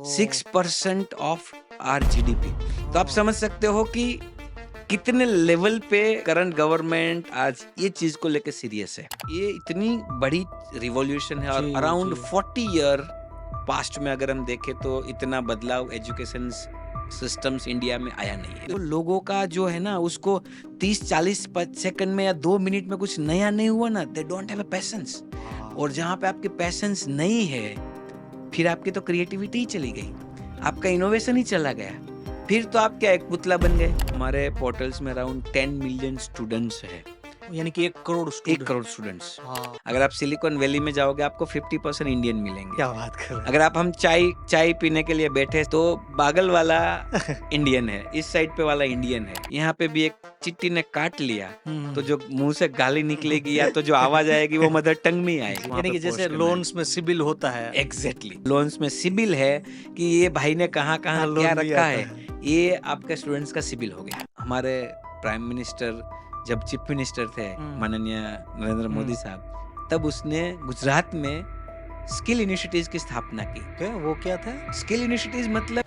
Oh! 6% of our GDP. तो आप ओह! समझ सकते हो कि कितने लेवल पे करंट गवर्नमेंट आज ये चीज को लेके सीरियस है। ये इतनी बड़ी रिवॉल्यूशन है और जी, अराउंड जी। 40 ईयर पास्ट में अगर हम देखें तो इतना बदलाव एजुकेशन सिस्टम्स इंडिया में आया नहीं है। तो लोगों का जो है ना उसको 30-40 सेकंड में या 2 मिनट में कुछ नया नहीं हुआ ना, दे डोंट हैव अ पेशेंस। हाँ। और जहाँ पे आपके पैशंस नहीं है, फिर आपकी तो क्रिएटिविटी ही चली गई, आपका इनोवेशन ही चला गया। फिर तो आप क्या एक पुतला बन गए। हमारे पोर्टल्स में अराउंड 10 मिलियन स्टूडेंट्स है। यानी कि 1 करोड़ 1 स्टूडेंट। करोड़ स्टूडेंट्स। हाँ, अगर आप सिलिकॉन वैली में जाओगे आपको 50% इंडियन मिलेंगे। क्या बात कर रहे अगर आप हम चाय चाय पीने के लिए बैठे तो बागल वाला हैं। इंडियन है, इस साइड पे वाला इंडियन है। यहाँ पे भी एक चींटी ने काट लिया हुँ। तो जो मुंह से गाली निकलेगी या तो जो आवाज आएगी वो मदर टंग में ही जी, आएगी। वहाँ यानी पे कि पोस्ट जैसे करना है। लोन्स में सिबिल होता है। एग्जैक्टली लोन्स में सिबिल है कि ये भाई ने कहाँ हाँ, कहाँ क्या लोन लिया रखा था। है, ये आपके स्टूडेंट्स का सिबिल हो गया। हमारे प्राइम मिनिस्टर जब चीफ मिनिस्टर थे हुँ, माननीय नरेंद्र मोदी हुँ। साहब, तब उसने गुजरात में स्किल इनिशिएटिव्स की स्थापना की। क्या वो क्या था? स्किल इनिशिएटिव्स मतलब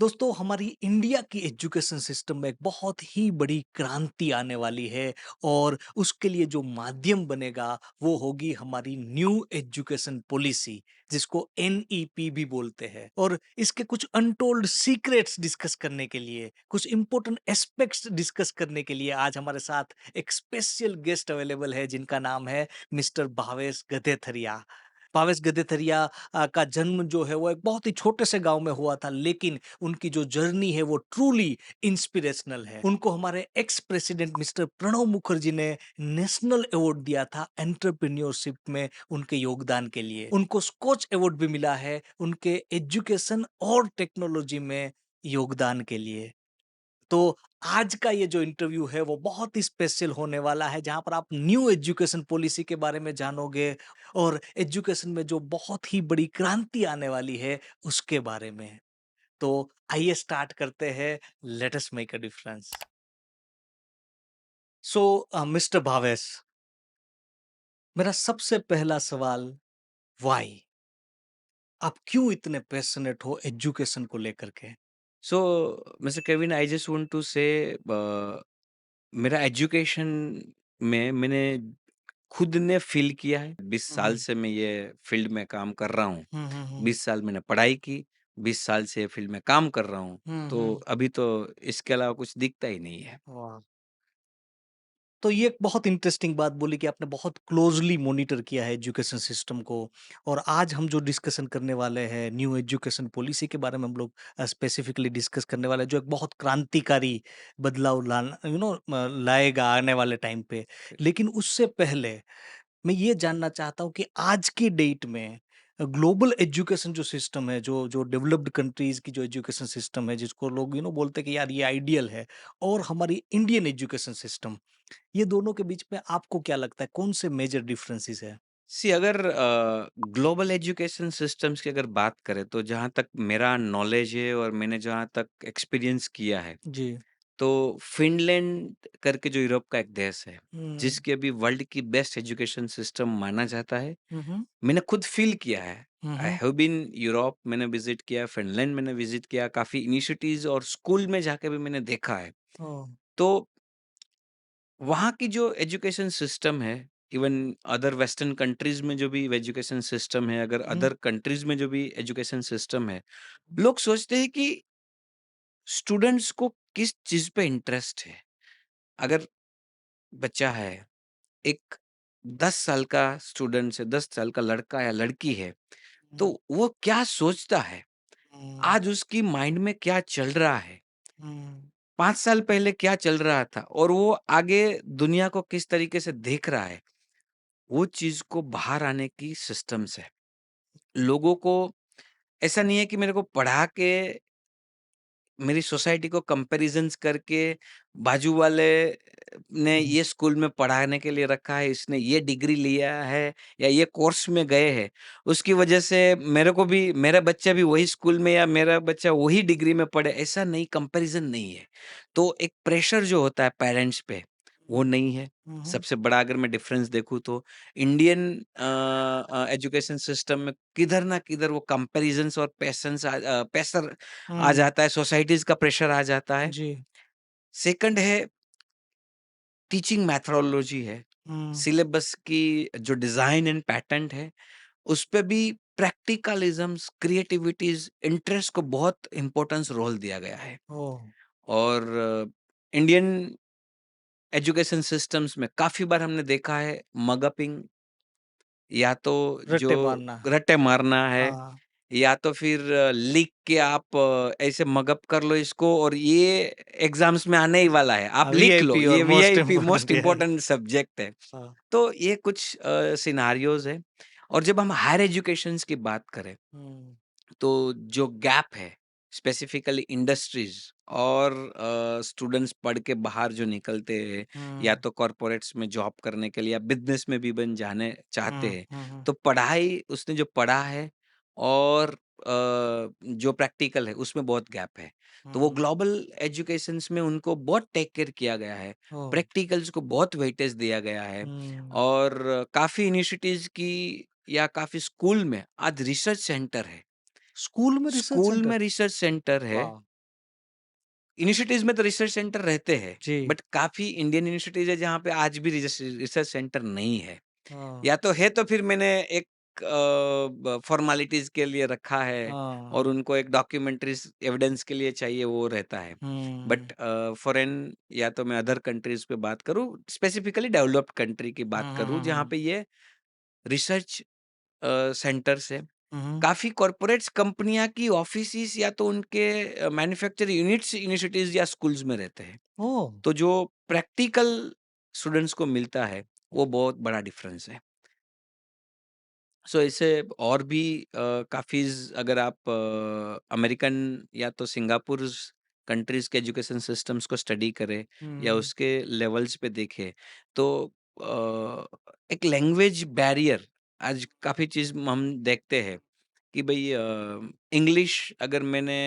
दोस्तों हमारी इंडिया की एजुकेशन सिस्टम में एक बहुत ही बड़ी क्रांति आने वाली है और उसके लिए जो माध्यम बनेगा वो होगी हमारी न्यू एजुकेशन पॉलिसी जिसको एनईपी भी बोलते हैं और इसके कुछ अनटोल्ड सीक्रेट्स डिस्कस करने के लिए कुछ इंपॉर्टेंट एस्पेक्ट्स डिस्कस करने के लिए आज हमारे साथ एक स्पेशल गेस्ट अवेलेबल है जिनका नाम है मिस्टर भावेश गधेथरिया। भावेश गधेथरिया का जन्म जो है वो एक बहुत ही छोटे से गांव में हुआ था लेकिन उनकी जो जर्नी है वो ट्रूली इंस्पिरेशनल है। उनको हमारे ex president mister Pranab Mukherjee ने नेशनल अवार्ड दिया था एंटरप्रेन्योरशिप में उनके योगदान के लिए। उनको स्कॉच अवार्ड भी मिला है उनके एजुकेशन और टेक्नोलॉजी में योगदान के लिए। तो आज का ये जो इंटरव्यू है वो बहुत ही स्पेशल होने वाला है जहां पर आप न्यू एजुकेशन पॉलिसी के बारे में जानोगे और एजुकेशन में जो बहुत ही बड़ी क्रांति आने वाली है उसके बारे में। तो आइए स्टार्ट करते हैं। Let us make a difference. So mister Bhavesh, मेरा सबसे पहला सवाल, व्हाई? आप क्यों इतने पैशनेट हो एजुकेशन को लेकर के? So Mister Kevin, I just want to say मेरा एजुकेशन में मैंने खुद ने फील किया है। 20 साल हम्म से मैं ये फील्ड में काम कर रहा हूँ। हम्म 20 साल मैंने पढ़ाई की, 20 साल से ये फील्ड में काम कर रहा हूँ। तो हम्म। अभी तो इसके अलावा कुछ दिखता ही नहीं है। वाह! तो ये एक बहुत इंटरेस्टिंग बात बोली कि आपने बहुत क्लोजली मॉनिटर किया है एजुकेशन सिस्टम को और आज हम जो डिस्कशन करने वाले हैं न्यू एजुकेशन पॉलिसी के बारे में हम लोग स्पेसिफिकली डिस्कस करने वाले हैं जो एक बहुत क्रांतिकारी बदलाव लाना लाएगा आने वाले टाइम पे। लेकिन उससे पहले मैं ये जानना चाहता हूँ कि आज की डेट में ग्लोबल एजुकेशन जो सिस्टम है जो जो डेवलप्ड कंट्रीज की जो एजुकेशन सिस्टम है जिसको लोग बोलते हैं कि यार ये आइडियल है और हमारी इंडियन एजुकेशन सिस्टम, ये दोनों के बीच में आपको क्या लगता है कौन से मेजर डिफरेंसेस है? सी अगर ग्लोबल एजुकेशन सिस्टम्स की अगर बात करें तो जहाँ तक मेरा नॉलेज है और मैंने जहाँ तक एक्सपीरियंस किया है, जी। तो फिनलैंड करके जो यूरोप का एक देश है, हुँ। जिसकी अभी वर्ल्ड की बेस्ट एजुकेशन सिस्टम माना जाता है, हुँ, हुँ। मैंने खुद फ़ील किया है। हुँ, आई हुँ। हैव बीन यूरोप, मैंने विज़िट किया, फिनलैंड मैंने विज़िट किया, काफ़ी इनिशिएटिव्स और स्कूल में जाके भी मैंने देखा है। ओह! तो वहाँ की जो एजुकेशन सिस्टम है, इवन अदर वेस्टर्न कंट्रीज़ में जो भी एजुकेशन सिस्टम है, अगर हुँ, अदर कंट्रीज़ में जो भी एजुकेशन सिस्टम है, लोग सोचते हैं कि स्टूडेंट्स को किस चीज़ पे इंटरेस्ट है। अगर बच्चा है, एक 10 साल का स्टूडेंट्स है, 10 साल का लड़का या लड़की है, तो हुँ, वो क्या सोचता है? हुँ, आज उसकी माइंड में क्या चल रहा है? हुँ, 5 साल पहले क्या चल रहा था और वो आगे दुनिया को किस तरीके से देख रहा है, वो चीज़ को बाहर आने की सिस्टम्स है। लोगों को ऐसा नहीं है कि मेरे को पढ़ा के मेरी सोसाइटी को कंपैरिजंस करके बाजू वाले ने हुँ, ये स्कूल में पढ़ाने के लिए रखा है, इसने ये डिग्री लिया है या ये कोर्स में गए हैं, उसकी वजह से मेरे को भी मेरा बच्चा भी वही स्कूल में या मेरा बच्चा वही डिग्री में पढ़े, ऐसा नहीं, कंपैरिजन नहीं है। तो एक प्रेशर जो होता है पेरेंट्स पे, वो नहीं है। हुँ, हुँ। सबसे बड़ा अगर मैं डिफ़रेंस देखूँ तो इंडियन एजुकेशन सिस्टम में किधर ना किधर वो कंपैरिज़न्स और प्रेशर आ हुँ, जाता है, सोसाइटीज़ का प्रेशर आ जाता है। जी। सेकंड है टीचिंग मेथोडोलॉजी है, हुँ, सिलेबस की जो डिज़ाइन एंड पैटर्न है, उसपे भी प्रैक्टिकलिज़म्स, क्रिएटिविटीज़, इंटरेस्ट को बहुत इम्पोर्टेंस रोल दिया गया है। ओह! और इंडियन एजुकेशन सिस्टम्स में काफ़ी बार हमने देखा है मग-अपिंग या तो जो रट्टे मारना। रट्टे मारना है हाँ, या तो फिर लिख के आप ऐसे मग-अप कर लो इसको और ये एग्ज़ाम्स में आने ही वाला है, आप लिख लो, वीआईपी और ये मोस्ट वीआईपी मोस्ट इम्पोर्टेंट है। इम्पोर्टेंट सब्जेक्ट है। हाँ, तो ये कुछ सिनेरियोज़ हैं और जब हम हायर एजुकेशंस की बात करें हुँ, तो जो गैप है स्पेसिफिकली इंडस्ट्रीज और स्टूडेंट्स पढ़ के बाहर जो निकलते हैं या हुँ, तो कॉरपोरेट्स में जॉब करने के लिए या बिजनेस में भी बन जाने चाहते हुँ, हैं हुँ, हुँ, तो पढ़ाई उसने जो पढ़ा है और जो प्रैक्टिकल है उसमें बहुत गैप है तो वो हुँ, ग्लोबल एजुकेशंस में उनको बहुत टेक केयर किया गया है ओह! प्रैक्टिकल्स को बहुत वेटेज दिया गया है हुँ, और काफी इनिशिएटिव्स की या काफी स्कूल में आज रिसर्च सेंटर है स्कूल में रिसर्च स्कूल सेंटर? में रिसर्च सेंटर है। वाह! इनिशिएटिव्स में तो रिसर्च सेंटर रहते हैं, जी, बट काफ़ी इंडियन इनिशिएटिव्स है जहाँ पे आज भी रिसर्च सेंटर नहीं है। हाँ, या तो है तो फिर मैंने एक फॉर्मेलिटीज़ के लिए रखा है और हाँ, उनको एक डॉक्यूमेंट्रीज़ एविडेंस के लिए चाहिए वो रहता है। हुँ, बट फॉरेन या तो मैं अदर कंट्रीज़ पे बात करूँ, स्पेसिफिकली डेवलप्ड कंट्री की हुँ, बात हुँ, करूँ हुँ, जहाँ हुँ, पे ये रिसर्च सेंटर्स है। हुँ, हुँ, काफ़ी कॉर्पोरेट्स कंपनियाँ की ऑफिसेज़ या तो उनके मैन्युफैक्चरिंग यूनिट्स इनिशिएटिव्स या स्कूल्स में रहते हैं। ओह! तो जो प्रैक्टिकल स्टूडेंट्स को मिलता है, वो बहुत बड़ा डिफरेंस है। सो ऐसे और भी काफ़ी अगर आप अमेरिकन या तो सिंगापुर कंट्रीज़ के एजुकेशन सिस्टम्स को स्टडी करें या हुँ, उसके लेवल्स पे देखें, तो एक लैंग्वेज बैरियर आज काफ़ी चीज़ हम देखते हैं कि भई इंग्लिश अगर मैंने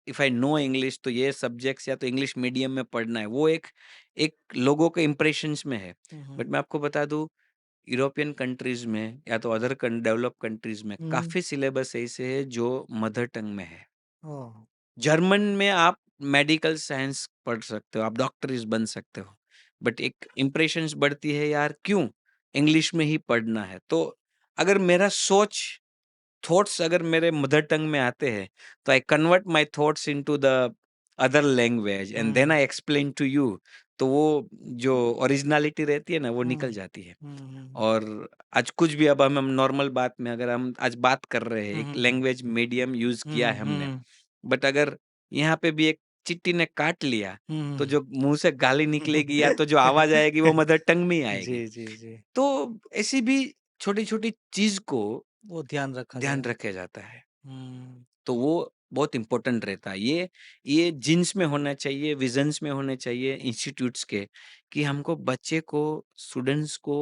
इफ आई नो इंग्लिश तो ये सब्जेक्ट्स या तो इंग्लिश मीडियम में पढ़ना है वो एक एक लोगों के इम्प्रेशंस में है हुँ, बट हुँ, मैं आपको बता दूं यूरोपियन कंट्रीज में या तो अदर डेवलप कंट्रीज में हुँ, काफी सिलेबस ऐसे है जो मदर टंग में है ओह! जर्मन में आप मेडिकल साइंस पढ़ सकते हो आप डॉक्टर्स बन सकते हो बट एक इम्प्रेशंस बढ़ती है यार क्यों इंग्लिश में ही पढ़ना है तो अगर मेरा सोच थॉट्स अगर मेरे मदर टंग में आते हैं तो I convert my thoughts into the other language and then hmm, I explain to you तो वो जो ओरिजिनलिटी रहती है ना वो निकल हुँ, जाती है हुँ, हुँ, और आज कुछ भी अब हम नॉर्मल बात में अगर हम आज बात कर रहे हैं हुँ, एक हुँ, लैंग्वेज मीडियम यूज हुँ, किया हुँ, है हुँ, हमने हुँ, बट अगर यहाँ पे भी एक चिट्टी ने काट लिया तो हुँ, जो मुंह से गाली निकलेगी या हुँ। तो जो आवाज आएगी वो मदर टंग में ही आएगी जी, जी, जी, तो ऐसी भी छोटी छोटी चीज को वो ध्यान रखा ध्यान जाए। रखा जाता है हुँ, तो वो बहुत इम्पोर्टेंट रहता है ये जीन्स में होना चाहिए विजन्स में होने चाहिए इंस्टीट्यूट्स के कि हमको बच्चे को स्टूडेंट्स को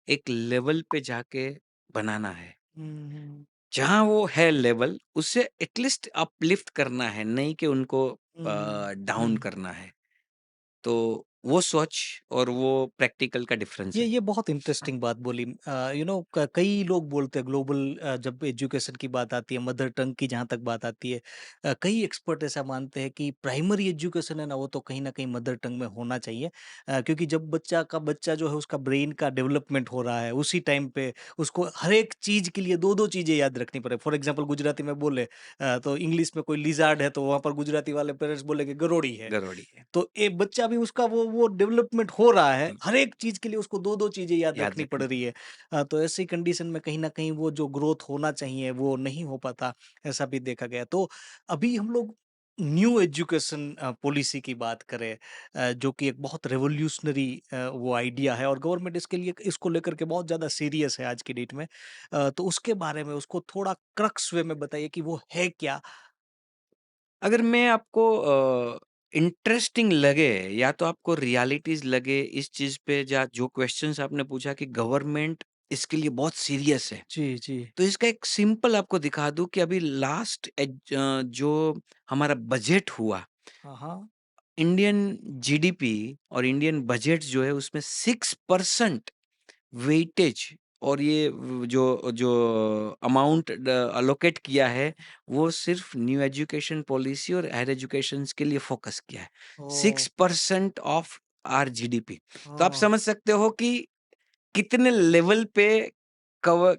एक लेवल पे जाके बनाना है हुँ, हुँ, जहाँ वो है लेवल उससे एटलीस्ट अपलिफ्ट करना है नहीं कि उनको हुँ, डाउन हुँ। करना है तो वो सोच और वो प्रैक्टिकल का डिफरेंस है ये बहुत इंटरेस्टिंग बात बोली कई लोग बोलते हैं ग्लोबल जब एजुकेशन की बात आती है मदर टंग की जहाँ तक बात आती है कई एक्सपर्ट ऐसा मानते हैं कि प्राइमरी एजुकेशन है ना वो तो कहीं ना कहीं मदर टंग में होना चाहिए क्योंकि जब बच्चा जो है उसका ब्रेन का डेवलपमेंट हो रहा है उसी टाइम पे उसको हर एक चीज के लिए दो दो चीजें याद रखनी पड़े फॉर एग्जाम्पल गुजराती में बोले तो इंग्लिश में कोई लिजार्ड है तो वहां पर गुजराती वाले पेरेंट्स बोले कि गरोड़ी है गरोड़ी है तो एक बच्चा भी उसका वो डेवलपमेंट हो रहा है, हम्म, हर एक चीज़ के लिए उसको 2-2 चीज़ें याद याद रखनी पड़ रखनी रही है। पड़ती तो ऐसी कंडीशन में कहीं न कहीं वो जो ग्रोथ होना चाहिए वो नहीं हो पाता, ऐसा भी देखा गया। तो अभी हम लोग न्यू एजुकेशन पॉलिसी की बात करें जो कि एक बहुत रिवॉल्यूशनरी वो आइडिया है और गवर्नमेंट इसके लिए इसको लेकर के बहुत ज़्यादा सीरियस है आज की डेट में। तो उसके बारे में उसको थोड़ा क्रक्स वे में बताइए कि वो है क्या? अगर मैं आपको इंटरेस्टिंग लगे या तो आपको रियलिटीज़ लगे इस चीज़ पे या जो क्वेश्चन्स आपने पूछा कि गवर्नमेंट इसके लिए बहुत सीरियस है। जी, जी। तो इसका एक सिंपल आपको दिखा दूँ कि अभी जो हमारा बजट हुआ, हाँ, हाँ। इंडियन जीडीपी और इंडियन बजट जो है उसमें 6% वेटेज और ये जो जो अमाउंट अलोकेट किया है वो सिर्फ न्यू एजुकेशन पॉलिसी और हायर एजुकेशन के लिए फोकस किया है। ओह! 6% ऑफ आर जीडीपी। तो आप ओह! समझ सकते हो कि कितने लेवल पे कवर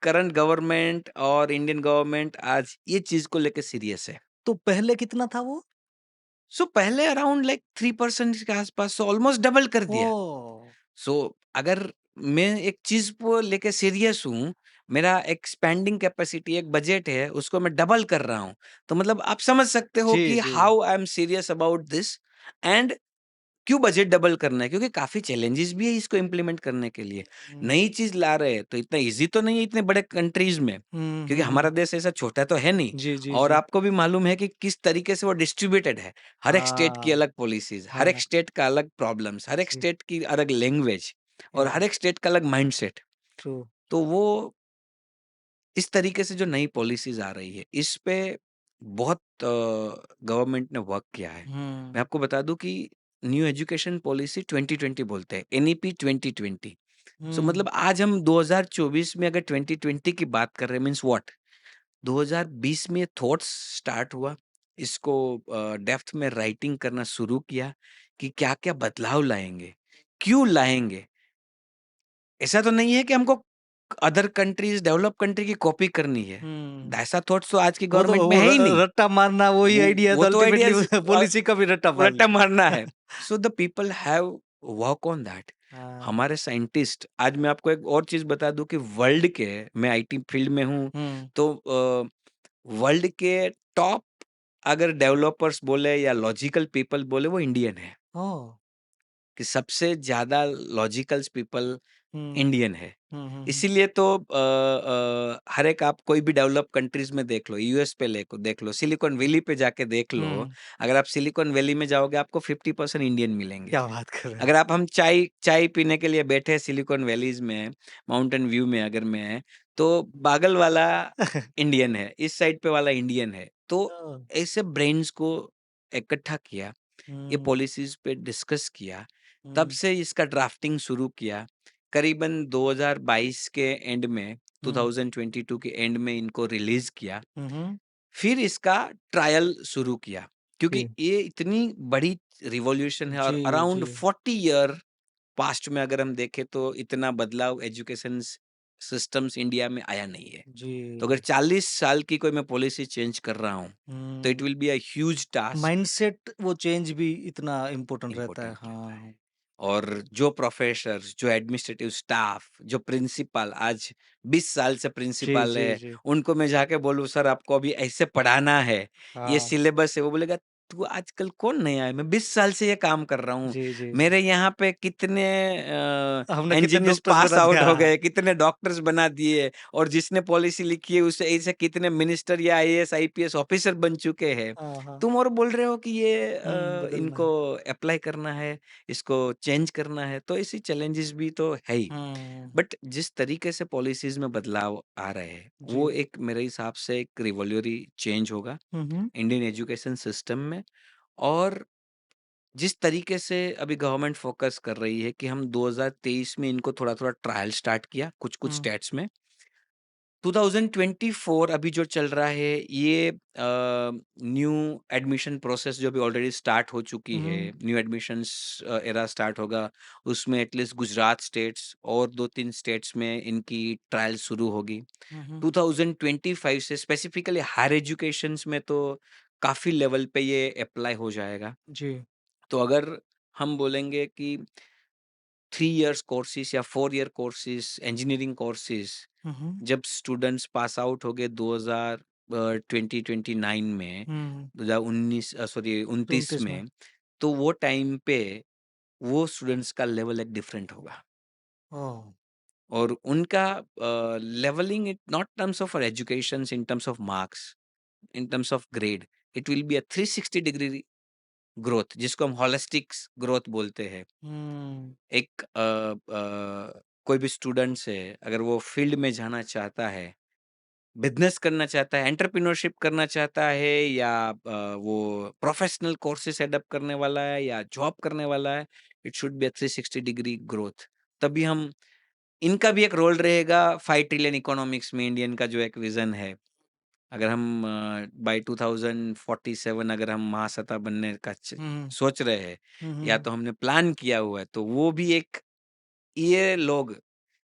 करंट गवर्नमेंट और इंडियन गवर्नमेंट आज ये चीज को लेके सीरियस है। तो पहले कितना था वो? सो पहले अराउंड लाइक 3% के आसपास, सो ऑलमोस्ट डबल कर दिया। ओह! सो अगर मैं एक चीज को लेके सीरियस हूँ, मेरा एक्सपेंडिंग कैपेसिटी एक बजट है, उसको मैं डबल कर रहा हूँ, तो मतलब आप समझ सकते हो जी, कि जी। How I am serious about this. And क्यों बजट डबल करना है? क्योंकि काफ़ी चैलेंजेस भी है इसको इम्प्लीमेंट करने के लिए। हुँ। नई चीज़ ला रहे हैं, तो इतना ईज़ी तो नहीं है इतने बड़े कंट्रीज़ में, हुँ, क्योंकि हुँ, हमारा हुँ। देश ऐसा छोटा तो है नहीं। जी, जी, और जी। आपको भी मालूम है कि किस तरीके से वो डिस्ट्रिब्यूटेड है। हर एक स्टेट की हाँ, अलग पॉलिसीज़, हर एक हाँ। स्टेट का अलग प्रॉब्लम्स, हर एक जी, स्टेट की अलग लैंग्वेज और या हर एक स्टेट का अलग माइंडसेट। ट्रू। तो वो इस तरीके से जो नई पॉलिसीज़ आ रही है, इस पे बहुत गवर्नमेंट ने वर्क किया है। हुँ, मैं आपको बता दूँ कि न्यू एजुकेशन पॉलिसी 2020 बोलते हैं, एनईपी 2020। सो हुँ, मतलब आज हम 2024 में अगर 2020 की बात कर रहे हैं मीन्स व्हाट? 2020 में ये थॉट्स स्टार्ट हुआ, इसको डेप्थ में राइटिंग करना शुरू किया कि क्या-क्या बदलाव लाएँगे, क्यों लाएँगे? ऐसा तो नहीं है कि हमको अदर कंट्रीज़ डेवलप कंट्री की कॉपी करनी है। हुँ। ऐसा थॉट्स तो आज की वो तो गवर्नमेंट में वो है ही नहीं। रट्टा मारना वही आइडिया है वो तो तो अल्टीमेटली आइडियाज़ पॉलिसी का भी रट्टा मारना। रट्टा मारना है। So the people have work on that. हाँ, हमारे साइंटिस्ट, आज मैं आपको एक और चीज़ बता दूँ कि वर्ल्ड के, मैं आईटी फील्ड में हूँ, हुँ। तो वर्ल्ड के टॉप अगर डेवलपर्स बोले या लॉजिकल पीपल बोले, वो इंडियन है। ओह! कि सबसे ज़्यादा लॉजिकल्स पीपल हुँ, इंडियन है। हुँ, हुँ, हुँ। इसीलिए तो हर एक आप कोई भी डेवलप कंट्रीज़ में देख लो, यूएस पे लेको देख लो, सिलिकॉन वैली पे जाके देख लो, हुँ, अगर आप सिलिकॉन वैली में जाओगे आपको 50% इंडियन मिलेंगे। क्या बात कर रहे हैं? अगर आप हम चाय चाय पीने के लिए बैठे हैं सिलिकॉन वैलीज़ में, माउंटेन व्यू में अगर मैं, तो बागल वाला इंडियन है, इस साइड पे वाला इंडियन है। तो ओह! ऐसे ब्रेन्स को इकट्ठा किया, ये हुँ, पॉलिसीज़ पे डिस्कस किया, तब हुँ, से इसका ड्राफ्टिंग शुरू किया। करीबन 2022 के एंड में, हुँ, 2022 के एंड में इनको रिलीज़ किया। हुँ, हुँ। फिर इसका ट्रायल शुरू किया, क्योंकि जी, ये इतनी बड़ी रिवॉल्यूशन है और जी, अराउंड जी, 40 ईयर पास्ट में अगर हम देखें तो इतना बदलाव एजुकेशन सिस्टम्स इंडिया में आया नहीं है। तो अगर जी। 40 साल की कोई मैं पॉलिसी चेंज कर रहा हूँ, तो it hmm, will be a huge task. Mindset वो चेंज भी इतना इम्पोर्टेंट रहता है। इम्पोर्टेंट रहता है। हाँ। और जो प्रोफेसर्स, जो एडमिनिस्ट्रेटिव स्टाफ, जो प्रिंसिपल आज 20 साल से जी, प्रिंसिपल जी, है, जी। उनको मैं जाके बोलूँ सर आपको अभी ऐसे पढ़ाना है, ये हाँ। सिलेबस है, वो बोलेगा तू आजकल कौन नया है? मैं 20 साल से ये काम कर रहा हूँ। जी, जी, जी। मेरे यहाँ पे कितने हमने कितने इंजीनियर्स डॉक्टर्स पास बना आउट दिया। हो गए, कितने डॉक्टर्स बना दिए और जिसने पॉलिसी लिखी है उसे ऐसे कितने मिनिस्टर या आईएएस, आईपीएस ऑफिसर बन चुके हैं। हाँ, हाँ। तुम और बोल रहे हो कि ये बदलना इनको है। अप्लाई करना है, इसको चेंज करना है, तो ऐसी चैलेंजेस भी तो है ही। हुँ, बट जिस तरीके से पॉलिसीज़ में बदलाव आ रहे हैं, वो जी। एक मेरे हिसाब से एक रिवॉल्यूशनरी चेंज होगा हुँ, हुँ। इंडियन एजुकेशन सिस्टम में। और जिस तरीके से अभी गवर्नमेंट फोकस कर रही है कि हम 2023 में इनको थोड़ा-थोड़ा ट्रायल स्टार्ट किया कुछ-कुछ हुँ, स्टेट्स में। 2024 अभी जो चल रहा है ये न्यू एडमिशन प्रोसेस जो अभी ऑलरेडी स्टार्ट हो चुकी हुँ, है, हुँ, न्यू एडमिशन्स एरा स्टार्ट होगा, उसमें एटलीस्ट गुजरात स्टेट्स और 2-3 स्टेट्स में इनकी ट्रायल शुरू होगी। हुँ, हुँ। 2025 से स्पेसिफिकली हायर एजुकेशंस में तो काफ़ी लेवल पे ये अप्लाई हो जाएगा। जी। तो अगर हम बोलेंगे कि 3 इयर्स कोर्सेज़ या 4 ईयर कोर्सेज़, इंजीनियरिंग कोर्सेज़ हुँ, हुँ। जब स्टूडेंट्स पास आउट हो गए 2029 में, हुँ, 2019 सॉरी 29 29 में। में, तो वो टाइम पे वो स्टूडेंट्स का लेवल एक डिफरेंट होगा ओह! और उनका levelling in not terms of educations, in terms of marks, in terms of grade, it will be a 360 degree growth जिसको हम होलिस्टिक्स ग्रोथ बोलते हैं। हुँ, एक कोई भी स्टूडेंट्स है, अगर वो फील्ड में जाना चाहता है, बिज़नेस करना चाहता है, एंटरप्रेन्योरशिप करना चाहता है या वो प्रोफ़ेशनल कोर्सेज़ एडॉप्ट करने वाला है या जॉब करने वाला है, it should be a 360 degree growth. तभी हम इनका भी एक रोल रहेगा 5 ट्रिलियन इकोनॉमिक्स में इंडियन का जो एक विज़न है। अगर हम बाय 2047 अगर हम महासत्ता बनने का हुँ, सोच रहे हैं हुँ, या हुँ, तो हमने प्लान किया हुआ है, तो वो भी एक ये लोग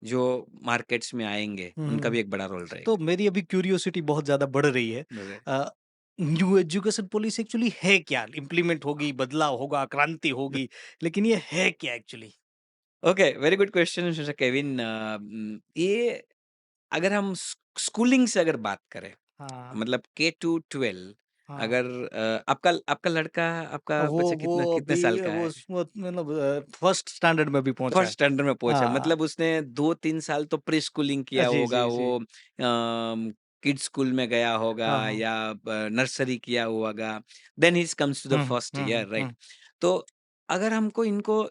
जो मार्केट्स में आएँगे, हुँ, उनका हुँ। भी एक बड़ा रोल तो रहेगा। मेरी अभी क्यूरियोसिटी बहुत ज़्यादा बढ़ रही है। राइट। अ, न्यू एजुकेशन पॉलिसी एक्चुअली है क्या? इम्प्लीमेंट होगी, बदलाव होगा, क्रांति होगी, लेकिन ये है क्या actually? Okay, very good question mister Kevin. ये अगर हम स्कूलिंग से अगर बात करें, हाँ, मतलब के टू 12, हाँ। अगर आपका आपका लड़का, आपका वो बच्चा वो कितने अभी साल का वो है? उसमें मतलब फर्स्ट स्टैंडर्ड में भी पहुँचा है। फर्स्ट स्टैंडर्ड में पहुँचा, हाँ। मतलब उसने 2-3 साल तो प्री स्कूलिंग किया जी, होगा, जी, जी। वो किड्स स्कूल में गया होगा हाँ, हाँ। या नर्सरी किया होगा, then he comes to the hmm, hmm, first hmm, year, hmm, right? Hmm, तो अगर हमको इनको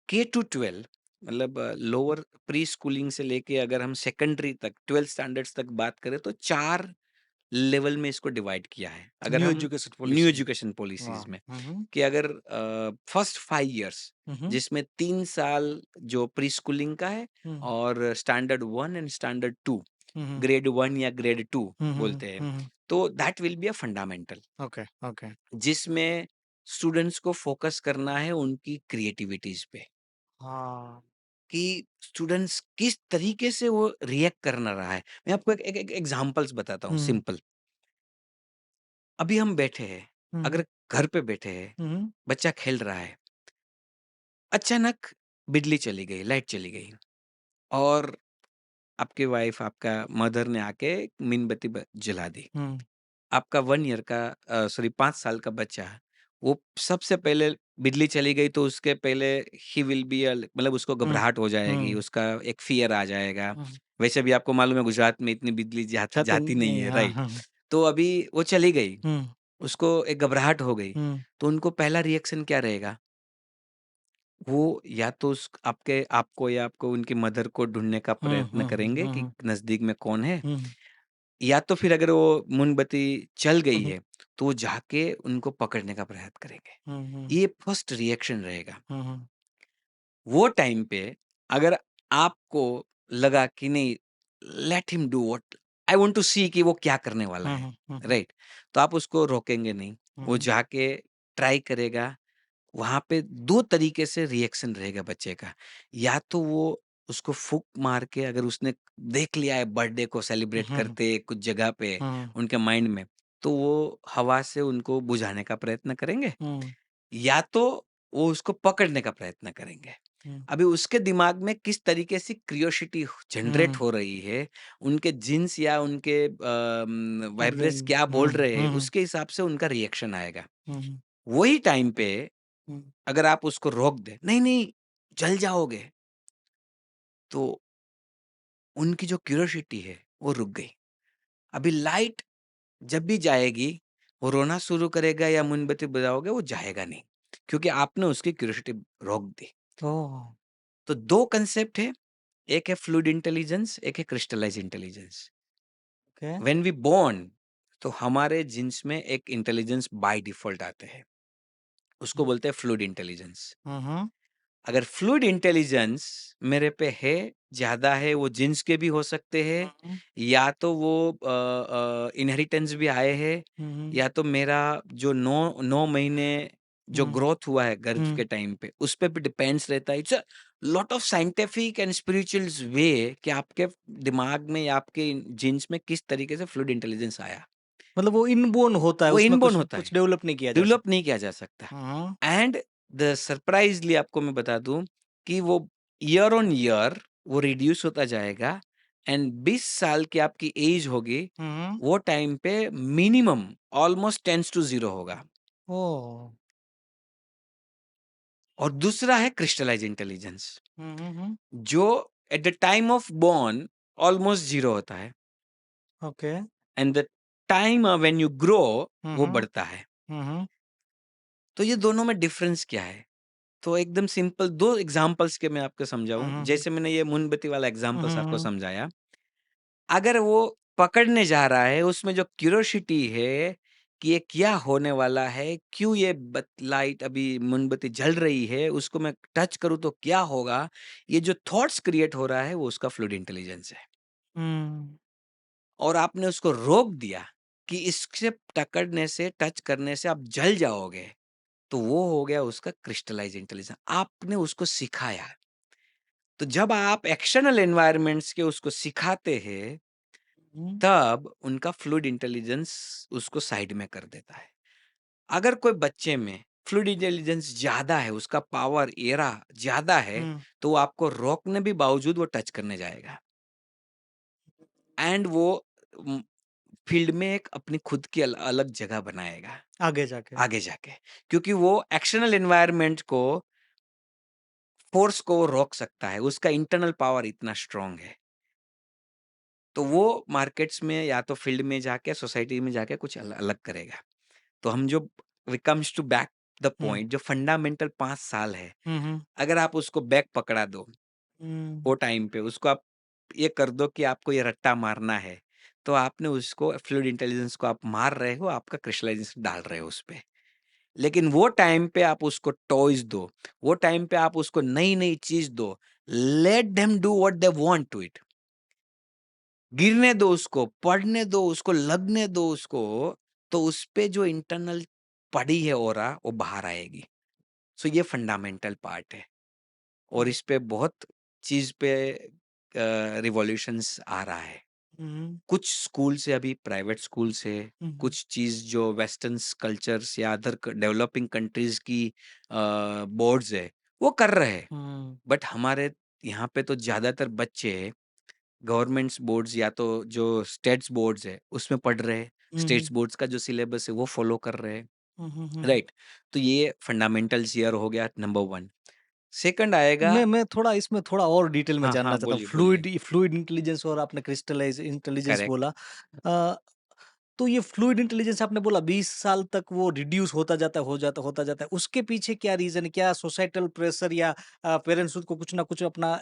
के टू 12, मतलब लोअर प्री स्कूलिंग से लेके अगर हम सेकेंडरी तक 12th स्टैंडर्ड्स तक बात करें, तो 4 लेवल में इसको डिवाइड किया है। अगर न्यू हम एजुकेशन न्यू पॉलिसी में। एजुकेशन पॉलिसीज़ वाह! में, हुँ, हुँ। कि अगर फर्स्ट 5 इयर्स, हुँ, हुँ। जिसमें 3 साल जो प्री स्कूलिंग का है हुँ, और standard 1 and standard 2, hmm, hmm. Grade 1 या ग्रेड 2 हुँ, हुँ, हुँ, बोलते हैं। हुँ, हुँ। तो that will be a fundamental, okay, okay. जिसमें स्टूडेंट्स को फोकस करना है उनकी क्रिएटिविटीज़ पे, हाँ। कि स्टूडेंट्स किस तरीके से वो रिएक्ट करना रहा है। मैं आपको एक एग्ज़ाम्पल्स बताता हूँ हुँ, सिंपल। अभी हम बैठे हैं, हुँ, हुँ, अगर घर पे बैठे हैं, हुँ, हुँ, बच्चा खेल रहा है, अचानक बिजली चली गई, लाइट चली गई और आपकी वाइफ़, आपका मदर ने आके मोमबत्ती जला दी। हुँ, आपका 1 ईयर का 5 साल का बच्चा, वो सबसे पहले बिजली चली गई तो उसके पहले ही विल बी मतलब उसको हुँ, घबराहट हो जाएगी, हुँ, उसका एक फ़ियर आ जाएगा। हुँ। वैसे भी आपको मालूम है गुजरात में इतनी बिजली छत जाती नहीं नहीं है, हाँ, राइट? हाँ, हाँ। तो अभी वो चली गई, हुँ, उसको एक घबराहट हो गई, हुँ, तो उनको पहला रिएक्शन क्या रहेगा? वो या तो उस आपके आपको या आपको उनकी मदर को ढूँढने का हुँ, प्रयत्न हुँ, करेंगे हुँ, कि हुँ, नज़दीक में कौन है, हुँ, या तो फिर अगर वो मोमबत्ती चल हुँ, गई हुँ, है, तो वो जाके उनको पकड़ने का प्रयास करेंगे। हुँ, हुँ, ये फर्स्ट रिएक्शन रहेगा। हुँ, हुँ, वो टाइम पे अगर आपको लगा कि नहीं, let him do what I want to see, कि वो क्या करने वाला हुँ, है, हुँ, हुँ, हुँ, राइट? तो आप उसको रोकेंगे नहीं, वो हुँ, जाके ट्राई करेगा। वहाँ पे 2 तरीके से रिएक्शन रहेगा बच्चे का। या तो वो उसको फूँक मार के, अगर उसने देख लिया है बर्थडे को सेलिब्रेट हुँ, करते कुछ जगह पे हुँ, उनके माइंड में, तो वो हवा से उनको बुझाने का प्रयत्न करेंगे, हुँ, या तो वो उसको पकड़ने का प्रयत्न करेंगे। हुँ, अभी उसके दिमाग में किस तरीके से क्यूरियोसिटी जनरेट हुँ, हो रही है, उनके जीन्स या उनके वाइब्रेस ऑर्गन क्या बोल हुँ, रहे हैं, हुँ, हुँ, उसके हिसाब से उनका रिएक्शन आएगा। हुँ, हुँ, वही टाइम पे हुँ, अगर आप उसको रोक दें, "नहीं, नहीं, जल जाओगे", तो उनकी जो क्यूरियोसिटी है, वो रुक गई। अभी लाइट जब भी जाएगी, वो रोना शुरू करेगा या मोमबत्ती बुझाओगे, वो जाएगा नहीं, क्योंकि आपने उसकी क्यूरियोसिटी रोक दी। ओह! तो 2 कांसेप्ट है, एक है फ्लूइड इंटेलिजेंस, एक है crystallise intelligence. Okay. When we born, तो हमारे जीन्स में एक इंटेलिजेंस बाय डिफ़ॉल्ट आते हैं, उसको बोलते हैं फ्लूइड इंटेलिजेंस। हुँ, हुँ, अगर फ्लूइड इंटेलिजेंस मेरे पे है, ज़्यादा है, वो जीन्स के भी हो सकते हैं, हुँ, या तो वो इनहेरिटेंस भी आए हैं, हुँ, हुँ, या तो मेरा जो 9 महीने जो हुँ, ग्रोथ हुआ है गर्भ हुँ, के टाइम पे, उस पे भी डिपेंड्स रहता है। It's a lot of scientific and spirituals way, कि आपके दिमाग में या आपके जीन्स में किस तरीके से फ्लूइड इंटेलिजेंस आया। मतलब वो इनबोर्न होता है, वो उसमें इनबॉर्न कुछ होता कुछ है, डेवलप नहीं किया जा डेवलप सकता। नहीं किया जा सकता। हुँ, हुँ, एंड द सरप्राइज़ली आपको मैं बता दूँ कि वो ईयर ऑन ईयर वो रिड्यूस होता जाएगा, एंड 20 साल की आपकी एज होगी, हुँ, हुँ, वो टाइम पे मिनिमम ऑलमोस्ट टेंड्स टू 0 होगा। ओह! और दूसरा है क्रिस्टलाइज़ इंटेलिजेंस, हुँ, हुँ, हुँ, जो at the time of born almost 0 होता है, okay. And the time when you grow hmm, वो हुँ, बढ़ता है। हुँ, हुँ, तो ये दोनों में डिफरेंस क्या है? तो एकदम सिंपल 2 एग्ज़ाम्पल्स के मैं आपको हुँ, समझाऊँ, हुँ, जैसे मैंने ये मोमबत्ती वाला हुँ, एग्ज़ाम्पल्स हुँ, आपको हुँ, समझाया। अगर वो पकड़ने जा रहा है, उसमें जो क्यूरियोसिटी है कि ये क्या होने वाला है, क्यों ये लाइट अभी मोमबत्ती जल रही है, उसको मैं टच करूँ तो क्या होगा? ये जो थॉट्स क्रिएट हो रहा है, वो उसका फ्लूइड इंटेलिजेंस है। हुँ, और आपने उसको रोक दिया कि इससे टकरने से, टच करने से आप जल जाओगे, तो वो हो गया उसका क्रिस्टलाइज़ इंटेलिजेंस। आपने उसको सिखाया। तो जब आप एक्सटर्नल एनवायरनमेंट्स के उसको सिखाते हैं, हुँ, तब उनका फ्लूइड इंटेलिजेंस उसको साइड में कर देता है। अगर कोई बच्चे में फ्लूइड इंटेलिजेंस ज़्यादा है, उसका पावर एरा ज़्यादा है, हुँ, तो वो आपको रोकने भी बावजूद वो टच करने जाएगा। एंड वो उम, फील्ड में एक अपनी खुद की अलग जगह बनाएगा, आगे जाके। आगे जाके। क्योंकि वो एक्सटर्नल एनवायरनमेंट को, फ़ोर्स को वो रोक सकता है, उसका इंटरनल पावर इतना स्ट्रॉन्ग है। तो वो मार्केट्स में या तो फील्ड में जाके, सोसाइटी में जाके कुछ अलग करेगा। तो हम जो we comes to back the hmm, point, जो फंडामेंटल 5 साल है, हुँ, हुँ, अगर आप उसको बैक पकड़ा दो, हुँ, वो टाइम पे उसको आप ये कर दो कि आपको ये रट्टा मारना है, तो आपने उसको फ्लूइड इंटेलिजेंस को आप मार रहे हो, आपका क्रिस्टलाइज़ेशन डाल रहे हो उसपे। लेकिन वो टाइम पे आप उसको टॉयज़ दो, वो टाइम पे आप उसको नई-नई चीज़ दो, let them do what they want to it. गिरने दो उसको, पढ़ने दो उसको, लगने दो उसको, तो उसपे जो इंटरनल पड़ी है ऑरा, वो बाहर आएगी। सो ये फंडामेंटल पार्ट है और हुँ, इस पे बहुत चीज़ पे रिवॉल्यूशंस आ रहा है। हुँ, कुछ स्कूल से, अभी प्राइवेट स्कूल से, हुँ, हुँ, कुछ चीज़ जो वेस्टर्न्स कल्चर्स या अदर डेवलपिंग कंट्रीज की बोर्ड्स है, वो कर रहे हैं। हुँ, बट हमारे यहाँ पे तो ज़्यादातर बच्चे गवर्नमेंट्स बोर्ड्स या तो जो स्टेट्स बोर्ड्स है उसमें पढ़ रहे हैं। हुँ, हुँ, स्टेट्स बोर्ड्स का जो सिलेबस है वो फॉलो कर रहे हैं। हुँ, हुँ, हुँ। राइट। तो ये फंडामेंटल्स ईयर हो गया नंबर वन। सेकंड आएगा। मैं थोड़ा इसमें थोड़ा और डिटेल में हाँ हाँ, जानना चाहता हूँ। बोलिए बोलिए। फ्लूइड फ्लूइड इंटेलिजेंस और आपने क्रिस्टलाइज़ इंटेलिजेंस करेक्ट। बोला। अ, तो ये फ्लूइड इंटेलिजेंस आपने बोला 20 साल तक वो रिड्यूस होता जाता है, होता जाता है। उसके पीछे क्या रीज़न है? क्या सोसाइटल प्रेशर या पेरेंट्स उसको कुछ ना कुछ अपना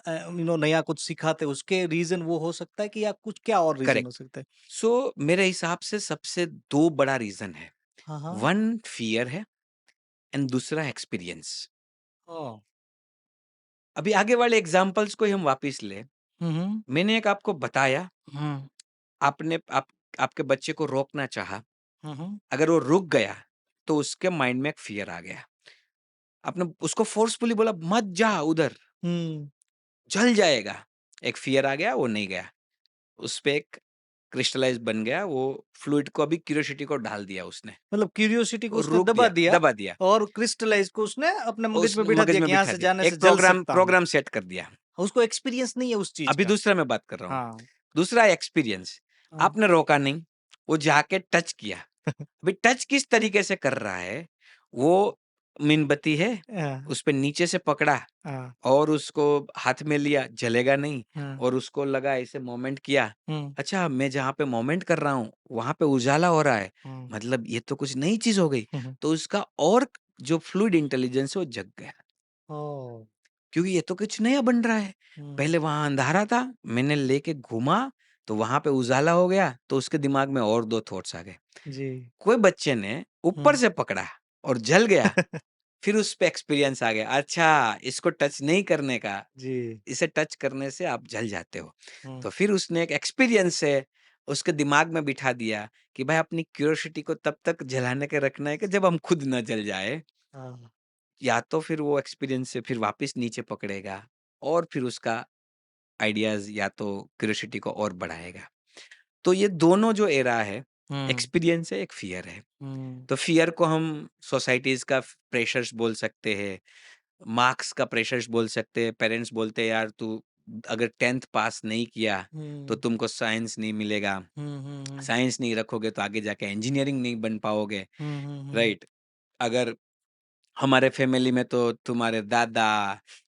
नया कुछ सिखाते हैं, उसके रीज़न वो हो सकता है कि या कुछ क्या और रीज़न हो करेक्ट। सकता है? सो मेरे हिसाब से सबसे दो बड़ा रीजन है। हाँ, हाँ। वन फियर है एंड दूसरा एक्सपीरियंस। ओह! अभी आगे वाले एग्जांपल्स को ही हम वापस ले। हुँ, हुँ। मैंने एक आपको बताया, हुँ, आपने आपके बच्चे को रोकना चाहा, हुँ, हुँ। अगर वो रुक गया तो उसके माइंड में एक फियर आ गया। आपने उसको फोर्सफुली बोला मत जा उधर, हुँ। जल जाएगा। एक फियर आ गया, वो नहीं गया। उस पे एक क्रिस्टलाइज़ बन गया, वो फ्लूइड को, अभी क्यूरियोसिटी को डाल दिया उसने मतलब क्यूरियोसिटी को और उसने रोक दबा दिया, दिया दबा दिया। और क्रिस्टलाइज़ को उसने अपने मगज उस में बिठा मगज दिया में कि यहाँ बिठा से दिया। जाने से एक जल प्रोग्राम सकता हूँ। प्रोग्राम सेट कर दिया। उसको एक्सपीरियंस नहीं है उस चीज़ अभी का। दूसरा मैं बात कर रहा हूँ। हाँ, दूसरा एक्सपीरियंस, हाँ। आपने रोका नहीं, वो जाके टच किया। अभी टच किस तरीके से कर रहा है, वो मोमबत्ती है, हाँ, उसपे नीचे से पकड़ा हाँ, और उसको हाथ में लिया, जलेगा नहीं, हाँ, और उसको लगा ऐसे मोमेंट किया। हुँ, अच्छा, मैं जहाँ पे मोमेंट कर रहा हूँ, वहाँ पे उजाला हो रहा है, हुँ, मतलब ये तो कुछ नई चीज़ हो गई। हुँ, हुँ। तो उसका और जो फ्लूइड इंटेलिजेंस है वो जग गया, ओह! क्योंकि ये तो कुछ नया बन रहा है। हुँ, पहले वहाँ अंधारा था, मैंने लेके घूमा, तो वहाँ पे उजाला हो गया, तो उसके दिमाग में और 2 थॉट्स आ गए। जी। कोई बच्चे ने ऊपर हुँ। से पकड़ा और जल गया, फिर उस पे एक्सपीरियंस आ गया, अच्छा इसको टच नहीं करने का, जी। इसे टच करने से आप जल जाते हो। हुँ, तो फिर उसने एक एक्सपीरियंस से उसके दिमाग में बिठा दिया कि भाई अपनी क्यूरियोसिटी को तब तक जलाने के रखना है कि जब हम खुद ना जल जाए, हाँ। या तो फिर वो एक्सपीरियंस से फिर वापस नीचे पकड़ेगा और फिर उसका आइडियाज़ या तो क्यूरियोसिटी को और बढ़ाएगा। तो ये दोनों जो एरा है, हुँ, एक्सपीरियंस है, एक फ़ियर है। हुँ, तो फ़ियर को हम सोसाइटीज़ का प्रेशर्स बोल सकते हैं, मार्क्स का प्रेशर्स बोल सकते हैं। पेरेंट्स बोलते हैं यार तू अगर 10th पास नहीं किया, तो हुँ, तुमको साइंस नहीं मिलेगा। हुँ, हुँ, हुँ, साइंस नहीं रखोगे तो आगे जाके इंजीनियरिंग नहीं बन पाओगे, हुँ, हुँ, हुँ। राइट? अगर हमारे फैमिली में तो तुम्हारे दादा,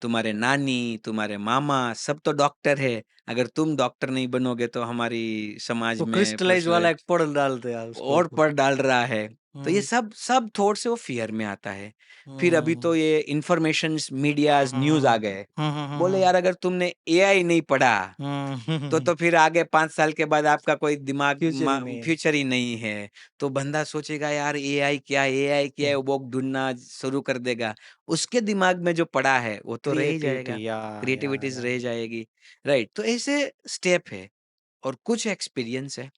तुम्हारे नानी, तुम्हारे मामा सब तो डॉक्टर है। अगर तुम डॉक्टर नहीं बनोगे तो हमारी समाज तो में क्रिस्टलाइज़ प्रचलित वाला एक पड़ डालते हैं उसको। और पड़ डाल रहा है। तो ये हुँ, सब सब थॉट से वो फ़ियर में आता है। फिर अभी तो हुँ, ये इन्फॉर्मेशंस, मीडियाज़, न्यूज़ आ हुँ, गए। हुँ, हुँ, बोले हुँ, यार अगर तुमने एआई नहीं पढ़ा हुँ, हुँ, तो फिर आगे 5 साल के बाद आपका कोई दिमाग फ्यूचर मा ही नहीं है। फ्यूचर ही नहीं है। तो बंदा सोचेगा यार एआई क्या है? वो ढूँढना शुरू कर देगा। उसके दिमाग में जो पड़ा है वो तो रह ही क्रिएटिविटी जाएगा, क्रिएटिविटीज़ या, रह जाएगी, राइट? तो ऐसे स्टेप है और कुछ एक्सपीरियंस है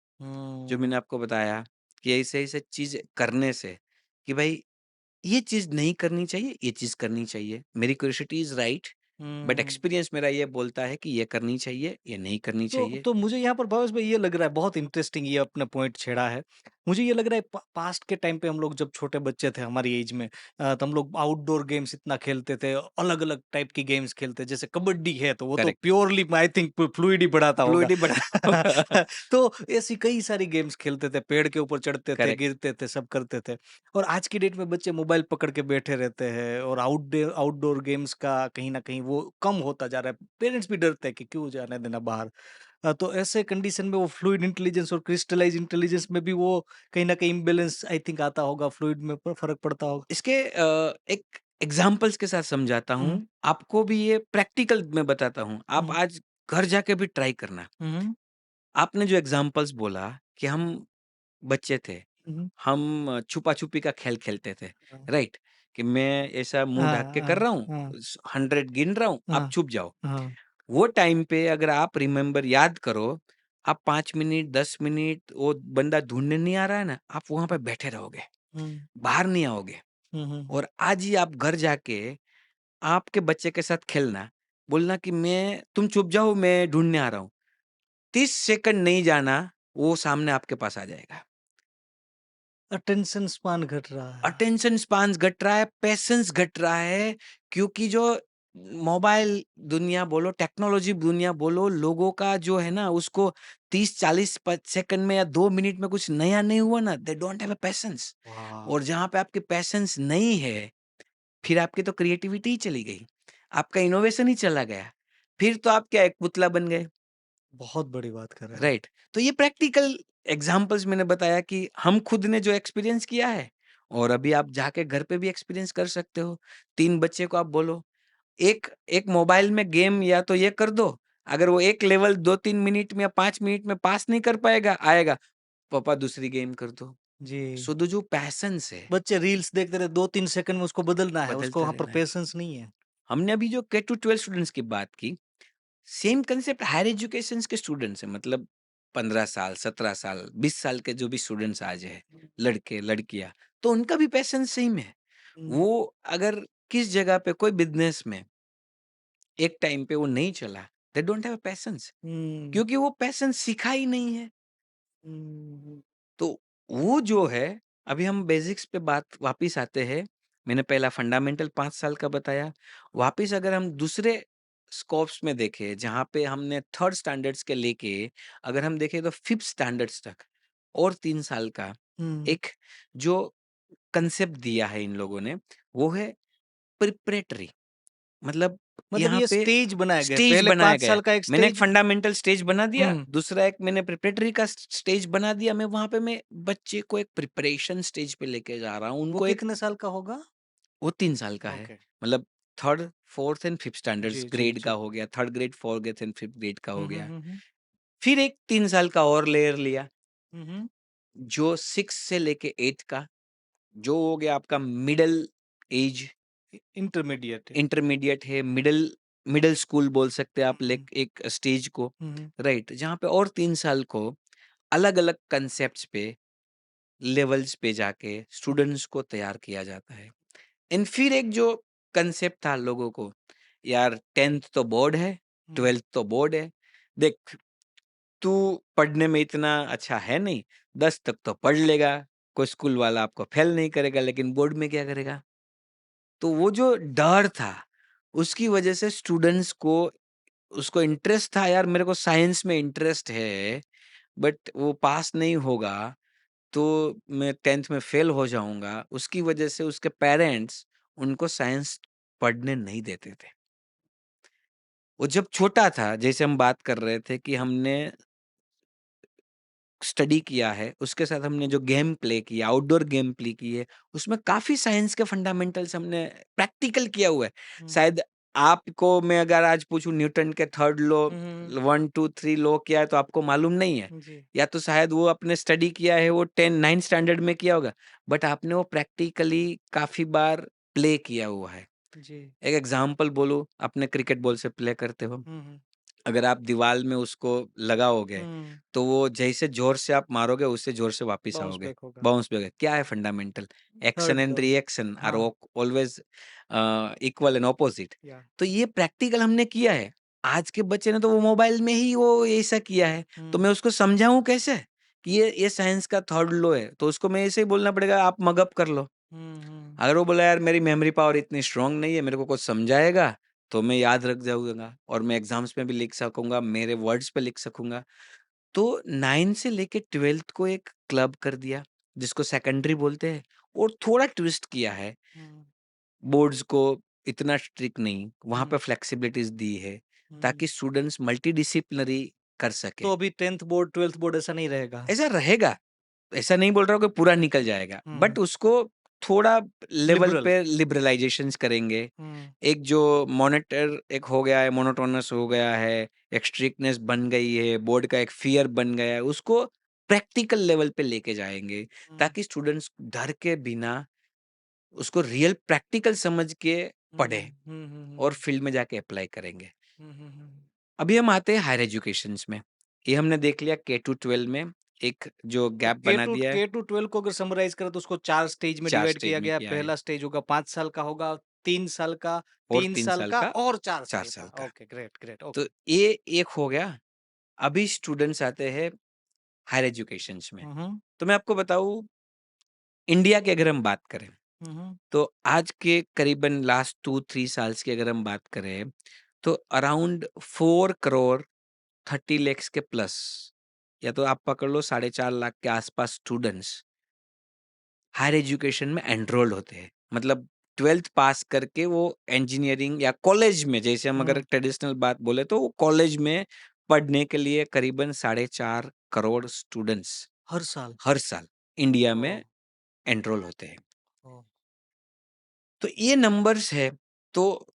जो हुँ, मैंने आपको बताया कि ऐसे-ऐसे चीज़ करने से कि भाई ये चीज़ नहीं करनी चाहिए, ये चीज़ करनी चाहिए। मेरी curiosity is right but hmm. Experience मेरा ये बोलता है कि ये करनी चाहिए, ये नहीं करनी चाहिए। तो मुझे यहाँ पर भावेश भाई ये लग रहा है बहुत इंटरेस्टिंग ये आपने पॉइंट छेड़ा है। मुझे ये लग रहा है पास्ट के टाइम पे हम लोग जब छोटे बच्चे थे हमारी एज में तो हम लोग आउटडोर गेम्स इतना खेलते थे, अलग-अलग टाइप की गेम्स खेलते जैसे कबड्डी है तो वो तो correct, purely I think fluid ही बढ़ाता होगा। फ्लूइड ही बड़ा होगा। तो ऐसी कई सारी गेम्स खेलते थे, पेड़ के ऊपर चढ़ते थे, करेक्ट, गिरते थे, सब करते थे। और आज की डेट में बच्चे मोबाइल पकड़ के बैठे रहते हैं और आउटडोर गेम्स का कहीं न कहीं वो कम होता जा रहा है। पेरेंट्स भी डरते हैं कि क्यों जाने देना बाहर। तो ऐसे कंडीशन में वो फ्लूइड इंटेलिजेंस और क्रिस्टलाइज़ इंटेलिजेंस में भी वो कहीं न कहीं इम्बैलेंस आई थिंक आता होगा, फ्लूइड में फ़र्क पड़ता होगा। इसके एक एग्ज़ाम्पल्स के साथ समझाता हूँ, हुँ, आपको भी ये प्रैक्टिकल में बताता हूँ। आप हुँ, आज घर जाके भी ट्राई करना। हुँ, हुँ, आपने जो एग्ज़ाम्पल्स बोला कि हम बच्चे थे, हुँ, हम छुपा-छुपी का खेल खेलते थे, हाँ, राइट? कि मैं ऐसा मुँह ढक हाँ, के कर हाँ, रहा हूँ, हाँ, 100 गिन रहा हूँ, आप हाँ, छुप जाओ। हाँ, वो टाइम पे अगर आप रिमेंबर याद करो, आप 5 मिनट, 10 मिनट वो बंदा ढूँढने नहीं आ रहा है ना, आप वहाँ पे बैठे रहोगे, हुँ, बाहर नहीं आओगे। हुँ, हुँ, और आज ही आप घर जाके आपके बच्चे के साथ खेलना, बोलना कि मैं तुम चुप जाओ मैं ढूँढने आ रहा हूँ। 30 सेकंड नहीं जाना, वो सामने आपके पास आ जाएगा। अटेंशन स्पैन घट रहा है। अटेंशन स्पैन्स घट रहा है, पेशेंस घट रहा है क्योंकि जो मोबाइल दुनिया बोलो, टेक्नोलॉजी दुनिया बोलो, लोगों का जो है ना उसको 30-40 सेकंड में या 2 मिनट में कुछ नया नहीं हुआ ना, दे डोंट हैव अ पेशेंस। वाह! और जहाँ पे आपकी पेशेंस नहीं है, फिर आपकी तो क्रिएटिविटी ही चली गई, आपका इनोवेशन ही चला गया। फिर तो आप क्या एक पुतला बन गए। बहुत बड़ी बात कर रहे हैं आप। राइट। तो ये प्रैक्टिकल एग्जांपल्स मैंने बताया कि हम खुद ने जो एक्सपीरियंस किया है और अभी आप जाके घर पे भी एक्सपीरियंस कर सकते हो। 3 बच्चे को आप बोलो, एक एक मोबाइल में गेम या तो ये कर दो, अगर वो एक लेवल 2-3 मिनट में या 5 मिनट में पास नहीं कर पाएगा, आएगा, पापा दूसरी गेम कर दो। जी, सो द जो पैशंस है, बच्चे रील्स देखते रहे 2-3 सेकंड में उसको बदलना है, उसको बदलता वहाँ पर रहना है। पेशेंस नहीं है। हमने अभी जो K टू 12 स्टूडेंट्स की बात की, सेम कांसेप्ट हायर एजुकेशंस के स्टूडेंट्स हैं, मतलब 15 साल, 17 साल, 20 साल के जो भी स्टूडेंट्स आज हैं, लड़के, लड़कियाँ, तो उनका भी पैशन सेम है। हुँ, वो अगर किस जगह पे कोई बिज़नेस में एक टाइम पे वो नहीं चला, they don't have a passions hmm, क्योंकि वो पैशन सीखा ही नहीं है। हुँ, तो वो जो है, अभी हम बेसिक्स पे बात वापिस आते हैं। मैंने पहला फंडामेंटल 5 साल का बताया। वापिस अगर हम दूसरे स्कोप्स में देखें, जहाँ पे हमने 3rd स्टैंडर्ड्स के लेके अगर हम देखें तो 5th स्टैंडर्ड्स तक और 3 साल का हुँ। एक जो कांसेप्ट दिया है इन लोगों ने, वो है प्रिपरेटरी। मतलब मतलब यहाँ ये पे स्टेज बनाया गया, स्टेज पहले बनाया 5 गया है। साल का एक मैंने एक स्टेज फंडामेंटल स्टेज बना दिया, हुँ, दूसरा एक मैंने प्रिपरेटरी का स्टेज बना दिया। मैं वहाँ पे मैं बच्चे को एक प्रिपरेशन स्टेज पे लेके जा रहा हूँ। वो उनको एक कितने साल का होगा? वो 3 साल का है। ओके। मतलब 3rd, 4th and 5th standards जी, जी, ग्रेड का जी। हो गया, 3rd grade, 4th grade and 5th grade का हो हुँ, हुँ, गया। हुँ, हुँ। फिर एक 3 साल का और लेयर लिया, हुँ, हुँ। जो 6 से लेके 8 का, जो हो गया आपका मिडल एज, इंटरमीडिएट है। इंटरमीडिएट है, मिडल मिडल स्कूल बोल सकते हैं आप हुँ, लेक एक स्टेज को, हुँ, हुँ, राइट? जहाँ पे और 3 साल को अलग-अलग कांसेप्ट्स पे, लेवल्स पे जाके स्टूडेंट्स को तैयार किया जाता है। एंड फिर एक जो कांसेप्ट था लोगों को, यार 10th तो बोर्ड है, हुँ। 12th तो बोर्ड है, देख तू पढ़ने में इतना अच्छा है नहीं, 10 तक तो पढ़ लेगा, कोई स्कूल वाला आपको फेल नहीं करेगा, लेकिन बोर्ड में क्या करेगा? तो वो जो डर था, उसकी वजह से स्टूडेंट्स को उसको इंटरेस्ट था, यार मेरे को साइंस में इंटरेस्ट है, बट वो पास नहीं होगा, तो मैं 10th में फेल हो जाऊँगा। उसकी वजह से उसके पेरेंट्स उनको साइंस पढ़ने नहीं देते थे। वो जब छोटा था, जैसे हम बात कर रहे थे कि हमने स्टडी किया है, उसके साथ हमने जो गेम प्ले किया, आउटडोर गेम प्ले की है, उसमें काफ़ी साइंस के फंडामेंटल्स हमने प्रैक्टिकल किया हुआ है। हुँ। शायद आपको मैं अगर आज पूछूँ न्यूटन के 3rd लॉ हुँ, हुँ, 1, 2, 3 लॉ क्या है तो आपको मालूम नहीं है। हुँ। जी, या तो शायद वो आपने स्टडी किया है वो 10 9th स्टैंडर्ड में किया होगा, बट आपने वो प्रैक्टिकली काफ़ी बार प्ले किया हुआ है। जी। एक एग्ज़ाम्पल बोलूँ, अपने क्रिकेट बॉल से प्ले करते हो, हुँ, हुँ। अगर आप दीवार में उसको लगाओगे, हुँ, तो वो जैसे ज़ोर से आप मारोगे, उससे ज़ोर से वापिस बाउंस आओगे, बैक होगा। Bounce back. क्या है fundamental? Action 3rd and law. Reaction are हाँ, ऑलवेज़ इक्वल एंड ऑपोज़िट। या तो ये प्रैक्टिकल हमने किया है। आज के बच्चे ने तो वो मोबाइल में ही वो ऐसा किया है, तो हुँ, मैं उसको समझाऊँ कैसे? कि ये साइंस का 3rd लॉ है, तो उसको मैं ऐसे ही बोलना पड़ेगा, आप मग अप कर लो। हुँ, हुँ, अगर वो बोला यार मेरी मेमोरी पावर इतनी स्ट्रांग नहीं है, मेरे को कुछ समझाएगा, तो मैं याद रख जाऊँगा और मैं एग्ज़ाम्स में भी लिख सकूँगा, मेरे वर्ड्स पे लिख सकूँगा। तो 9 से लेके 12th को एक क्लब कर दिया, जिसको सेकेंडरी बोलते हैं और थोड़ा ट्विस्ट किया है। हुँ, बोर्ड्स को इतना स्ट्रिक्ट नहीं, वहाँ पे हुँ, फ्लेक्सिबिलिटीज़ दी है, हुँ। ताकि स्टूडेंट्स मल्टीडिसिप्लिनरी कर तो सके। अभी 10th बोर्ड, 12th बोर्ड ऐसा नहीं रहेगा? ऐसा रहेगा, ऐसा नहीं बोल रहा हूँ कि पूरा निकल जाएगा, हुँ, बट उसको थोड़ा लेवल लिबरल। पे लिबरलाइज़ेशंस करेंगे। हुँ, एक जो मॉनिटर एक हो गया है, मोनोटोनस हो गया है, एक स्ट्रिक्टनेस बन गई है, बोर्ड का एक फ़ियर बन गया है, उसको प्रैक्टिकल लेवल पे लेके जाएँगे, हुँ, ताकि स्टूडेंट्स डर के बिना उसको रियल प्रैक्टिकल समझ के हुँ, पढ़ें हुँ, हुँ, और हुँ, फील्ड में जाके अप्लाई करेंगे। हुँ, हुँ, हुँ। अभी हम आते हैं हायर एजुकेशंस में। ये हमने देख लिया K टू 12 में एक जो तो गैप बना दिया है, के टू 12 को अगर समराइज़ करें तो उसको 4 स्टेज में 4 डिवाइड स्टेज किया में गया है। किया है पहला स्टेज होगा 5 साल का होगा, 3 साल का, और 3 3 साल साल का का, और 4 4 साल का। साल का। ओके, ग्रेट, ग्रेट, तो ओके। ये एक हो गया। अभी स्टूडेंट्स आते हैं हायर एजुकेशंस में। हुँ, हुँ, तो मैं आपको बताऊँ, इंडिया की अगर हम बात करें, हुँ, हुँ, तो आज के करीबन लास्ट 2-3 साल्स की अगर हम बात करें, तो अराउंड 4 करोड़ 30 लैक्स के प्लस, या तो आप पकड़ लो 4.5 लाख के आसपास स्टूडेंट्स हायर एजुकेशन में एनरोल्ड होते हैं। मतलब 12th पास करके वो इंजीनियरिंग या कॉलेज में, जैसे हम अगर हुँ, ट्रेडिशनल बात बोले तो वो कॉलेज में पढ़ने के लिए करीबन 4.5 करोड़ स्टूडेंट्स हर साल? हर साल इंडिया ओह! में एनरोल होते हैं। ओह! तो ये नंबर्स है, तो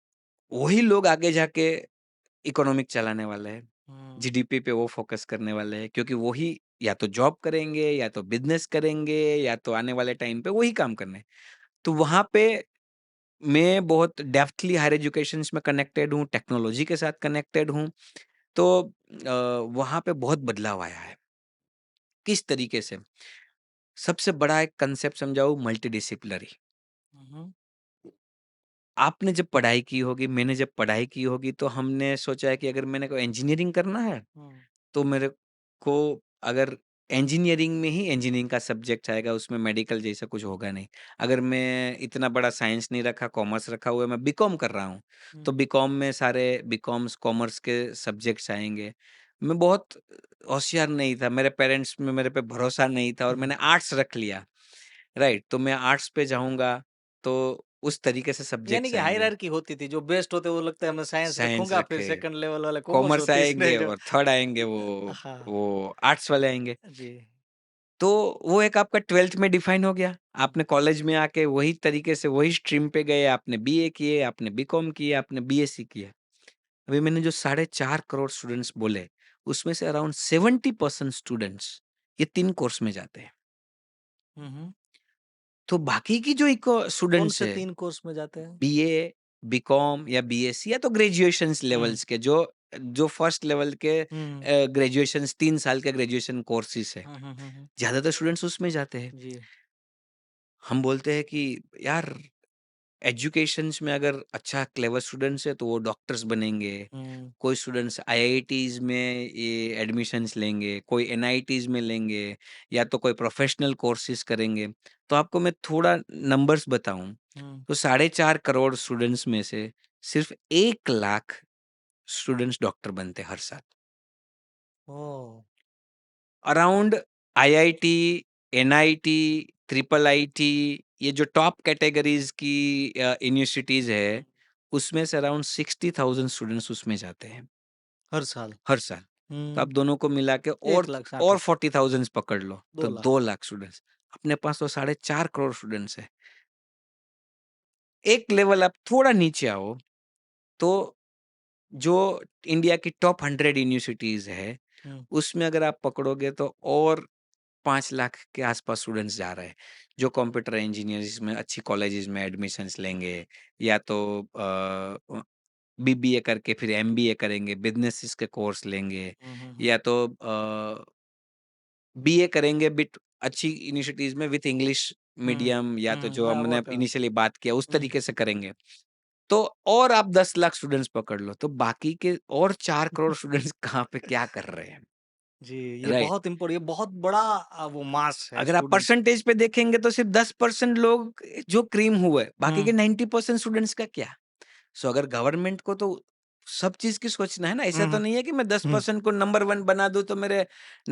वही लोग आगे जाके इकोनॉमिक चलाने वाले हैं। हुँ, जीडीपी पे वो फ़ोकस करने वाले हैं, क्योंकि वही या तो जॉब करेंगे, या तो बिज़नेस करेंगे, या तो आने वाले टाइम पे वही काम करना है। तो वहाँ पे मैं बहुत डेप्थली हायर एजुकेशंस में कनेक्टेड हूँ, टेक्नोलॉजी के साथ कनेक्टेड हूँ। तो वहाँ पे बहुत बदलाव आया है। किस तरीके से? सबसे बड़ा एक कांसेप्ट समझाऊँ, मल्टीडिसिप्लिनरी। हुँ, हुँ, आपने जब पढ़ाई की होगी, मैंने जब पढ़ाई की होगी, तो हमने सोचा है कि अगर मैंने को इंजीनियरिंग करना है, हुँ, तो मेरे को अगर इंजीनियरिंग में ही इंजीनियरिंग का सब्जेक्ट आएगा, उसमें मेडिकल जैसा कुछ होगा नहीं। अगर मैं इतना बड़ा साइंस नहीं रखा, कॉमर्स रखा हुआ है, मैं बीकॉम कर रहा हूँ, तो हुँ, बीकॉम में सारे बीकॉम्स, कॉमर्स के सब्जेक्ट्स आएँगे। मैं बहुत होशियार नहीं था, मेरे पेरेंट्स में मेरे पे भरोसा नहीं था और हुँ। मैंने आर्ट्स रख लिया, राइट? तो मैं आर्ट्स पे जाऊँगा, तो उस तरीके से यानी सब्जेक्ट्स कि आएँगे। हायरार्की होती थी, जो बेस्ट होते वो लगता है मैं साइंस साइंस रखूँगा, फिर रखे, सेकंड लेवल वाले कॉमर्स कॉमर्स होती है इसने आएँगे जो और थर्ड आएँगे हाँ, वो आर्ट्स वाले आएँगे। जी। तो वो एक आपका 12th में डिफाइन हो गया। आपने कॉलेज में आके वही तरीके से वही स्ट्रीम पे गए, आपने बीए किए, आपने बीकॉम किए, आपने बीएससी किया। अभी मैंने जो 4.5 करोड़ स्टूडेंट्स बोले, उसमें से अराउंड 70% स्टूडेंट्स ये 3 कोर्स में जाते हैं। हुँ, हुँ। तो बाकी की जो इको कौन स्टूडेंट्स से है, 3 कोर्स में जाते हैं? बीए, बीकॉम या बीएससी या तो ग्रेजुएशंस हुँ, लेवल्स के जो जो फर्स्ट लेवल के हुँ। ग्रेजुएशंस 3 साल के ग्रेजुएशन कोर्सेज़ है। हुँ, हुँ, हुँ, हुँ। ज़्यादातर स्टूडेंट्स उसमें जाते हैं। जी। हम बोलते हैं कि यार एजुकेशंस में अगर अच्छा क्लेवर स्टूडेंट्स है तो वो डॉक्टर्स बनेंगे। हुँ, कोई स्टूडेंट्स आईआईटीज़ में ये एडमिशन्स लेंगे, कोई एनआईटीज़ में लेंगे, या तो कोई प्रोफेशनल कोर्सेज़ करेंगे। तो आपको मैं थोड़ा नंबर्स बताऊँ, हुँ। तो 4.5 करोड़ स्टूडेंट्स में से सिर्फ़ 1 लाख स्टूडेंट्स डॉक्टर बनते हैं हर साल। Oh! Around IIT, NIT, triple IT, ये जो टॉप कैटेगरीज़ की यूनिवर्सिटीज़ है, उसमें से अराउंड 60,000 स्टूडेंट्स उसमें जाते हैं, हर साल। हर साल। तो आप हुँ, दोनों को मिला के 1,60,000 और 40,000 पकड़ लो, तो 2 लाख। 2 लाख स्टूडेंट्स। अपने पास तो साढ़े 4 करोड़ स्टूडेंट्स हैं। एक लेवल आप थोड़ा नीचे आओ, तो जो इंडिया की टॉप 100 यूनिवर्सिटीज़ है, हुँ, उसमें अगर आप पकड़ोगे तो और 5 लाख के आस-पास स्टूडेंट्स जा रहे हैं, जो कंप्यूटर इंजीनियर्स में अच्छी कॉलेजेस में एडमिशन्स लेंगे, या तो बीबीए करके फिर एमबीए करेंगे, बिज़नेसेस के कोर्स लेंगे, हुँ, हुँ, हुँ, या तो बीए करेंगे बिट अच्छी यूनिवर्सिटीज़ में विथ इंग्लिश हुँ, मीडियम, या तो जो हाँ, वो हमने तो है। इनिशियली बात किया उस हुँ। तरीके से करेंगे। तो और आप 10 लाख स्टूडेंट्स पकड़ लो, तो बाकी के और 4 करोड़ स्टूडेंट्स कहाँ पे क्या कर रहे हैं, जी, ये राइट? बहुत ये बहुत बड़ा वो मास है अगर आप स्टूडेंट्स। परसेंटेज पे देखेंगे तो सिर्फ 10% लोग जो क्रीम हुए, बाकी के हुँ, 90% स्टूडेंट्स का क्या? सो अगर गवर्नमेंट को तो सब चीज़ की सोचना है ना, ऐसा तो हुँ, नहीं है कि मैं हुँ, 10% को नंबर 1 बना दूँ तो मेरे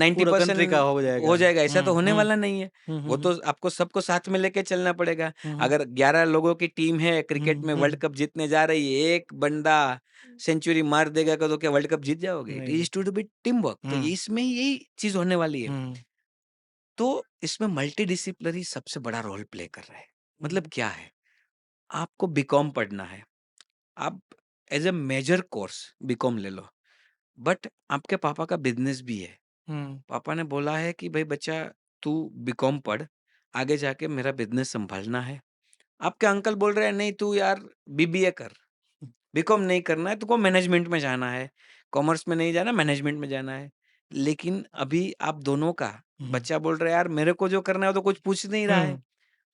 पूरा कंट्री का 90% हो जाएगा। हो जाएगा, ऐसा तो हुँ, होने हुँ, वाला नहीं है। हुँ, हुँ, वो हुँ, तो आपको सबको साथ में लेके चलना पड़ेगा। हुँ, हुँ, अगर 11 लोगों की टीम है क्रिकेट हुँ, में वर्ल्ड हुँ, कप जीतने जा रही है, एक बंदा सेंचुरी मार देगा तो क्या वर्ल्ड कप जीत जाओगे? इट नहीं इज़ टू जीते। बी टीम वर्क, तो हुँ, इसमें यही चीज़ होने वाली है। हुँ, तो इसमें मल्टीडिसिप्लिनरी सबसे बड़ा रोल प्ले कर रहा है। मतलब हुँ, क्या है? आपको बीकॉम पढ़ना है, आप as a major course BCom ले लो, बट आपके पापा का बिज़नेस भी है। हुँ, पापा ने बोला है कि भई बच्चा तू बीकॉम पढ़, आगे जाके मेरा बिज़नेस सँभालना है। आपके अंकल बोल रहे हैं नहीं तू यार बीबीए कर, बीकॉम नहीं करना है, तुमको मैनेजमेंट में जाना है, कॉमर्स में नहीं जाना मैनेजमेंट में जाना है। लेकिन अभी आप दोनों का हुँ, बच्चा बोल रहा है यार मेरे को जो करना है वो तो कुछ पूछ नहीं रहा है। हुँ,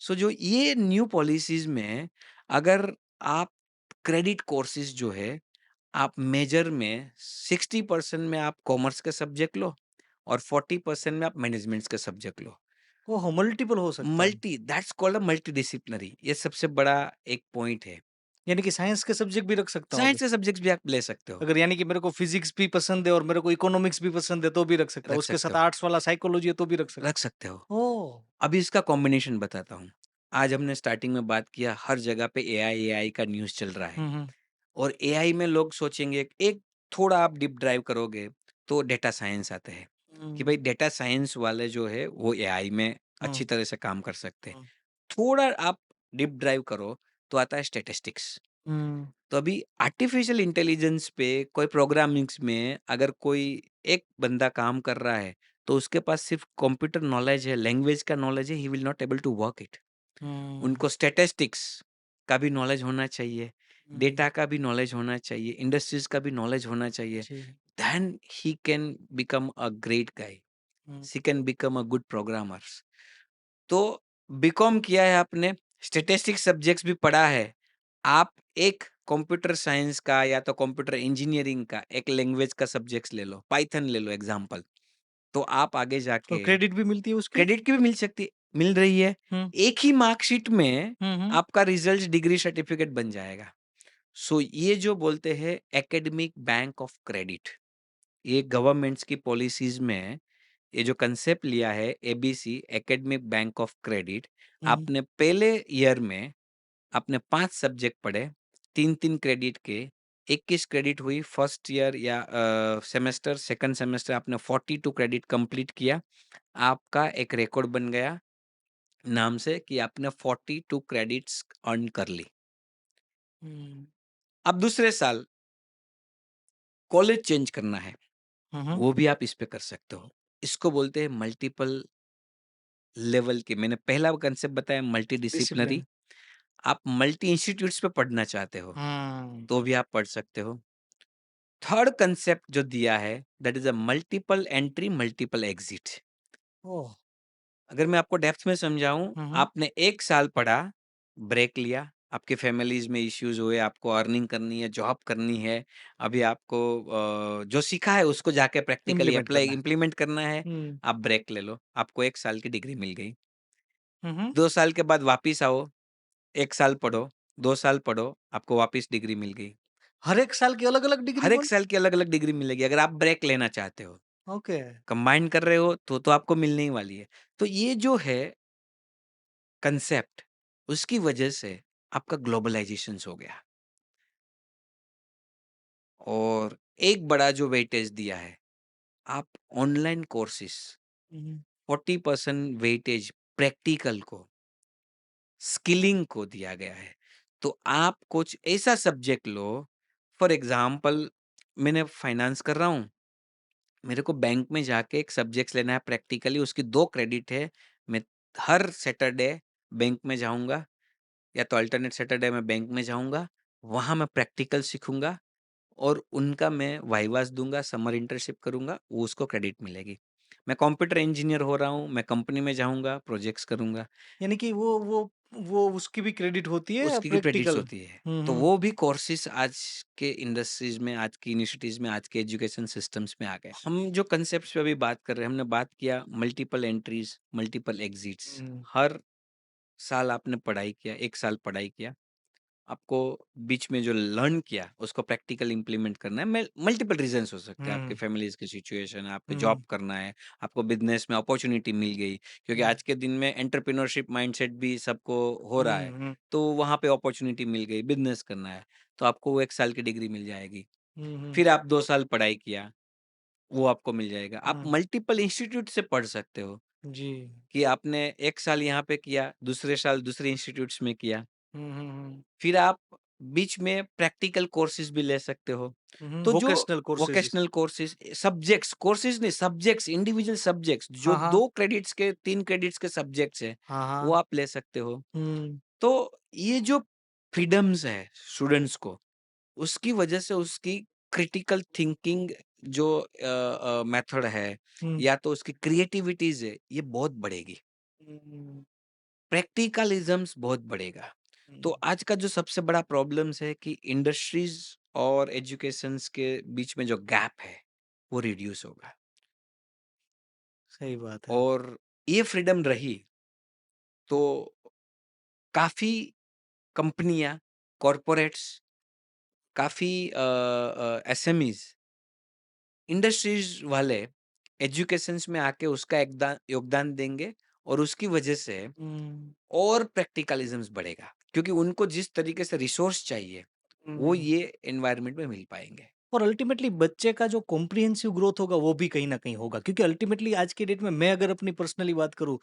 सो जो ये न्यू पॉलिसीज़ में अगर आप क्रेडिट कोर्सेज़ जो है, आप मेजर में 60% में आप कॉमर्स के सब्जेक्ट लो और 40% में आप मैनेजमेंट्स के सब्जेक्ट लो। ओह! मल्टीपल हो सकता है। Multi that's called a multidisciplinary, ये सबसे बड़ा एक पॉइंट है। यानी कि साइंस के सब्जेक्ट भी रख सकता हूँ अगर? साइंस के सब्जेक्ट्स भी आप ले सकते हो, अगर यानी कि मेरे को फिज़िक्स भी पसंद है और मेरे को इकोनॉमिक्स भी पसंद है तो भी रख सकता हूँ। रख उसके सकते साथ हो, आर्ट्स वाला साइकोलॉजी है तो भी रख रख सकता सकते हो। हूँ। ओह! अभी इसका कॉम्बिनेशन बताता हूँ। आज हमने स्टार्टिंग में बात किया हर जगह पे एआई का न्यूज़ चल रहा है। हुँ, हुँ, और एआई में लोग सोचेंगे एक थोड़ा आप डीप ड्राइव करोगे तो डेटा साइंस आते हैं कि हुँ, भाई डेटा साइंस वाले जो है वो एआई में हुँ, अच्छी तरह से काम कर सकते हैं। हुँ, थोड़ा आप डीप ड्राइव करो तो आता है स्टैटिस्टिक्स। हुँ, तो अभी आर्टिफिशियल इंटेलिजेंस पे कोई प्रोग्रामिंग्स में अगर कोई एक बंदा काम कर रहा है तो उसके पास सिर्फ कंप्यूटर नॉलेज है, लैंग्वेज का नॉलेज है, he will not able to work it. Hmm, उनको स्टैटिस्टिक्स का भी नॉलेज होना चाहिए, हुँ, डेटा का भी नॉलेज होना चाहिए, इंडस्ट्रीज़ का भी नॉलेज होना चाहिए। जी, then he can become a great guy, hmm, he can become a good programmers. तो बीकॉम किया है आपने, स्टैटिस्टिक्स सब्जेक्ट्स भी पढ़ा है। आप एक कंप्यूटर साइंस का या तो कंप्यूटर इंजीनियरिंग का एक लैंग्वेज का सब्जेक्ट्स ले लो, पाइथन ले लो एग्ज़ाम्पल। तो आप आगे और जाके क्रेडिट भी मिलती है उसकी? क्रेडिट की भी मिल रही है। हुँ, एक ही मार्कशीट में हुँ, हुँ, आपका रिजल्ट डिग्री सर्टिफिकेट बन जाएगा। सो ये जो बोलते हैं एकेडमिक बैंक ऑफ क्रेडिट, ये गवर्नमेंट्स की पॉलिसीज़ में ये जो कांसेप्ट लिया है ABC academic bank of credit, hmm, आपने पहले ईयर में आपने 5 सब्जेक्ट पढ़े, 3-3 क्रेडिट के, 21 क्रेडिट हुई फर्स्ट ईयर या सेमेस्टर, सेकंड सेमेस्टर आपने 42 क्रेडिट कंप्लीट किया। आपका एक रिकॉर्ड बन गया नाम से कि आपने 42 क्रेडिट्स अर्न कर ली। हुँ, अब दूसरे साल कॉलेज चेंज करना है, हुँ, हुँ, वो भी आप इस पे कर सकते हो। इसको बोलते हैं मल्टीपल लेवल के, मैंने पहला कांसेप्ट बताया मल्टीडिसिप्लिनरी, डिसिप्लिन। आप मल्टी इंस्टीट्यूट्स पे पढ़ना चाहते हो, हुँ, तो भी आप पढ़ सकते हो। थर्ड कांसेप्ट जो दिया है that is a multiple entry, multiple exit. Oh! अगर मैं आपको डेप्थ में समझाऊँ, हुँ, हुँ, आपने 1 साल पढ़ा, ब्रेक लिया, आपके फैमिलीज़ में इश्यूज़ हुए, आपको अर्निंग करनी है, जॉब करनी है, अभी आपको जो सीखा है उसको जाके प्रैक्टिकली इम्प्लीमेंट अप्लाई करना है। इम्प्लीमेंट करना है, हुँ, आप ब्रेक ले लो, आपको 1 साल की डिग्री मिल गई। हुँ, हुँ, 2 साल के बाद वापिस आओ, 1 साल पढ़ो, 2 साल पढ़ो, आपको वापिस डिग्री मिल गई। हर एक साल की अलग-अलग डिग्री हर 1 बोल साल की अलग-अलग डिग्री मिलेगी अगर आप ब्रेक लेना चाहते हो। ओके। कंबाइन कर रहे हो तो आपको मिलने ही वाली है। तो ये जो है कांसेप्ट, उसकी वजह से आपका ग्लोबलाइज़ेशंस हो गया और एक बड़ा जो वेटेज दिया है, आप ऑनलाइन कोर्सेज़ हुँ, 40% वेटेज प्रैक्टिकल को, स्किलिंग को दिया गया है। तो आप कुछ ऐसा सब्जेक्ट लो, फॉर एग्ज़ाम्पल मैंने फाइनेंस कर रहा हूँ, मेरे को बैंक में जाके एक सब्जेक्ट्स लेना है प्रैक्टिकली, उसकी 2 क्रेडिट है। मैं हर सैटरडे बैंक में जाऊँगा, या तो अल्टरनेट सैटरडे मैं बैंक में जाऊँगा, वहाँ मैं प्रैक्टिकल सीखूँगा और उनका मैं वाइवास दूँगा, समर इंटर्नशिप करूँगा, वो उसको क्रेडिट मिलेगी। मैं कंप्यूटर इंजीनियर हो रहा हूँ, मैं कंपनी में जाऊँगा, प्रोजेक्ट्स करूँगा, यानी कि वो उसकी भी क्रेडिट होती है उसकी भी क्रेडिट्स प्रैक्टिकल? होती है। हुँ, तो हुँ, वो भी कोर्सेज़ आज के इंडस्ट्रीज़ में, आज की यूनिवर्सिटीज़ में, आज के एजुकेशन सिस्टम्स में आ गए। हम जो कांसेप्ट्स पे अभी बात कर रहे हैं, हमने बात किया मल्टीपल एंट्रीज़, मल्टीपल एग्जिट्स। हुँ, हर साल आपने पढ़ाई किया, 1 साल पढ़ाई किया, आपको बीच में जो लर्न किया, उसको प्रैक्टिकल इम्प्लीमेंट करना है। मल्टीपल रीज़न्स हो सकते हैं, आपके हुँ, फैमिलीज़ की सिचुएशन है, आपको जॉब हुँ, करना है, आपको बिज़नेस में अपॉर्च्युनिटी मिल गई, क्योंकि हुँ, आज के दिन में एंटरप्रेन्योरशिप माइंडसेट भी सबको हो रहा हुँ, है। हुँ, तो वहाँ पे अपॉर्च्युनिटी मिल गई, बिज़नेस करना है, तो आपको वो 1 साल की डिग्री मिल जाएगी। हुँ, हुँ, फिर आप 2 साल पढ़ाई किया, वो आपको मिल जाएगा। आप हुँ, मल्टीपल इंस्टीट्यूट से पढ़ सकते हो, जी। कि आपने 1 साल यहाँ पे किया, दूसरे साल दूसरे इंस्टीट्यूट्स में किया। हुँ, हुँ, हुँ, फिर आप बीच में प्रैक्टिकल कोर्सेज़ भी ले सकते हो। हुँ, तो जो vocational courses. Vocational courses, subjects, courses नहीं, सब्जेक्ट्स, इंडिविजुअल सब्जेक्ट्स, जो हाँ, हाँ, 2 क्रेडिट्स के, 3 क्रेडिट्स के सब्जेक्ट्स हैं, हाँ, वो हाँ, आप ले सकते हो। हुँ, तो ये जो फ्रीडम्स है स्टूडेंट्स को, उसकी वजह से उसकी क्रिटिकल थिंकिंग जो मेथड है, हुँ, या तो उसकी क्रिएटिविटीज़ है, ये बहुत बढ़ेगी। हुँ, प्रैक्टिकलिज़म्स बहुत बढ़ेगा। तो हुँ, आज का जो सबसे बड़ा प्रॉब्लम्स है कि इंडस्ट्रीज़ और एजुकेशंस के बीच में जो गैप है, वो रिड्यूस होगा। सही बात है। और ये फ्रीडम रही, तो काफ़ी कंपनियाँ, कॉर्पोरेट्स, काफ़ी एसएमईज़, इंडस्ट्रीज़ वाले एजुकेशंस में आके उसका एकदा योगदान देंगे, और उसकी वजह से हुँ, और प्रैक्टिकलिज़म्स बढ़ेगा। क्योंकि उनको जिस तरीके से रिसोर्स चाहिए, वो हुँ। ये एनवायरनमेंट में मिल पाएँगे। और अल्टीमेटली बच्चे का जो कॉम्प्रिहेंसिव ग्रोथ होगा वो भी कहीं न कहीं होगा क्योंकि अल्टीमेटली आज के डेट में मैं अगर अपनी पर्सनली बात करूँ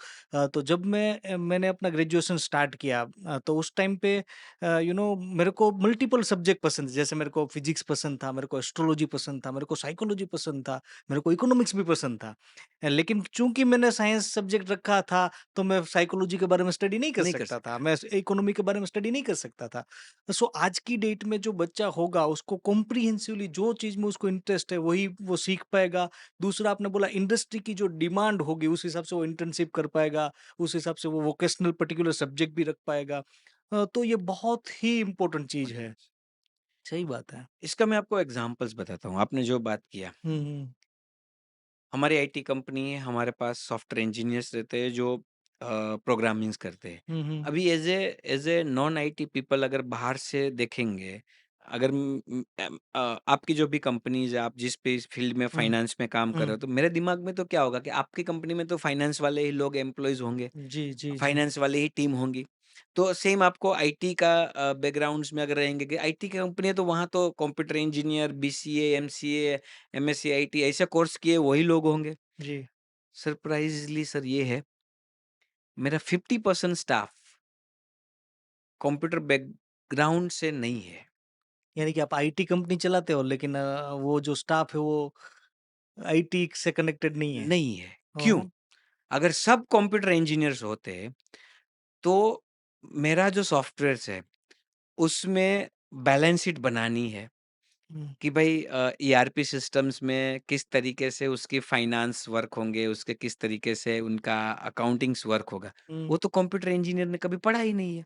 तो जब मैंने अपना ग्रेजुएशन स्टार्ट किया तो उस टाइम पे मेरे को मल्टीपल सब्जेक्ट पसंद थे। जैसे मेरे को फिजिक्स पसंद था, मेरे को एस्ट्रोलॉजी पसंद था, मेरे को साइकोलॉजी पसंद था, मेरे को इकोनॉमिक्स भी पसंद था। लेकिन चूँकि मैंने साइंस सब्जेक्ट रखा था तो मैं साइकोलॉजी के बारे में स्टडी नहीं कर नहीं कर सकता था, सकता। मैं इकोनॉमी के बारे में स्टडी नहीं कर सकता था। सो आज की डेट में जो बच्चा होगा उसको कॉम्प्रिहेंसिवली जो चीज़ में उसको इंटरेस्ट है वही वो सीख पाएगा। दूसरा आपने बोला इंडस्ट्री की जो डिमांड होगी उस हिसाब से वो इंटर्नशिप कर पाएगा, उस हिसाब से वो वोकेशनल पर्टिकुलर सब्जेक्ट भी रख पाएगा। तो ये बहुत ही इम्पोर्टेंट चीज़ है। सही बात है। इसका मैं आपको एग्ज़ाम्पल्स बताता हूँ, आपने जो बात किया। हुँ, हुँ। हमारी आईटी कंपनी है, हमारे पास सॉफ्टवेयर इंजीनियर्स रहते हैं जो प्रोग्रामिंग्स करते हैं। हुँ, हुँ। अभी as a non IT people अगर बाहर से देखेंगे, अगर आपकी जो भी कंपनीज़ है, आप जिस भी फील्ड में हुँ, फाइनेंस में काम कर रहे हुँ। हो, तो मेरे दिमाग में तो क्या होगा कि आपकी कंपनी में तो फाइनेंस वाले ही लोग एम्प्लॉइज़ होंगे, जी, जी, जी। फाइनेंस वाले ही टीम होंगी। तो सेम आपको आईटी का बैकग्राउंड्स में अगर रहेंगे, कि आईटी की कंपनी है तो वहाँ तो computer engineer, BCA, MCA, MSc IT ऐसे कोर्स किए वही लोग होंगे। जी। सरप्राइज़ली सर ये है, मेरा 50% स्टाफ कंप्यूटर बैकग्राउंड से नहीं है। यानी कि आप आईटी कंपनी चलाते हो लेकिन वो जो स्टाफ है वो आईटी से कनेक्टेड नहीं है। नहीं है, हुँ, क्यों? हुँ। अगर सब कंप्यूटर इंजीनियर्स होते, तो मेरा जो सॉफ्टवेयर्स है, उसमें बैलेंस शीट बनानी है, हुँ, कि भई ईआरपी सिस्टम्स में किस तरीके से उसके फाइनेंस वर्क होंगे, उसके किस तरीके से उनका अकाउंटिंग्स वर्क होगा। हुँ, वो तो कंप्यूटर इंजीनियर ने कभी पढ़ा ही नहीं है,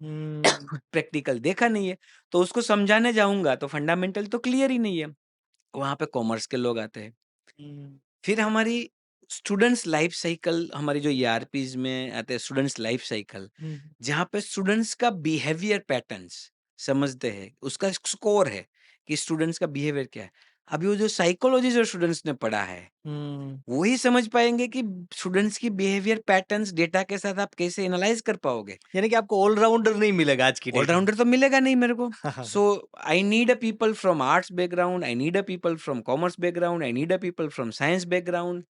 हुँ, प्रैक्टिकल देखा नहीं है। तो उसको समझाने जाऊँगा तो फंडामेंटल तो क्लियर ही नहीं है। वहाँ पे कॉमर्स के लोग आते हैं। हुँ, फिर हमारी स्टूडेंट्स लाइफ साइकिल, हमारी जो ईआरपीज़ में आते हैं स्टूडेंट्स लाइफ साइकिल, हुँ, जहाँ पे स्टूडेंट्स का बिहेवियर पैटर्न्स समझते हैं, उसका स्कोर है कि स्टूडेंट्स का बिहेवियर क्या है। अभी वो जो साइकोलॉजी जो स्टूडेंट्स ने पढ़ा है, हुँ। वो ही समझ पाएँगे कि स्टूडेंट्स की बिहेवियर पैटर्न्स डेटा के साथ आप कैसे एनालाइज़ कर पाओगे। यानी कि आपको ऑल-राउंडर नहीं मिलेगा आज की डेट में। ऑल-राउंडर तो मिलेगा नहीं मेरे को। So I need a people from arts background, I need a people from commerce background, I need a people from science background.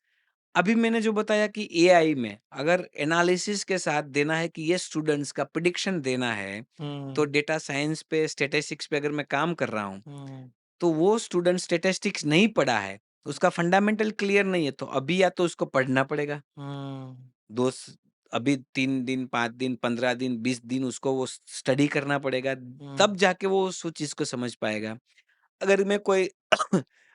अभी मैंने जो बताया कि एआई में अगर एनालिसिस के साथ देना है कि ये स्टूडेंट्स का प्रेडिक्शन देना है, तो हुँ, डेटा साइंस पे, स्टैटिस्टिक्स पे अगर मैं काम कर रहा हूँ, हुँ, तो वो स्टूडेंट स्टैटिस्टिक्स नहीं पढ़ा है, हुँ, उसका फंडामेंटल क्लियर नहीं है, तो अभी या तो उसको पढ़ना पड़ेगा। हुँ, 2 स अभी 3 दिन, 5 दिन, 15 दिन, 20 दिन उसको वो स्टडी करना पड़ेगा, हुँ, तब जाके वो उस चीज़ को समझ पाएगा। अगर मैं कोई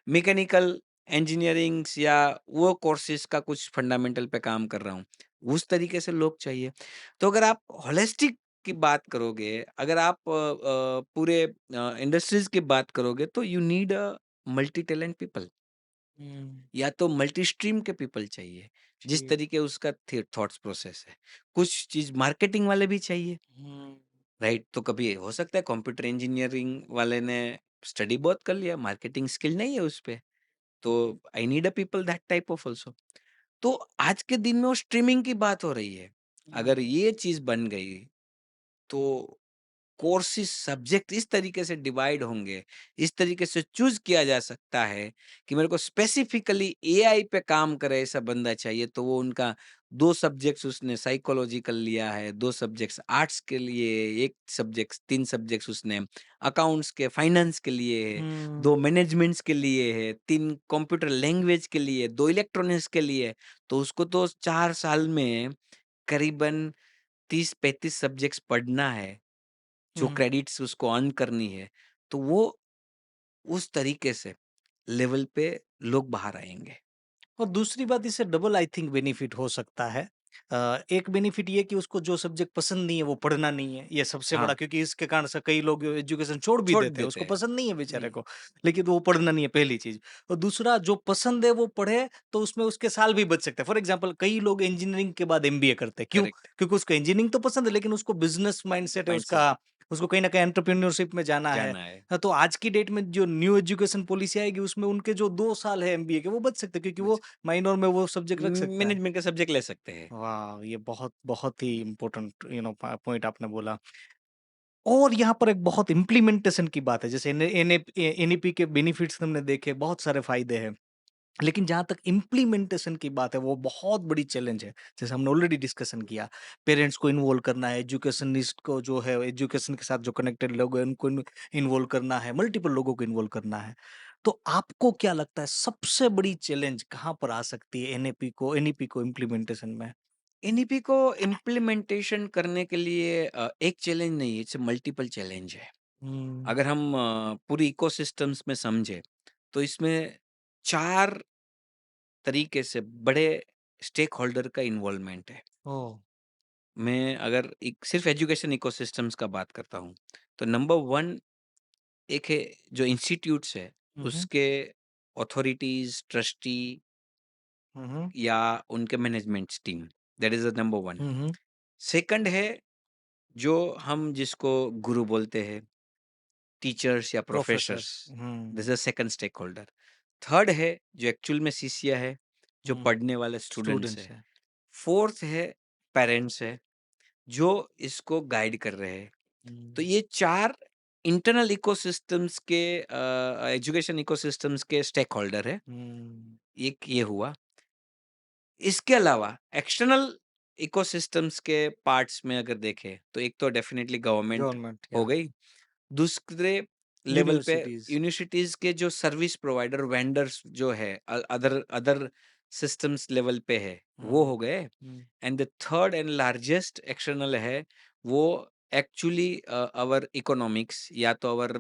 मैकेनिकल इंजीनियरिंग्स या वो कोर्सेज़ का कुछ फंडामेंटल पे काम कर रहा हूँ, उस तरीके से लोग चाहिए। तो अगर आप होलिस्टिक की बात करोगे, अगर आप पूरे इंडस्ट्रीज़ की बात करोगे, तो you need a multi talent people. Hmm, या तो मल्टी स्ट्रीम के पीपल चाहिए, जिस जी, तरीके उसका थॉट्स प्रोसेस है। कुछ चीज़ मार्केटिंग वाले भी चाहिए, हुँ, राइट? तो कभी हो सकता है कंप्यूटर इंजीनियरिंग वाले ने स्टडी बहुत कर लिया, मार्केटिंग स्किल नहीं है उस पे, तो आई need a people that type of also. तो आज के दिन में वो स्ट्रीमिंग की बात हो रही है। हुँ, अगर ये चीज़ बन गई, तो कोर्सेज़ सब्जेक्ट इस तरीके से डिवाइड होंगे, इस तरीके से चूज़ किया जा सकता है कि मेरे को स्पेसिफिकली एआई पे काम करे ऐसा बंदा चाहिए, तो वो उनका 2 सब्जेक्ट्स उसने साइकोलॉजिकल लिया है, 2 सब्जेक्ट्स आर्ट्स के लिए, 1 सब्जेक्ट्स 3 सब्जेक्ट्स उसने अकाउंट्स के, फाइनेंस के लिए है, हुँ, 2 मैनेजमेंट्स के लिए है, 3 कंप्यूटर लैंग्वेज के लिए, 2 इलेक्ट्रॉनिक्स के लिए, तो उसको तो 4 साल में करीबन 30-35 सब्जेक्ट्स पढ़ना है। जो हुँ। क्रेडिट्स उसको अर्न करनी है, तो वो उस तरीके से लेवल पे लोग बाहर आएँगे। और दूसरी बात इससे डबल आई थिंक बेनिफिट हो सकता है। एक बेनिफिट ये कि उसको जो सब्जेक्ट पसंद नहीं है वो पढ़ना नहीं है, ये सबसे बड़ा हाँ, क्योंकि इसके कारण से कई लोग एजुकेशन छोड़ भी छोड़ देते हैं, देते उसको हैं। पसंद नहीं है बेचारे हुँ, को, लेकिन वो पढ़ना नहीं है पहली चीज़। और दूसरा जो पसंद है वो पढ़े तो उसमें उसके साल भी बच सकते हैं। फॉर एग्ज़ाम्पल कई लोग इंजीनियरिंग के बाद एमबीए करते हैं, क्यों? करेक्ट, क्योंकि उसको इंजीनियरिंग तो पसंद है लेकिन उसको बिज़नेस माइंडसेट है माइंडसेट उसका, उसको कहीं न कहीं एंटरप्रेन्योरशिप में जाना है। जाना है। हाँ, तो आज की डेट में जो न्यू एजुकेशन पॉलिसी आएगी उसमें उनके जो 2 साल है एमबीए के वो बच सकते हैं क्योंकि वो बस माइनर में वो सब्जेक्ट रख सकता है। मैनेजमेंट का सब्जेक्ट ले सकते हैं। वाह! ये बहुत बहुत ही इम्पोर्टेंट पॉइंट आपने बोला। और यहाँ पर एक बहुत इम्प्लीमेंटेशन की बात है, जैसे एनईपी के बेनिफिट्स हमने देखे, बहुत सारे फ़ायदे हैं। लेकिन जहाँ तक इम्प्लीमेंटेशन की बात है, वो बहुत बड़ी चैलेंज है। जैसे हमने ऑलरेडी डिस्कशन किया, पेरेंट्स को इन्वॉल्व करना है, एजुकेशनिस्ट को जो है एजुकेशन के साथ जो कनेक्टेड लोग हैं, उनको इन्वॉल्व करना है, मल्टीपल लोगों को इन्वॉल्व करना है। तो आपको क्या लगता है सबसे बड़ी चैलेंज कहाँ पर आ सकती है एनईपी को इम्प्लीमेंटेशन में? एनईपी को इम्प्लीमेंटेशन करने के लिए एक चैलेंज नहीं, इट्स मल्टीपल चैलेंज है। हुँ, अगर हम पूरी इकोसिस्टम्स में समझें, तो इसमें 4 तरीके से बड़े स्टेक होल्डर का इन्वॉल्वमेंट है। ओह! मैं अगर एक सिर्फ एजुकेशन इकोसिस्टम्स का बात करता हूँ, तो नंबर 1 एक है जो इंस्टीट्यूट्स है, हुँ, हुँ। उसके अथॉरिटीज़, ट्रस्टी हुँ, हुँ। या उनके managements team, that is the number 1। Hmm, hmm. Second है जो हम जिसको गुरु बोलते हैं, टीचर्स या professors, professors. Hmm, this is the second stakeholder. Third है जो एक्चुअल में सीसिया है, जो हुँ। पढ़ने वाले स्टूडेंट्स स्टूडेंट्स हैं। हैं। फोर्थ है पेरेंट्स है, जो इसको गाइड कर रहे हैं। तो हुँ, ये 4 इंटरनल इकोसिस्टम्स के एजुकेशन इकोसिस्टम्स के स्टेक होल्डर है। हुँ। एक ये हुआ। इसके अलावा एक्सटर्नल इकोसिस्टम्स के पार्ट्स में अगर देखें, तो एक तो डेफिनिटली गवर्नमेंट गवर्नमेंट हो या गई। दूसरे लेवल पे यूनिवर्सिटीज़। यूनिवर्सिटीज़ के जो सर्विस प्रोवाइडर वेंडर्स जो है अदर अदर सिस्टम्स लेवल पे है, वो हुँ, हो गए। Hmm. And the third and largest external है, वो एक्चुअली आवर इकोनॉमिक्स या तो आवर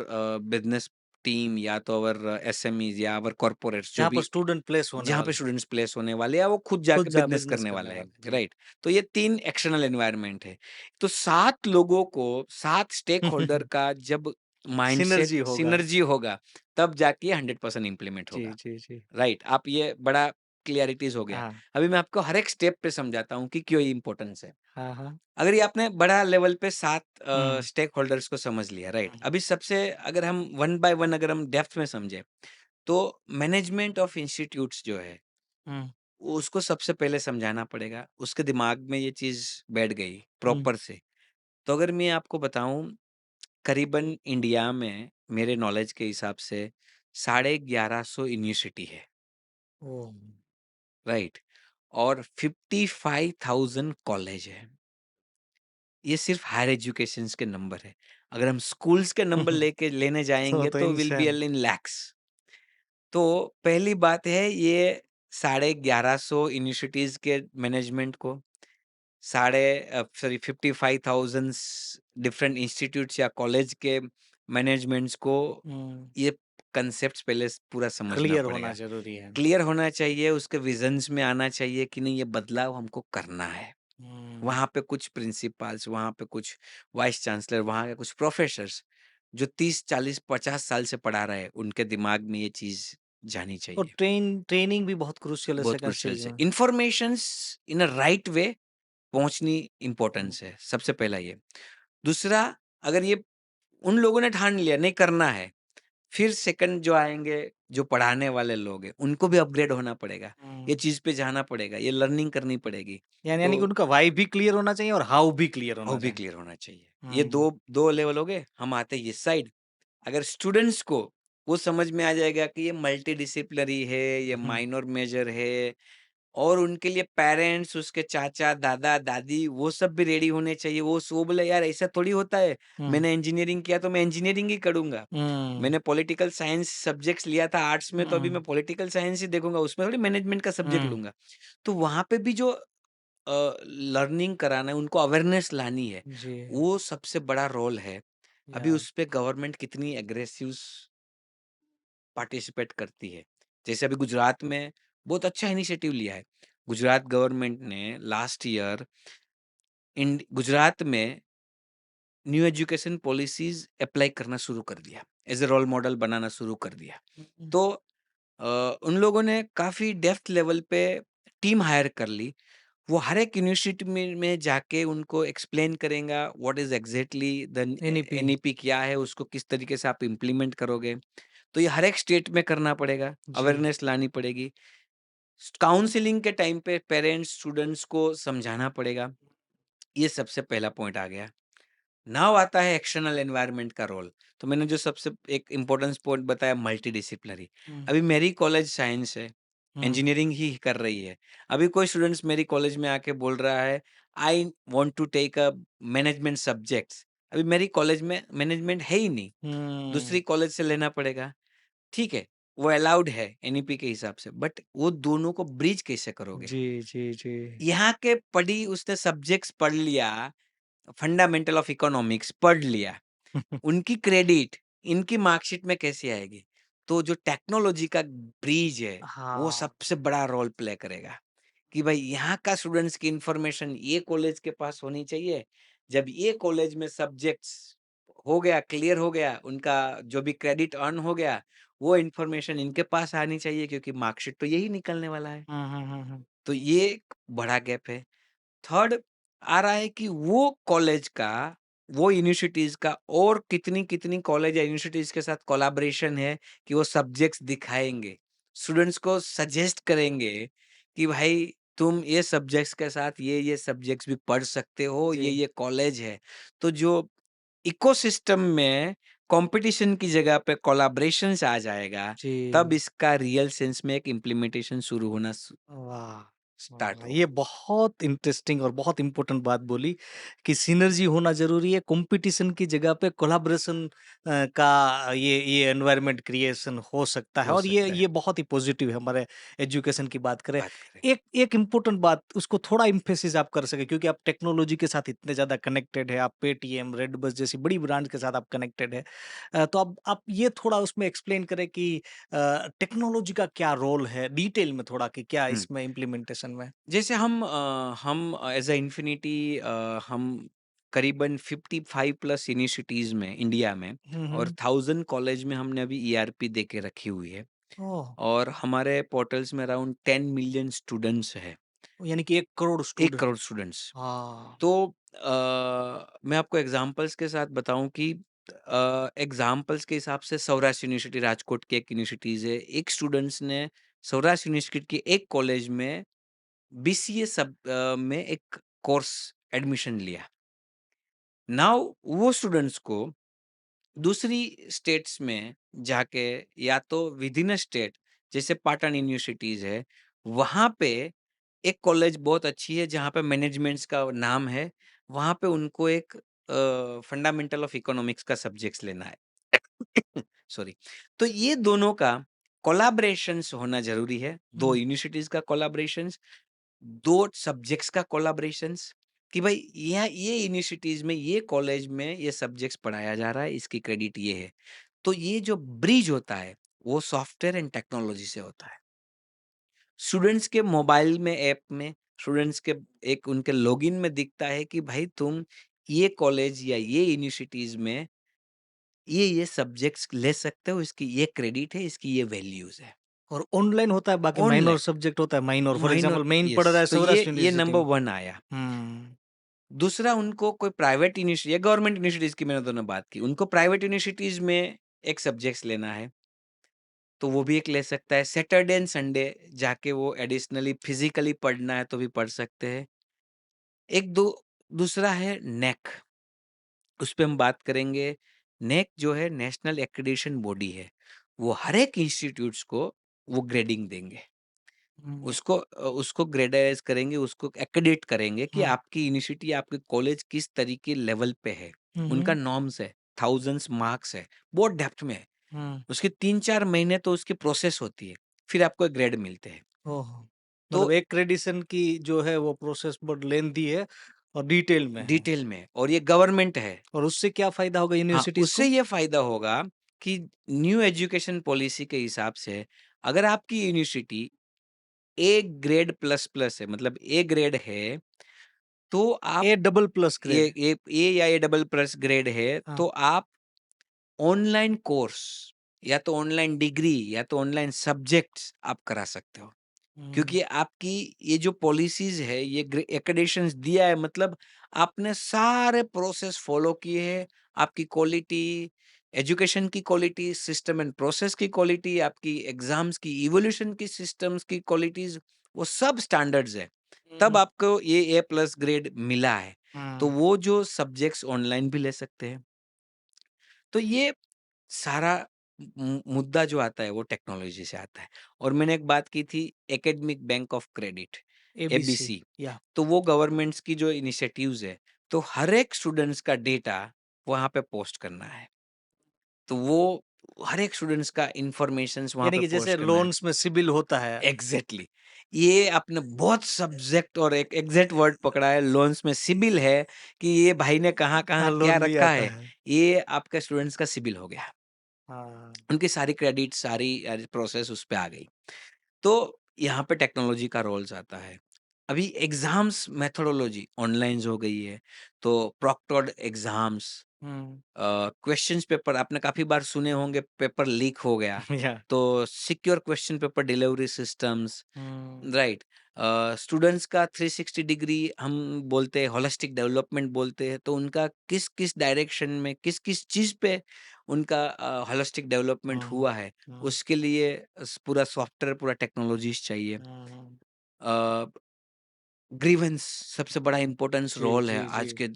बिज़नेस टीम या तो आवर एसएमईज़ या आवर कॉर्पोरेट्स जो जहाँ पर भी स्टूडेंट प्लेस होने जहाँ पे वाले हैं। स्टूडेंट्स प्लेस होने वाले हैं, वो खुद खुद जाके जा बिज़नेस बिज़नेस करने करने वाले हैं, वाले। जी। राइट? तो ये 3 एक्सटर्नल एनवायरनमेंट है। तो 7 लोगों को 7 स्टेक होल्डर का जब माइंडसेट सिनर्जी होगा। सिनर्जी होगा, तब जाके ये 100% इम्प्लीमेंट जी, होगा, जी, जी। राइट? आप ये बड़ा क्लैरिटीज़ हो गया। हाँ। अभी मैं आपको हर एक स्टेप पे समझाता हूँ कि क्यों ये इम्पोर्टेंस है। हाँ, हाँ। अगर ये आपने बड़ा लेवल पे 7 हुँ, स्टेक होल्डर्स को समझ लिया, राइट? हुँ, अभी सबसे अगर हम वन बाय वन अगर हम डेप्थ में समझें, तो मैनेजमेंट ऑफ इंस्टीट्यूट्स जो है, हुँ, वो उसको सबसे पहले समझाना पड़ेगा। उसके दिमाग में ये चीज़ बैठ गई हुँ, प्रॉपर से। तो अगर मैं आपको बताऊँ, करीबन इंडिया में मेरे नॉलेज के हिसाब से 1150 यूनिवर्सिटी है, ओह! राइट? और 55,000 कॉलेज है। ये सिर्फ़ हायर एजुकेशंस के नंबर है। अगर हम स्कूल्स के नंबर लेके लेने तो जाएँगे तो तो विल बी इंसान इन लैक्स। तो पहली बात है, ये 1150 यूनिवर्सिटीज़ के मैनेजमेंट को, सॉरी 55,000 डिफरेंट इंस्टीट्यूट्स या कॉलेज के मैनेजमेंट्स को हुँ, ये कांसेप्ट्स पहले पूरा समझना क्लियर होना पड़ेगा। ज़रूरी है। क्लियर होना चाहिए, उसके विजन्स में आना चाहिए कि नहीं, ये बदलाव हमको करना है। हुँ, वहाँ पे कुछ प्रिंसिपल्स, वहाँ पे कुछ वाइस चांसलर, वहाँ के कुछ प्रोफेसर्स जो 30, 40, 50 साल से पढ़ा रहे हैं, उनके दिमाग में ये चीज़ जानी और चाहिए। ट्रेनिंग भी बहुत क्रूशियल है बहुत सेकंड क्रूशियल स्टेज है। में। Informations in a right way पहुँचनी हुँ, इम्पोर्टेंस है, सबसे पहला ये। दूसरा, अगर ये उन लोगों ने ठान लिया नहीं करना है, फिर सेकंड जो आएँगे, जो पढ़ाने वाले लोग हैं, उनको भी अपग्रेड होना पड़ेगा। ये हुँ, चीज़ पे जाना पड़ेगा, ये लर्निंग करनी पड़ेगी। यानी कि तो उनका व्हाय भी क्लियर होना चाहिए और हाउ भी क्लियर वो होना भी चाहिए। क्लियर होना चाहिए। ये हुँ, 2 लेवल हो गए, हम आते हैं इस साइड। अगर स्टूडेंट्स को वो समझ में आ जाएगा कि ये मल्टीडिसिप्लिनरी है, ये हुँ, माइनर मेजर है, और उनके लिए पेरेंट्स, उसके चाचा, दादा-दादी वो सब भी रेडी होने चाहिए। वो बोले, यार ऐसा थोड़ी होता है, हुँ, मैंने इंजीनियरिंग किया तो मैं इंजीनियरिंग ही करूँगा। हुँ, मैंने पॉलिटिकल साइंस सब्जेक्ट्स लिया था आर्ट्स में, तो अभी हुँ, मैं पॉलिटिकल साइंस ही देखूँगा, उसमें थोड़ी मैनेजमेंट का सब्जेक्ट हुँ, लूँगा। तो वहाँ पे भी जो लर्निंग कराना है, उनको अवेयरनेस लानी है, जी, वो सबसे बड़ा रोल है। अभी या उस पे गवर्नमेंट कितनी एग्रेसिव पार्टिसिपेट करती है। जैसे अभी गुजरात में बहुत अच्छा इनिशिएटिव लिया है। गुजरात गवर्नमेंट ने लास्ट ईयर गुजरात में न्यू एजुकेशन पॉलिसीज़ अप्लाई करना शुरू कर दिया। एज़ अ रोल मॉडल बनाना शुरू कर दिया। हुँ, तो उन लोगों ने काफ़ी डेप्थ लेवल पे टीम हायर कर ली। वो हर एक यूनिवर्सिटी में जाके उनको एक्सप्लेन करेगा what is exactly NEP NEP क्या है, उसको किस तरीके से आप इम्प्लीमेंट करोगे। तो ये हर एक स्टेट में करना पड़ेगा, जी, अवेयरनेस लानी पड़ेगी। काउंसलिंग के टाइम पे पेरेंट्स, स्टूडेंट्स को समझाना पड़ेगा। ये सबसे पहला पॉइंट आ गया। नाउ आता है एक्सटर्नल एनवायरनमेंट का रोल। तो मैंने जो सबसे एक इम्पोर्टेंस पॉइंट बताया, मल्टीडिसिप्लिनरी। हुँ, अभी मेरी कॉलेज साइंस है, हुँ, इंजीनियरिंग ही कर रही है। अभी कोई स्टूडेंट्स मेरी कॉलेज में आके बोल रहा है, I want to take a management subjects. अभी मेरी कॉलेज में मैनेजमेंट है ही नहीं, हुँ, दूसरी कॉलेज से लेना पड़ेगा। ठीक है, वो अलाउड है एनईपी के हिसाब से, बट वो दोनों को ब्रिज कैसे करोगे? जी, जी, जी। यहाँ के पढ़ी उसने सब्जेक्ट्स पढ़ लिया, फंडामेंटल ऑफ इकोनॉमिक्स पढ़ लिया, उनकी क्रेडिट इनकी मार्कशीट में कैसे आएगी? तो जो टेक्नोलॉजी का ब्रिज है, वो हाँ, सबसे बड़ा रोल प्ले करेगा कि भाई यहाँ का स्टूडेंट्स की इन्फॉर्मेशन ये कॉलेज के पास होनी चाहिए। जब ये कॉलेज में सब्जेक्ट्स हो गया, क्लियर हो गया, उनका जो भी क्रेडिट अर्न हो गया, वो इन्फॉर्मेशन इनके पास आनी चाहिए, क्योंकि मार्कशीट तो यही निकलने वाला है। हुँ, हुँ, हुँ, हुँ, तो ये एक बड़ा गैप है। थर्ड आ रहा है कि वो कॉलेज का, वो यूनिवर्सिटीज़ का और कितनी-कितनी कॉलेज या यूनिवर्सिटीज़ के साथ कोलैबोरेशन है कि वो सब्जेक्ट्स दिखाएँगे। स्टूडेंट्स को सजेस्ट करेंगे कि भाई तुम ये सब्जेक्ट्स के साथ ये सब्जेक्ट्स भी पढ़ सकते हो, जी, ये कॉलेज है। तो जो इकोसिस्टम में कॉम्पिटिशन की जगह पे कोलैबोरेशंस आ जाएगा, तब जी। इसका रियल सेंस में एक इम्प्लीमेंटेशन शुरू होना वाह! स्टार्ट वाह! ये होगा। बहुत इंटरेस्टिंग और बहुत इम्पोर्टेंट बात बोली कि सिनर्जी होना ज़रूरी है, कॉम्पिटिशन की जगह पे कोलैबोरेशन का ये एनवायरनमेंट क्रिएशन हो सकता है हो और ये सकता है, ये बहुत ही पॉजिटिव है हमारे एजुकेशन की बात करें। बात करें। एक एक इम्पोर्टेंट बात उसको थोड़ा एम्फेसिस आप कर सकें क्योंकि आप टेक्नोलॉजी के साथ इतने ज़्यादा कनेक्टेड है, आप पेटीएम, रेडबस जैसी बड़ी ब्रांड्स के साथ आप कनेक्टेड है। तो अब आप ये थोड़ा उसमें एक्सप्लेन करें कि टेक्नोलॉजी का क्या रोल है डिटेल में थोड़ा कि क्या हुँ। इसमें इम्प्लीमेंटेशन में? जैसे हम एज़ अ इन्फिनिटी, हम करीबन 55 प्लस यूनिवर्सिटीज़ में इंडिया में हुँ, और हुँ। 1000 कॉलेज में हमने अभी ईआरपी दे के रखी हुई है, ओह! और हमारे पोर्टल्स में अराउंड 10 मिलियन स्टूडेंट्स हैं, यानी कि 1 करोड़ 1 स्टूडेंट करोड़ स्टूडेंट्स। हाँ। तो मैं आपको एग्ज़ाम्पल्स के साथ बताऊँ कि एग्ज़ाम्पल्स के हिसाब से सौराष्ट्र यूनिवर्सिटी राजकोट की एक यूनिवर्सिटीज़ है। एक स्टूडेंट्स ने सौराष्ट्र यूनिवर्सिटी के एक कॉलेज में बीसीए में एक कोर्स एडमिशन लिया। नाउ वो स्टूडेंट्स को दूसरी स्टेट्स में जाके या तो विदिन अ स्टेट जैसे पाटन यूनिवर्सिटीज़ है, वहाँ पे एक कॉलेज बहुत अच्छी है जहाँ पे मैनेजमेंट्स का नाम है, वहाँ पे उनको एक फंडामेंटल ऑफ इकोनॉमिक्स का सब्जेक्ट्स लेना है। सॉरी। तो ये दोनों का कोलैबोरेशंस होना ज़रूरी है, 2 हुँ, यूनिवर्सिटीज़ का कोलैबोरेशंस, 2 सब्जेक्ट्स का कोलैबोरेशंस कि भाई ये यूनिवर्सिटीज़ में, ये कॉलेज में ये सब्जेक्ट्स पढ़ाया जा रहा है, इसकी क्रेडिट ये है। तो ये जो ब्रिज होता है, वो सॉफ्टवेयर एंड टेक्नोलॉजी से होता है। स्टूडेंट्स के मोबाइल में ऐप में, स्टूडेंट्स के एक उनके लॉगिन में दिखता है कि भाई तुम ये कॉलेज या ये यूनिवर्सिटीज़ में ये सब्जेक्ट्स ले सकते हो, इसकी ये क्रेडिट है, इसकी ये वैल्यूज़ है। और ऑनलाइन होता है, बाकी माइनर ऑनलाइन सब्जेक्ट होता है, minor for minor example main पढ़ यस, रहा है तो सौराष्ट्र ये यूनिवर्सिटी नंबर में। 1 आया। हुँ, दूसरा उनको कोई प्राइवेट यूनिवर्सिटी या गवर्नमेंट यूनिवर्सिटीज़ की मैंने दोनों बात की। उनको प्राइवेट यूनिवर्सिटीज़ में एक सब्जेक्ट्स लेना है, तो वो भी एक ले सकता है। सैटरडे एंड संडे जाके वो एडिशनली फिज़िकली पढ़ना है तो भी पढ़ सकते हैं। एक दो दूसरा है नेक, उस पे हम बात करेंगे। नेक जो है नेशनल एक्रेडिटेशन बॉडी है। वो हर एक इंस्टीट्यूट्स को वो ग्रेडिंग देंगे। हुँ, उसको ग्रेडाइज़ करेंगे, उसको एक्रेडिट करेंगे कि हुँ, आपकी यूनिवर्सिटी, आपके कॉलेज किस तरीके लेवल पे है। हुँ, उनका हुँ, नॉर्म्स है, थाउज़ेंड्स मार्क्स है, बहुत डेप्थ में है। हुँ, उसके 3-4 महीने तो उसकी प्रोसेस होती है, फिर आपको एक ग्रेड मिलते हैं। ओहो! तो मतलब एक्रेडिशन की जो है वो प्रोसेस बहुत लेंथी है और डिटेल में है। डिटेल में और ये गवर्नमेंट है। और उससे क्या फ़ायदा होगा हाँ, यूनिवर्सिटीज़ उससे को? ये फ़ायदा होगा कि न्यू एजुकेशन पॉलिसी के हिसाब से अगर आपकी university A grade plus plus है, मतलब ए ग्रेड है, तो आप ए डबल प्लस ग्रेड। ए या ए डबल प्लस ग्रेड है, हाँ, तो आप ऑनलाइन कोर्स या तो ऑनलाइन डिग्री या तो ऑनलाइन सब्जेक्ट्स आप करा सकते हो। हुँ, क्योंकि आपकी ये जो पॉलिसीज़ है, ये एक्रेडिटेशंस दिया है, मतलब आपने सारे प्रोसेस फॉलो किए हैं। आपकी क्वालिटी, एजुकेशन की क्वालिटी, सिस्टम एंड प्रोसेस की क्वालिटी, आपकी एग्ज़ाम्स की इवोल्यूशन की सिस्टम्स की क्वालिटीज़, वो सब स्टैंडर्ड्स है। तब हुँ, आपको ये ए प्लस ग्रेड मिला है। तो हुँ, वो जो सब्जेक्ट्स ऑनलाइन भी ले सकते हैं। तो ये सारा मुद्दा जो आता है वो टेक्नोलॉजी से आता है। और मैंने एक बात की थी academic bank of credit, ABC ABC. या तो वो गवर्नमेंट्स की जो इनिशिएटिव्स है, तो हर एक स्टूडेंट्स का डेटा वहाँ पे पोस्ट करना है। तो वो हर एक स्टूडेंट्स का इन्फॉर्मेशंस वहाँ यानी पे कि जैसे पोस्ट करना है। लोन्स में सिबिल होता है। एग्ज़ैक्टली। ये आपने बहुत सब्जेक्ट और एक एग्ज़ैक्ट वर्ड पकड़ा है, लोन्स में सिबिल है कि ये भाई ने हाँ, कहाँ-कहाँ क्या लोन लिया रखा आता है, है। ये आपके स्टूडेंट्स का सिबिल हो गया। हाँ, उनकी सारी क्रेडिट, सारी प्रोसेस उस पे आ गई। तो यहाँ पे टेक्नोलॉजी का रोल्स आता है। अभी एग्ज़ाम्स मेथोडोलॉजी ऑनलाइन्स हो गई है, तो प्रोक्टर्ड एग्ज़ाम्स, हुँ, क्वेश्चंस पेपर आपने काफ़ी बार सुने होंगे, पेपर लीक हो गया, या तो secure question paper delivery systems, hmm, right. Students का 360 डिग्री हम बोलते हैं, होलिस्टिक डेवलपमेंट बोलते हैं, तो उनका किस-किस डायरेक्शन में, किस-किस चीज़ पे उनका होलिस्टिक डेवलपमेंट हुँ, हुआ है, हुँ, उसके लिए पूरा सॉफ्टवेयर, पूरा टेक्नोलॉजीज़ चाहिए। हुँ। अ, ग्रीवेंस सबसे बड़ा इम्पोर्टेंस जी, रोल है जी, जी। आज के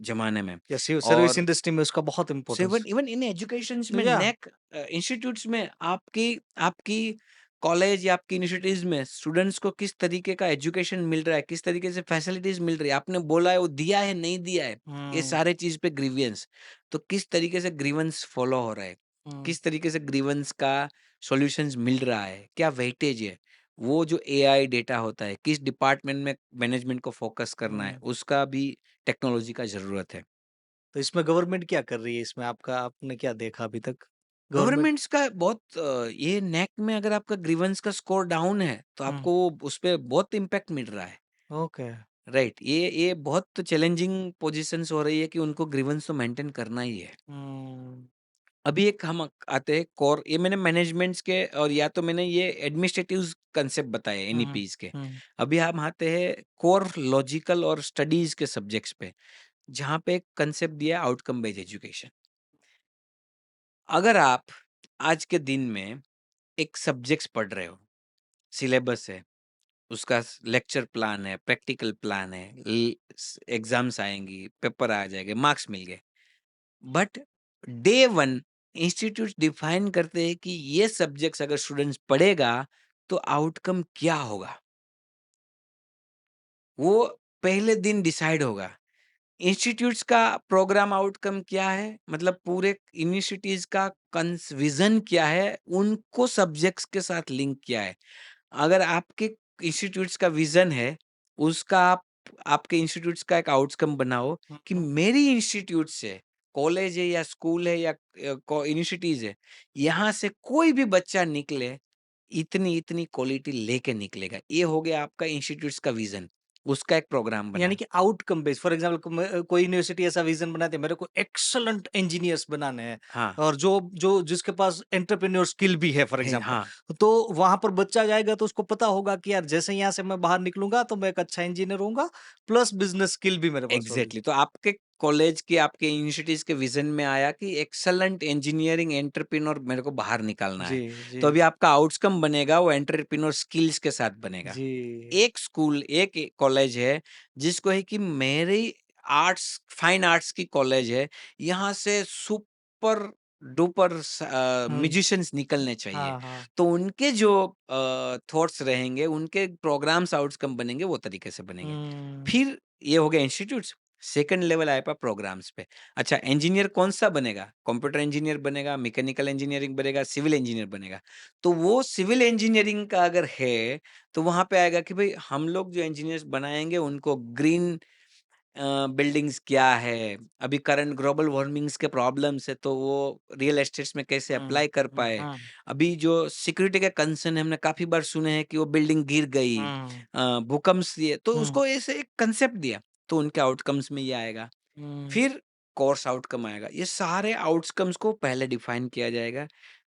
ज़माने में। या सर्विस और इंडस्ट्री में उसका बहुत so even importance. Even in educations में या नेक इंस्टीट्यूट्स में आपकी आपकी कॉलेज या आपकी यूनिवर्सिटीज में स्टूडेंट्स को किस तरीके का एजुकेशन मिल रहा है, किस तरीके से फैसिलिटीज मिल रही है, आपने बोला है वो दिया है नहीं दिया है, ये हुँ, सारे चीज पे ग्रीवियंस। तो किस तरीके से ग्रीवेंस फॉलो हो रहा है, हुँ, किस तरीके से ग्रीवेंस का सॉल्यूशंस मिल रहा है, क्या वेटेज है, वो जो एआई डेटा होता है, किस डिपार्टमेंट में मैनेजमेंट को फोकस करना है, हुँ। उसका भी टेक्नोलॉजी का जरूरत है। तो इसमें गवर्नमेंट क्या कर रही है इसमें आपका आपने क्या देखा अभी तक? गवर्नमेंट गवर्नमेंट्स का बहुत ये नेक में अगर आपका ग्रीवेंस का स्कोर डाउन है, तो हुँ, आपको वो उस पे बहुत इम्पैक्ट मिल रहा है, ओके। राइट? ये बहुत चैलेंजिंग पोज़ीशंस हो रही है कि उनको ग्रीवेंस तो मेंटेन करना ही है। हुँ, अभी एक हम आते हैं कोर, ये मैंने मैनेजमेंट्स के और या तो मैंने ये एडमिनिस्ट्रेटिव्स कांसेप्ट बताए हुँ, हुँ, एनईपीज़ के। हुँ, अभी हम आते हैं कोर लॉजिकल और स्टडीज़ के सब्जेक्ट्स पे। जहाँ पे एक कंसेप्ट दिया है आउटकम बेस्ड एजुकेशन। अगर आप आज के दिन में एक सब्जेक्ट्स पढ़ रहे हो, सिलेबस है, उसका लेक्चर प्लान है, प्रैक्टिकल प्लान है, एग्जाम्स आएंगी, पेपर आ जाएंगे, मार्क्स मिल गए, but day one institute define करते हैं कि ये सब्जेक्ट्स अगर स्टूडेंट्स पढ़ेगा तो आउटकम क्या होगा, वो पहले दिन डिसाइड होगा। इंस्टीट्यूट्स का प्रोग्राम आउटकम क्या है, मतलब पूरे यूनिवर्सिटीज का विजन क्या है, उनको सब्जेक्ट्स के साथ लिंक किया है। अगर आपके इंस्टीट्यूट्स का विजन है, उसका आप आपके इंस्टीट्यूट्स का एक आउटकम बनाओ हुँ, कि हुँ। मेरी इंस्टीट्यूट से, कॉलेज है या स्कूल है या यूनिवर्सिटीज है, यहाँ से कोई भी बच्चा निकले, इतनी इतनी क्वालिटी लेके निकलेगा। ये हो गया आपका इंस्टीट्यूट्स का विजन, उसका एक प्रोग्राम यानी बना। कि आउटकम बेस्ड फॉर एग्जांपल कोई यूनिवर्सिटी ऐसा विजन बनाती है मेरे को एक्सीलेंट इंजीनियर्स बनाने हैं हाँ, और जो जो जिसके पास एंटरप्रेन्योर स्किल भी है फॉर है, एग्जांपल, हाँ। तो वहां पर बच्चा जाएगा तो उसको पता होगा कि यार जैसे यहाँ से मैं बाहर निकलूंगा तो मैं एक अच्छा इंजीनियर होऊंगा प्लस बिजनेस स्किल भी मेरे पास होगी। एग्जैक्टली, तो आपके कॉलेज के, आपके यूनिवर्सिटीज के विजन में आया कि एक्सलेंट इंजीनियरिंग एंटरप्रेन्योर मेरे को बाहर निकालना जी, है। जी, तो अभी आपका आउटकम बनेगा वो एंटरप्रेन्योर स्किल्स के साथ बनेगा। जी। एक स्कूल, एक कॉलेज है जिसको है कि मेरी आर्ट्स, फाइन आर्ट्स की कॉलेज है, यहाँ से सुपर डुपर हुँ, म्यूजिशियंस निकलने चाहिए। हाँ, हाँ। तो उनके जो थॉट्स रहेंगे, उनके प्रोग्राम्स आउटकम बनेंगे, वो तरीके से बनेंगे। हुँ, फिर ये हो गया इंस्टीट्यूट्स। सेकंड लेवल आया प्रोग्राम्स पे। अच्छा, इंजीनियर कौन सा बनेगा? कंप्यूटर इंजीनियर बनेगा, मैकेनिकल इंजीनियरिंग बनेगा, सिविल इंजीनियर बनेगा। तो वो सिविल इंजीनियरिंग का अगर है, तो वहाँ पे आएगा कि भई हम लोग जो इंजीनियर्स बनाएँगे उनको ग्रीन बिल्डिंग्स क्या है, अभी करंट ग्लोबल वार्मिंग्स के प्रॉब्लम्स है तो वो रियल एस्टेट्स में कैसे हुँ, अप्लाई कर हुँ, पाए। हुँ, अभी जो सिक्योरिटी के कंसर्न है, हमने काफ़ी बार सुने हैं कि वो बिल्डिंग गिर गई, हुँ, भूकंप ये, तो हुँ, उसको ऐसे एक कांसेप्ट दिया, तो उनके आउटकम्स में ये आएगा। हुँ, फिर कोर्स आउटकम आएगा। ये सारे आउटकम्स को पहले डिफाइन किया जाएगा,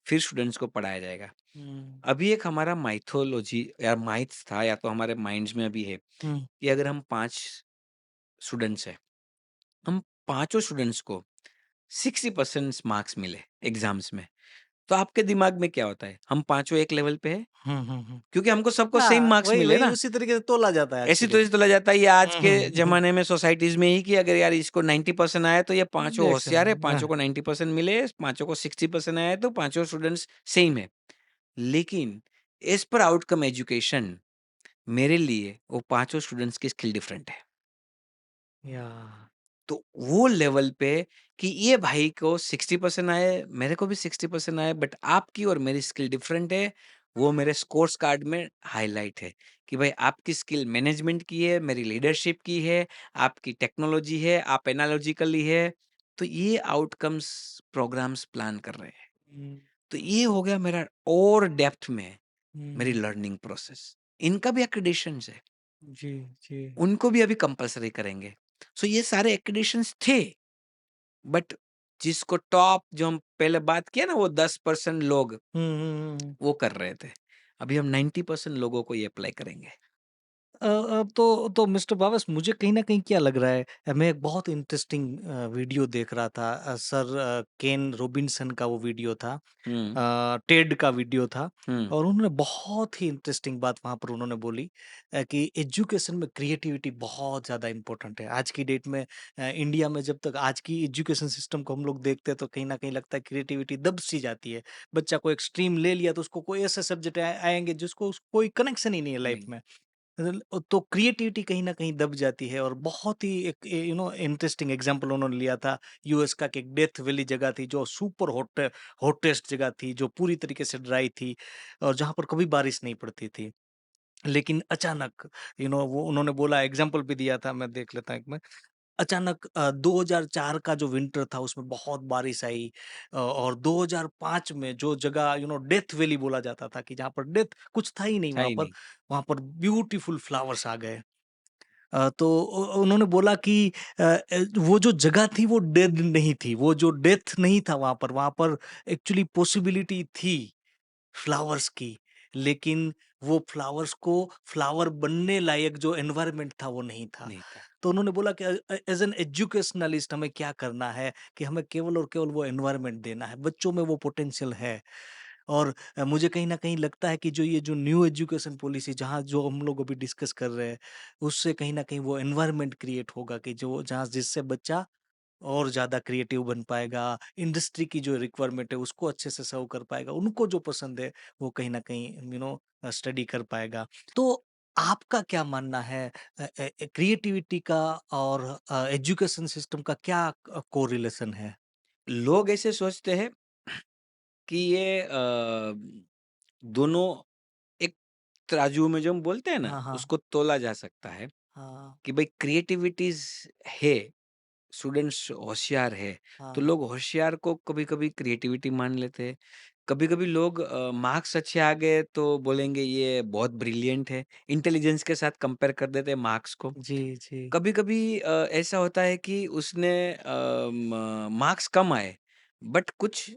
फिर स्टूडेंट्स को पढ़ाया जाएगा। हुँ, अभी एक हमारा माइथोलॉजी या माइथ्स था, या तो हमारे माइंड्स में अभी है हुँ, कि अगर हम 5 स्टूडेंट्स हैं, हम पाँचों स्टूडेंट्स को 60% मार्क्स मिले एग्ज़ाम्स में, तो आपके दिमाग में क्या होता है? हम पाँचों एक लेवल पे हैं, हुँ, हुँ, हुँ। क्योंकि हमको सबको सेम हाँ, मार्क्स वही मिले वही ना। उसी तरीके से तोला जाता है आज ऐसे की तो डेट ऐसे तोला जाता है, ये आज में। के हुँ, हुँ, हुँ। ज़माने में सोसाइटीज़ में ही, कि अगर यार इसको 90% आया तो ये पाँचों देख होशियार है, सकते पाँचों हाँ। को 90% मिले, पाँचों को 60% आया है, तो पाँचों स्टूडेंट्स सेम है। लेकिन एज़ पर आउटकम एजुकेशन, मेरे लिए वो पाँचों स्टूडेंट्स की स्किल डिफरेंट है। या तो वो लेवल पे कि ये भाई को 60% आए, मेरे को भी 60% आए, बट आपकी और मेरी स्किल डिफरेंट है, वो मेरे स्कोर्स कार्ड में हाइलाइट है कि भाई आपकी स्किल मैनेजमेंट की है, मेरी लीडरशिप की है, आपकी टेक्नोलॉजी है, आप एनालॉजिकली है। तो ये आउटकम्स प्रोग्राम्स प्लान कर रहे हैं। हुँ, तो ये हो गया मेरा और डेप्थ में मेरी हुँ। Learning process. इनका भी एक्रीडिशंस है, जी, जी। उनको भी अभी कंपल्सरी करेंगे। सो ये सारे एक्रीडिशंस थे, बट जिसको टॉप, जो हम पहले बात किया ना, वो 10% लोग हुँ, हुँ, हुँ। वो कर रहे थे। अभी हम 90% लोगों को ये अप्लाई करेंगे। तो मिस्टर बाबस मुझे कहीं न कहीं क्या लग रहा है मैं एक बहुत इंटरेस्टिंग वीडियो देख रहा था सर केन रॉबिन्सन का वो वीडियो था हुँ, टेड का वीडियो था हुँ, और उन्होंने बहुत ही इंटरेस्टिंग बात वहाँ पर उन्होंने बोली कि एजुकेशन में क्रिएटिविटी बहुत ज़्यादा इम्पोर्टेंट है। आज की डेट में इंडिया में जब तक आज की एजुकेशन सिस्टम को हम लोग देखते हैं तो कहीं न कहीं लगता है क्रिएटिविटी दब-सी जाती है। बच्चा को एक स्ट्रीम ले लिया तो उसको कोई ऐसे सब्जेक्ट आएँगे जिसको कोई कनेक्शन ही नहीं है लाइफ नहीं, में। तो क्रिएटिविटी कहीं न कहीं दब जाती है और बहुत ही एक इंटरेस्टिंग एग्ज़ाम्पल उन्होंने लिया था यूएस का कि एक डेथ वैली जगह थी जो सुपर हॉटेस्ट जगह थी, जो पूरी तरीके से ड्राई थी और जहाँ पर कभी बारिश नहीं पड़ती थी। लेकिन अचानक वो उन्होंने बोला एग्ज़ाम्पल भी दिया था मैं देख लेता हूँ एक मिनट। अचानक 2004 का जो विंटर था उसमें बहुत बारिश आई और 2005 में जो जगह डेथ वैली बोला जाता था कि जहाँ पर डेथ कुछ था ही नहीं था ही नहीं। वहाँ पर ब्यूटीफुल फ्लावर्स आ गए। तो उन्होंने बोला कि वो जो जगह थी वो डेड नहीं थी, वो जो डेथ नहीं था वहाँ पर एक्चुअली पॉसिबिलिटी थी फ्लावर्स की, लेकिन वो फ्लावर्स को फ्लावर बनने लायक जो एनवायरनमेंट था वो नहीं था। नहीं था। तो उन्होंने बोला कि एज़ एन एजुकेशनलिस्ट हमें क्या करना है कि हमें केवल और केवल वो एनवायरनमेंट देना है, बच्चों में वो पोटेंशियल है। और मुझे कहीं न कहीं लगता है कि जो ये जो न्यू एजुकेशन पॉलिसी जहाँ जो हम लोग अभी डिस्कस कर रहे हैं, उससे कहीं न कहीं वो एनवायरनमेंट क्रिएट होगा कि जो जहाँ जिससे बच्चा और ज़्यादा क्रिएटिव बन पाएगा, इंडस्ट्री की जो रिक्वायरमेंट है उसको अच्छे से सर्व कर पाएगा, उनको जो पसंद है वो कहीं न कहीं स्टडी कर पाएगा। तो आपका क्या मानना है क्रिएटिविटी का और एजुकेशन सिस्टम का क्या कोरिलेशन है? लोग ऐसे सोचते हैं कि ये दोनों एक तराजू में जो हम बोलते हैं ना, हाँ, हाँ। उसको तोला जा सकता है हाँ, कि भाई क्रिएटिविटीज़ है, स्टूडेंट्स होशियार है, तो हाँ। लोग होशियार को कभी-कभी क्रिएटिविटी मान लेते हैं। कभी-कभी लोग मार्क्स अच्छे आ गए तो बोलेंगे ये बहुत ब्रिलियंट है, इंटेलिजेंस के साथ कंपेयर कर देते हैं मार्क्स को। जी, जी। कभी-कभी ऐसा होता है कि उसने मार्क्स कम आए, बट कुछ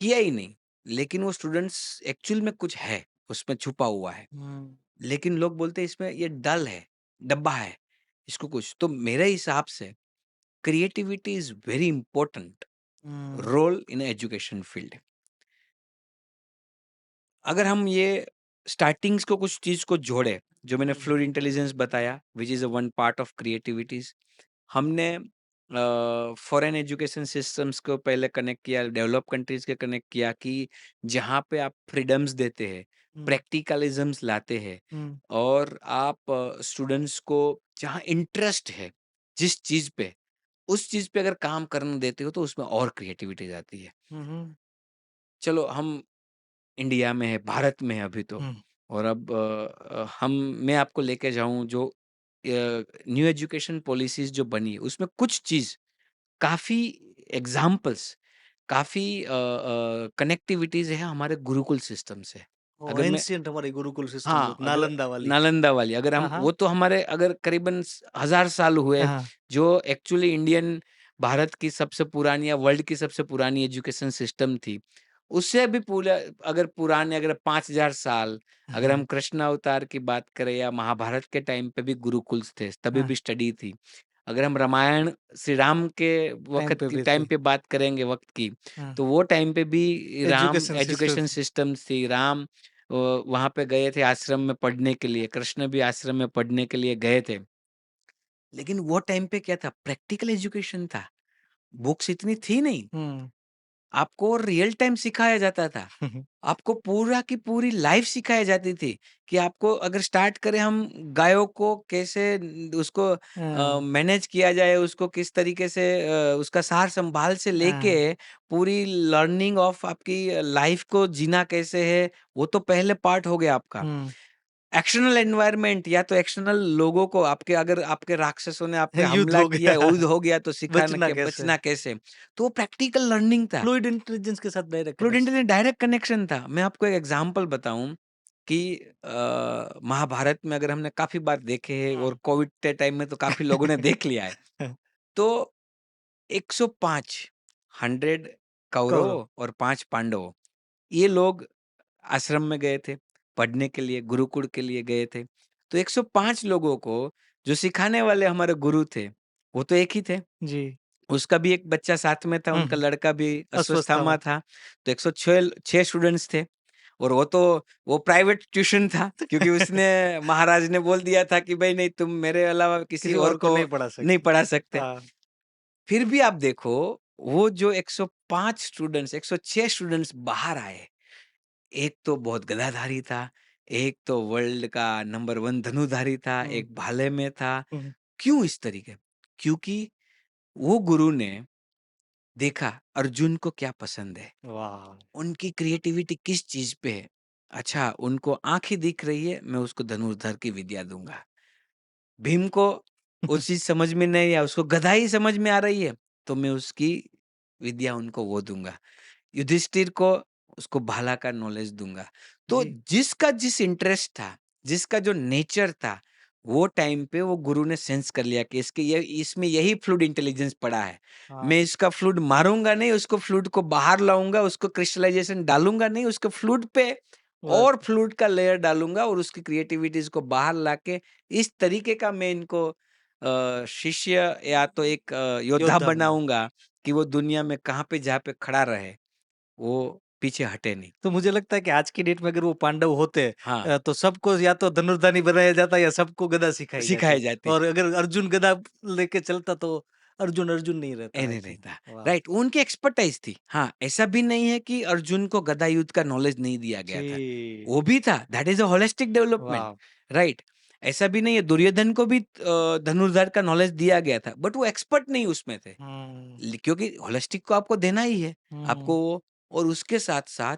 किया ही नहीं, लेकिन वो स्टूडेंट्स एक्चुअल में कुछ है, उसमें छुपा हुआ है। हुँ, लेकिन लोग बोलते हैं इसमें ये डल है, डब्बा है, इसको कुछ तो मेरे हिसाब से creativity is very important hmm, role in education field. अगर हम ये स्टार्टिंग्स को कुछ चीज़ को जोड़े, जो मैंने हुँ, फ्लूइड इंटेलिजेंस बताया, which is a one part of creativities. हमने फॉरेन एजुकेशन सिस्टम्स को पहले कनेक्ट किया, डेवलप कंट्रीज़ के कनेक्ट किया कि जहाँ पे आप फ्रीडम्स देते हैं, हुँ, प्रैक्टिकलिज़म्स लाते हैं हुँ, और आप स्टूडेंट्स को जहाँ इंटरेस्ट है, जिस चीज़ पे, उस चीज़ पे अगर काम करने देते हो, तो उसमें और क्रिएटिविटी आती है। हुँ, हुँ, चलो हम इंडिया में है, भारत में है अभी तो हुँ, और अब हम मैं आपको लेके जाऊँ जो न्यू एजुकेशन पॉलिसीज़ जो बनी, उसमें कुछ चीज़ काफ़ी एग्ज़ाम्पल्स, काफ़ी कनेक्टिविटीज़ है हमारे गुरुकुल सिस्टम से। वो अगर मैं एंशिएंट हमारी गुरुकुल सिस्टम जो हाँ, अगर नालंदा वाली। नालंदा वाली अगर हम हाँ, हाँ। वो तो हमारे अगर करीबन 1000 साल हुए, हाँ, जो एक्चुअली इंडियन भारत की सबसे पुरानी या वर्ल्ड की सबसे पुरानी एजुकेशन सिस्टम थी। उससे भी पूरा अगर पुराने अगर 5000 साल, अगर हम हाँ, कृष्ण अवतार की बात करें या महाभारत के टाइम पे भी गुरुकुल्स थे, तभी हाँ, भी स्टडी थी। अगर हम रामायण श्री राम के टाइम वक़्त पे की भी टाइम थी। पे बात करेंगे वक़्त की, हाँ, तो वो टाइम पे भी राम एजुकेशन सिस्टम एजुकेशन थी। सिस्टम्स थी। राम वहाँ पे गए थे आश्रम में पढ़ने के लिए, कृष्ण भी आश्रम में पढ़ने के लिए गए थे। लेकिन वो टाइम पे क्या था प्रैक्टिकल एजुकेशन था, बुक्स इतनी थी नहीं, हुँ, आपको रियल टाइम सिखाया जाता था। आपको पूरा की पूरी लाइफ सिखाई जाती थी कि आपको अगर स्टार्ट करें हम गायों को कैसे उसको हाँ, मैनेज किया जाए, उसको किस तरीके से उसका सार संभाल से लेके हाँ, पूरी लर्निंग ऑफ आपकी लाइफ को जीना कैसे है, वो तो पहले पार्ट हो गया आपका। हुँ, एक्सटर्नल एनवायरनमेंट या तो एक्सटर्नल लोगों को आपके अगर आपके राक्षसों ने आप पे युद्ध हमला हो किया है, गया। युद्ध हो गया तो सिखाना बचना के कैसे? बचना कैसे? तो वो प्रैक्टिकल लर्निंग था। फ्लूइड इंटेलिजेंस के साथ डायरेक्ट फ्लूइड कनेक्शन। में डायरेक्ट कनेक्शन था। मैं आपको एक एग्ज़ाम्पल बताऊँ कि महाभारत में अगर हमने काफ़ी बार देखे हैं हुँ। और कोविड के टाइम में तो काफ़ी लोगों ने देख लिया है। तो 105 100 कौरव। कौरवों और 5 पांडवों, ये लोग आश्रम में गए थे, पढ़ने के लिए, गुरुकुल के लिए गए थे। तो 105 लोगों को जो सिखाने वाले हमारे गुरु थे, वो तो एक ही थे। जी। उसका भी एक बच्चा साथ में था, हुँ, उनका हुँ। लड़का भी अश्वत्थामा अश्वत्थामा। था। तो 106 स्टूडेंट्स थे और वो प्राइवेट ट्यूशन था क्योंकि उसने महाराज ने बोल दिया था कि भई नहीं तुम मेरे अलावा किसी किसी और और को को नहीं पढ़ा नहीं सकते। पढ़ा सकते। हाँ। फिर भी आप देखो, वो जो 105 स्टूडेंट्स 106 स्टूडेंट्स बाहर आए। एक तो बहुत गदाधारी था, एक तो वर्ल्ड का नंबर 1 धनुधारी था, हुँ, एक भाले में था। हुँ। क्यों इस तरीके? क्योंकि वो गुरु ने देखा अर्जुन को क्या पसंद है, वाह! उनकी क्रिएटिविटी किस चीज़ पे है। अच्छा, उनको आँख ही दिख रही है, मैं उसको धनुर्धर की विद्या दूँगा। भीम को वो चीज़ समझ में नहीं आया, उसको गदा ही समझ में आ रही है, तो मैं उसकी विद्या उनको वो दूँगा। युधिष्ठिर को उसको भाला का नॉलेज दूँगा। तो जी। जिसका जिस इंटरेस्ट था, जिसका जो नेचर था, वो टाइम पे वो गुरु ने सेंस कर लिया कि इसके ये इसमें यही फ्लूइड इंटेलिजेंस पड़ा है। हाँ। मैं इसका फ्लूइड मारूँगा नहीं, उसको फ्लूइड को बाहर लाऊँगा, उसको क्रिस्टलाइज़ेशन डालूँगा नहीं, उसके फ्लूइड पे बस। और फ्लूट का लेयर डालूँगा और उसकी क्रिएटिविटीज़ को बाहर लाके इस तरीके का मैं इनको शिष्य या तो एक योद्धा योद्धा बना। बनाऊँगा कि वो दुनिया में कहाँ पे जहाँ पे खड़ा रहे, वो पीछे हटे नहीं। तो मुझे लगता है कि आज की डेट में अगर वो पांडव होते हाँ, तो सबको या तो धनुर्धानी बनाया जाता या सबको गदा सिखाई सिखाए जाती। जाती। और अगर अर्जुन गदा लेके चलता तो अर्जुन अर्जुन नहीं रहता नहीं आज। रहता। वाह! राइट, वो उनकी एक्सपर्टाइज़ थी। हाँ, ऐसा भी नहीं है कि अर्जुन को गदा युद्ध का नॉलेज नहीं दिया गया था। जी। वो भी था, that is a holistic development, वाह! राइट? ऐसा भी नहीं है, दुर्योधन को भी धनुर्धार का नॉलेज दिया गया था, बट वो एक्सपर्ट नहीं उसमें थे। हुँ, क्योंकि होलिस्टिक को आपको देना ही है, हुँ। आपको वो और उसके साथ-साथ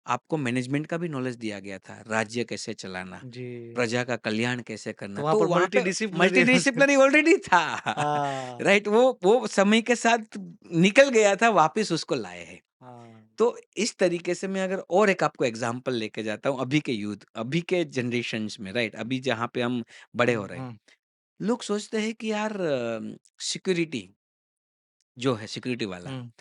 आपको मैनेजमेंट का भी नॉलेज दिया गया था, राज्य कैसे चलाना, जी। प्रजा का कल्याण कैसे तो करना, वहाँ तो पर वहाँ पे मल्टीडिसिप्लिनरी मल्टीडिसिप्लिनरी ऑलरेडी था। हाँ, राइट, वो समय के साथ निकल गया था, वापस उसको लाए हैं। हाँ। तो इस तरीके से मैं अगर और एक आपको एग्ज़ाम्पल लेके जाता हूँ अभी के यूथ, अभी के जनरेशन्स में, राइट, अभी जहाँ पे हम बड़े हो हुँ, रहे हैं। हुँ, लोग सोचते हैं कि यार सिक्योरिटी जो है, सिक्योरिटी वाला, हुँ।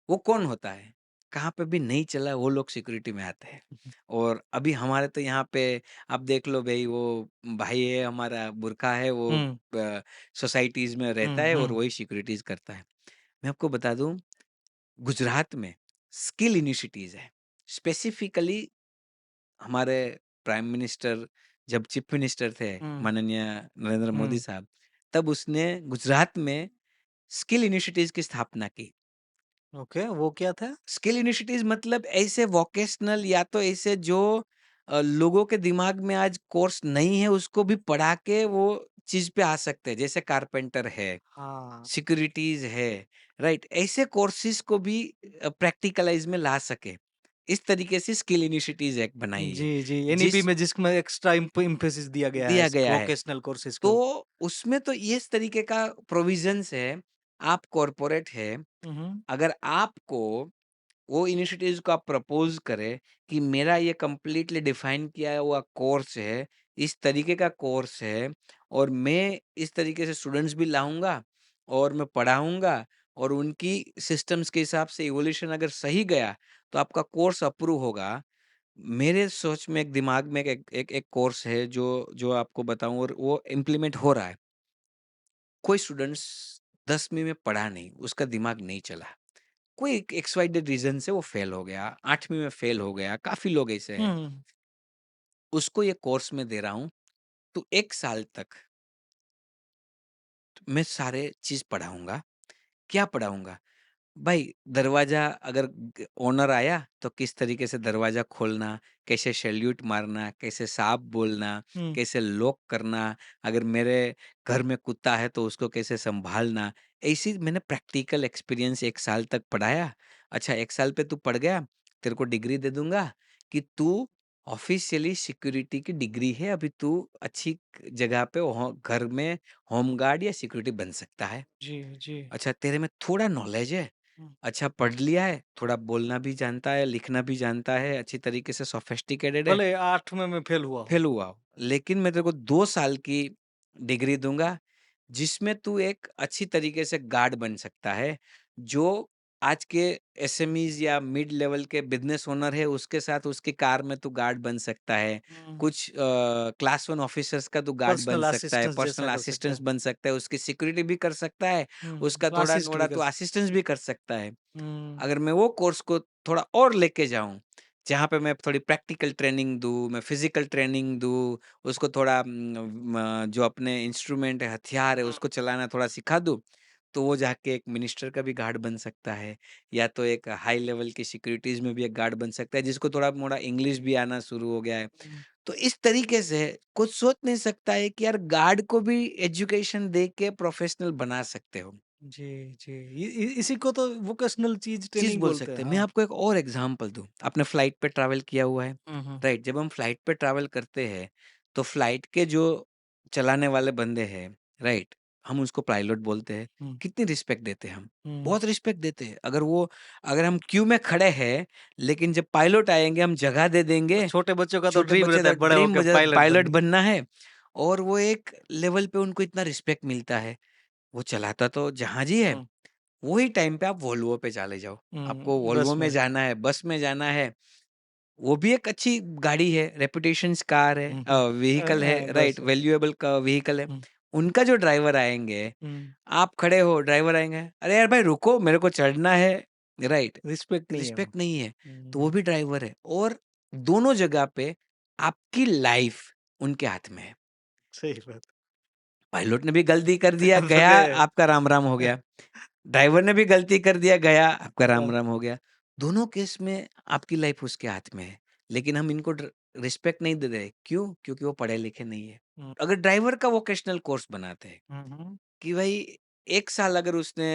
वो कौन होता है? कहाँ पे भी नहीं चला वो लोग सिक्योरिटी में आते हैं। और अभी हमारे तो यहाँ पे आप देख लो भई, वो भाई है हमारा, बुर्का है, वो हुँ, सोसाइटीज़ में रहता हुँ, है और हुँ, वही सिक्योरिटीज़ करता है। मैं आपको बता दूँ, गुजरात में स्किल इनिशिएटिव्स है। स्पेसिफिकली हमारे प्राइम मिनिस्टर जब चीफ मिनिस्टर थे, हुँ, माननीय नरेंद्र मोदी हुँ। साहब, तब उसने गुजरात में स्किल इनिशिएटिव्स की स्थापना की। ओके, वो क्या था? स्किल इनिशिएटिव्स मतलब ऐसे वोकेशनल या तो ऐसे जो लोगों के दिमाग में आज कोर्स नहीं है उसको भी पढ़ा के वो चीज़ पे आ सकते हैं। जैसे कारपेंटर है, हाँ। सिक्योरिटीज़ है, राइट? ऐसे कोर्सेज़ को भी प्रैक्टिकलाइज़ में ला सके। इस तरीके से स्किल इनिशिएटिव्स एक बनाई है। जी, जी। एनईपी जिस में जिसमें एक्स्ट्रा एम्फेसिस दिया गया है दिया गया है। वोकेशनल कोर्सेज़ तो को। उसमें तो ये इस तरीके का प्रोविज़न्स है, आप कॉर्पोरेट है, हुँ, हुँ। अगर आपको वो इनिशिएटिव्स को आप प्रपोज़ करें कि मेरा ये कंप्लीटली डिफाइन किया हुआ कोर्स है, इस तरीके का कोर्स है और मैं इस तरीके से स्टूडेंट्स भी लाऊँगा और मैं पढ़ाऊँगा और उनकी सिस्टम्स के हिसाब से इवोल्यूशन अगर सही गया, तो आपका कोर्स अप्रूव होगा। मेरे सोच में एक दिमाग में एक कोर्स है जो जो आपको बताऊँ और वो इम्प्लीमेंट हो रहा है। कोई स्टूडेंट्स 10वीं में पढ़ा नहीं, उसका दिमाग नहीं चला। कोई एक एक्स वाई जेड रीज़न से वो फ़ेल हो गया, 8वीं में फ़ेल हो गया, काफ़ी लोग ऐसे हैं। हुँ, उसको ये कोर्स मैं दे रहा हूँ, तो 1 साल तक मैं सारे चीज़ पढ़ाऊँगा। क्या पढ़ाऊँगा? भाई, दरवाज़ा अगर ओनर आया तो किस तरीके से दरवाज़ा खोलना, कैसे सैल्यूट मारना, कैसे साहब बोलना, हुँ। कैसे लॉक करना, अगर मेरे घर में कुत्ता है तो उसको कैसे सँभालना। ऐसी मैंने प्रैक्टिकल एक्सपीरियंस 1 साल तक पढ़ाया। अच्छा, 1 साल पे तू पढ़ गया, तेरे को डिग्री दे दूँगा कि तू ऑफ़िशियली सिक्योरिटी की डिग्री है, अभी तू अच्छी जगह पे घर में होम गार्ड या सिक्योरिटी बन सकता है। जी, जी। अच्छा, तेरे में थोड़ा नॉलेज है, हुँ। अच्छा पढ़ लिया है, थोड़ा बोलना भी जानता है, लिखना भी जानता है, अच्छी तरीके से सोफिस्टिकेटेड है, भले 8वें में फ़ेल हुआ हो। फेल हुआ हो। लेकिन मैं तेरे को 2 साल की डिग्री दूँगा, जिसमें तू एक अच्छी तरीके से गार्ड बन सकता है, जो आज के एसएमईज़ या मिड लेवल के बिज़नेस ओनर है, उसके साथ उसकी कार में तू गार्ड बन सकता है। हुँ। कुछ क्लास 1 ऑफिसर्स का तू गार्ड बन पर्सनल सकता है, असिस्टेंस जैसा पर्सनल कर सकता असिस्टेंट है। बन सकता है, उसकी सिक्योरिटी भी कर सकता है, उसका हुँ, असिस्ट थोड़ा-मोड़ा भी कर तू सकता असिस्टेंस भी कर सकता है। हुँ, अगर मैं वो कोर्स को थोड़ा और लेके जाऊँ, जहाँ पे मैं थोड़ी प्रैक्टिकल ट्रेनिंग दूँ, मैं फिज़िकल ट्रेनिंग दूँ, उसको थोड़ा जो अपने इंस्ट्रूमेंट है, हथियार है, हुँ। उसको चलाना थोड़ा सिखा दूँ, तो वो जाके एक मिनिस्टर का भी गार्ड बन सकता है, या तो एक हाई लेवल की सिक्योरिटीज़ में भी एक गार्ड बन सकता है, जिसको थोड़ा-मोड़ा इंग्लिश भी आना शुरू हो गया है। हुँ। तो इस तरीके से कुछ सोच नहीं सकता है कि यार गार्ड को भी एजुकेशन दे के प्रोफ़ेशनल बना सकते हो। जी, जी। इसी को तो वोकेशनल चीज़ चीज़ ट्रेनिंग बोल बोलते हैं। सकते हैं। मैं हाँ। आपको एक और एग्ज़ाम्पल दूँ, आपने फ्लाइट पे ट्रैवल किया हुआ है, हुँ, हुँ। राइट? जब हम फ्लाइट पे ट्रैवल करते हैं, तो फ्लाइट के जो चलाने वाले बंदे हैं, राइट? हम उसको पायलट बोलते हैं। हुँ, कितनी रिस्पेक्ट देते हैं हम? हुँ। बहुत रिस्पेक्ट देते हैं। अगर हम क्यू में खड़े हैं, लेकिन जब पायलट आएँगे, हम जगह दे और देंगे। छोटे बच्चों का तो छोटे ड्रीम बच्चे रहता का है बड़े ड्रीम होके बजा पायलट पायलट बनने। बनना है और वो एक लेवल पे उनको इतना रिस्पेक्ट मिलता है। वो चलाता तो जहाज ही है। हुँ, वही टाइम पे आप वोल्वो पे चले जाओ। आपको हुँ। बस वोल्वो में में। जाना है, बस में जाना है, वो भी एक अच्छी गाड़ी है, रेपुटेशंस कार है, हुँ, हुँ। व्हीकल है, बस, राइट, बस। वैल्यूएबल का व्हीकल है। हुँ, उनका जो ड्राइवर आएँगे, हुँ। आप खड़े हो, ड्राइवर आएँगे, "अरे यार भाई रुको, मेरे को चढ़ना है।" राइट, रिस्पेक्ट नहीं है वो। रिस्पेक्ट नहीं है, तो वो हुँ, भी ड्राइवर है और दोनों जगह पे आपकी लाइफ़ उनके हाथ में है। सही बात। पायलट ने भी गलती कर दिया, तो गया, गए। आपका राम-राम हो गया। ड्राइवर ने भी गलती कर दिया, गया, आपका हाँ। राम-राम हो गया। दोनों केस में आपकी लाइफ़ उसके हाथ में है, लेकिन हम इनको रिस्पेक्ट नहीं दे रहे। क्यों? क्योंकि वो पढ़े-लिखे नहीं है। हुँ, अगर ड्राइवर का वोकेशनल कोर्स बनाते हैं हुँ, हुँ, कि भाई 1 साल अगर उसने